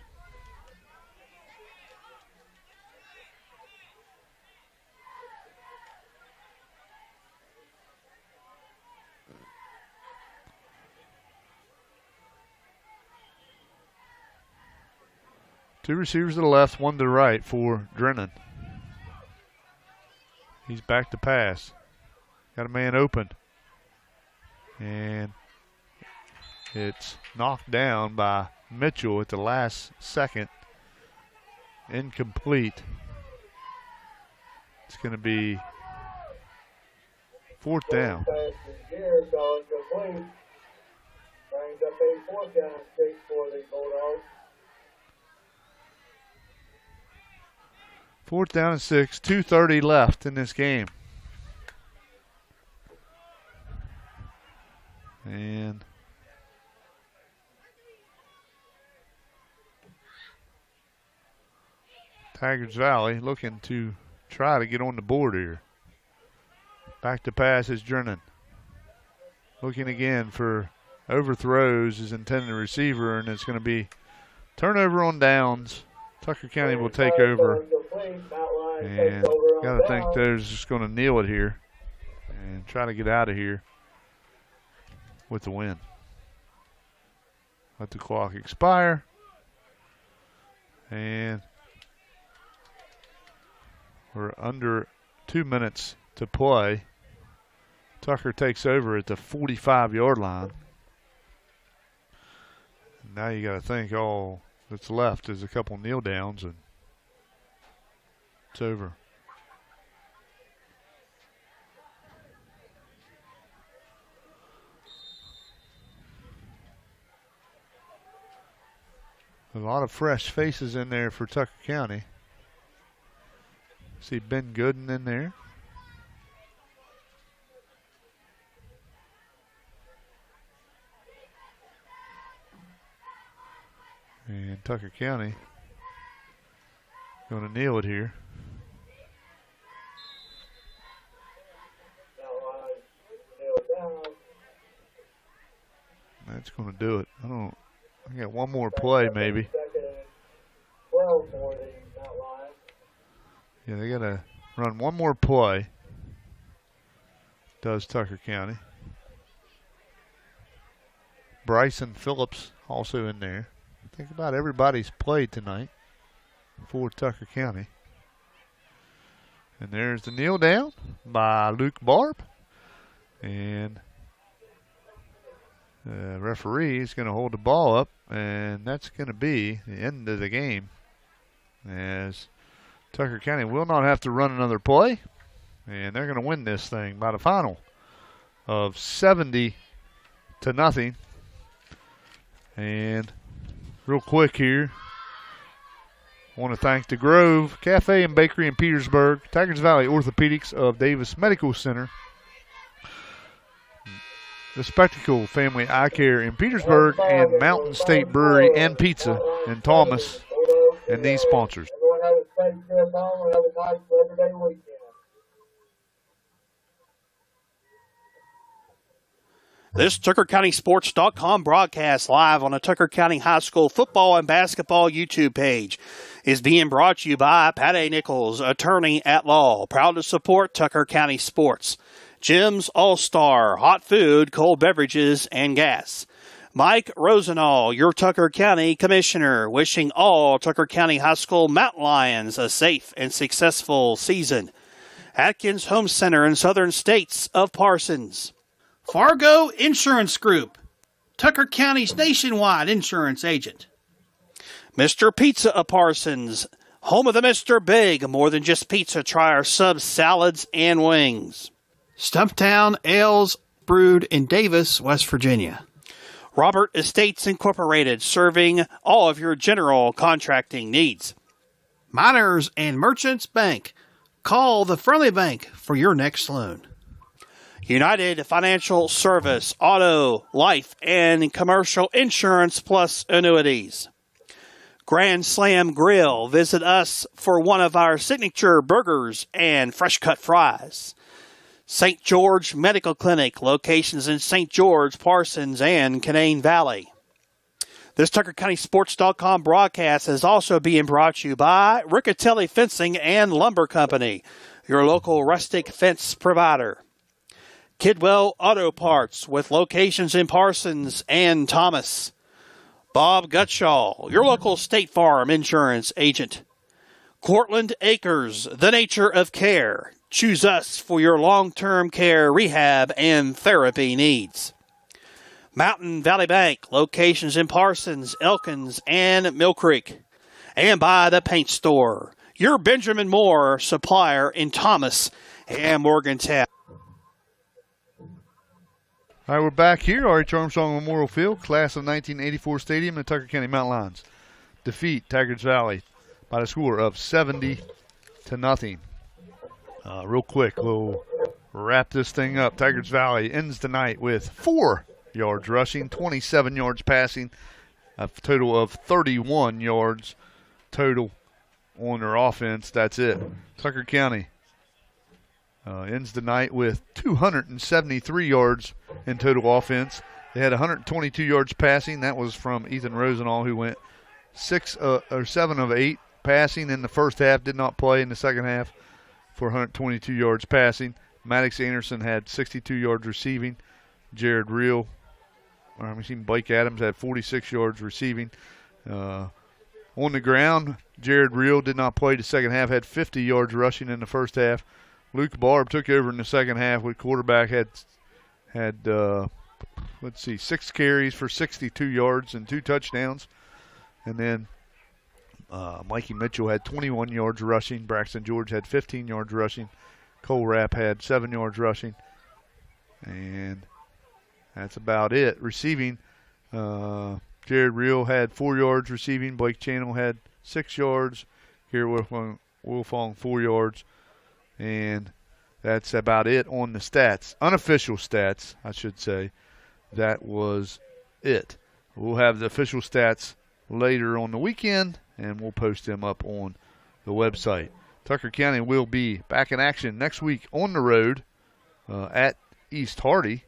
Two receivers to the left, one to the right for Drennan. He's back to pass. Got a man open. And it's knocked down by Mitchell at the last second. incomplete. It's going to be fourth down. Pass is here, so incomplete. Brings up a 4th down and 6 for the Bulldogs. 4th down and 6, 2:30 left in this game. And Tygarts Valley looking to try to get on the board here. Back to pass is Drennan. Looking again for overthrows his intended receiver, and it's going to be turnover on downs. Tucker County will take over. And got to think they're just going to kneel it here and try to get out of here with the win. Let the clock expire. And we're under 2 minutes to play. Tucker takes over at the 45-yard line. Now you got to think all that's left is a couple kneel downs and it's over. A lot of fresh faces in there for Tucker County. See Ben Gooden in there. And Tucker County going to kneel it here. That's going to do it. I got one more play maybe. Yeah, they got to run one more play. Does Tucker County. Bryson Phillips also in there. Think about everybody's played tonight for Tucker County. And there's the kneel down by Luke Barb. And the referee is going to hold the ball up, and that's going to be the end of the game, as Tucker County will not have to run another play, and they're going to win this thing by the final of 70-0. And real quick here, I want to thank the Grove Cafe and Bakery in Petersburg, Tygarts Valley Orthopedics of Davis Medical Center, the Spectacle Family Eye Care in Petersburg, and Mountain State Brewery and Pizza in Thomas, and these sponsors. This TuckerCountySports.com broadcast live on the Tucker County High School football and basketball YouTube page is being brought to you by Patty Nichols, attorney at law, proud to support Tucker County sports. Jim's All-Star, hot food, cold beverages, and gas. Mike Rosenall, your Tucker County Commissioner, wishing all Tucker County High School Mountain Lions a safe and successful season. Atkins Home Center in Southern States of Parsons. Fargo Insurance Group, Tucker County's nationwide insurance agent. Mr. Pizza of Parsons, home of the Mr. Big. More than just pizza, try our subs, salads, and wings. Stumptown Ales brewed in Davis, West Virginia. Robert Estates Incorporated, serving all of your general contracting needs. Miners and Merchants Bank. Call the Friendly Bank for your next loan. United Financial Service, auto, life, and commercial insurance plus annuities. Grand Slam Grill. Visit us for one of our signature burgers and fresh cut fries. St. George Medical Clinic, locations in St. George, Parsons, and Canaan Valley. This TuckerCountySports.com broadcast is also being brought to you by Riccatelli Fencing and Lumber Company, your local rustic fence provider. Kidwell Auto Parts, with locations in Parsons and Thomas. Bob Gutshaw, your local State Farm insurance agent. Cortland Acres, the nature of care. Choose us for your long-term care, rehab, and therapy needs. Mountain Valley Bank, locations in Parsons, Elkins, and Mill Creek. and by the Paint Store, your Benjamin Moore supplier in Thomas and Morgantown. All right, we're back here, R.H. Armstrong Memorial Field, class of 1984 stadium in Tucker County Mountain Lions. Defeat Tygarts Valley by the score of 70-0. Real quick, we'll wrap this thing up. Tygarts Valley ends the night with 4 yards rushing, 27 yards passing, a total of 31 yards total on their offense. That's it. Tucker County ends the night with 273 yards in total offense. They had 122 yards passing. That was from Ethan Rosenall, who went 7 of 8 passing in the first half, did not play in the second half for 122 yards passing. Maddox Anderson had 62 yards receiving. Blake Adams had 46 yards receiving. On the ground, Jared Reel did not play the second half, had 50 yards rushing in the first half. Luke Barb took over in the second half with quarterback, had 6 carries for 62 yards and 2 touchdowns. And then Mikey Mitchell had 21 yards rushing. Braxton George had 15 yards rushing. Cole Rapp had 7 yards rushing. And that's about it. Receiving, Jared Reel had 4 yards receiving. Blake Channel had 6 yards. Here Wolfong 4 yards. And that's about it on the stats. Unofficial stats, I should say. That was it. We'll have the official stats later on the weekend, and we'll post them up on the website. Tucker County will be back in action next week on the road at East Hardy,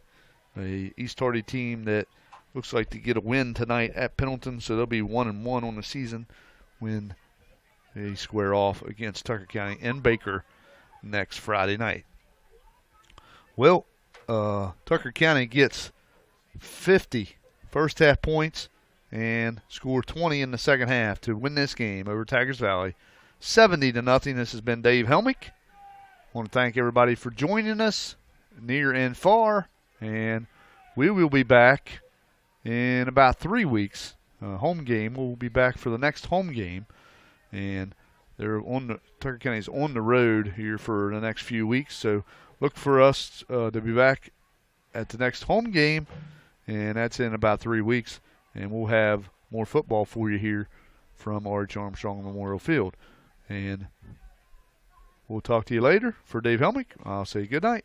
a East Hardy team that looks like to get a win tonight at Pendleton, so they'll be 1-1 on the season when they square off against Tucker County and Baker next Friday night. Well, Tucker County gets 50 first half points and score 20 in the second half to win this game over Tygarts Valley, 70-0. This has been Dave Helmick. I want to thank everybody for joining us near and far, and we will be back in about 3 weeks. Home game. We'll be back for the next home game, and Tucker County's on the road here for the next few weeks. So look for us to be back at the next home game, and that's in about 3 weeks. And we'll have more football for you here from R.H. Armstrong Memorial Field. And we'll talk to you later. For Dave Helmick, I'll say good night.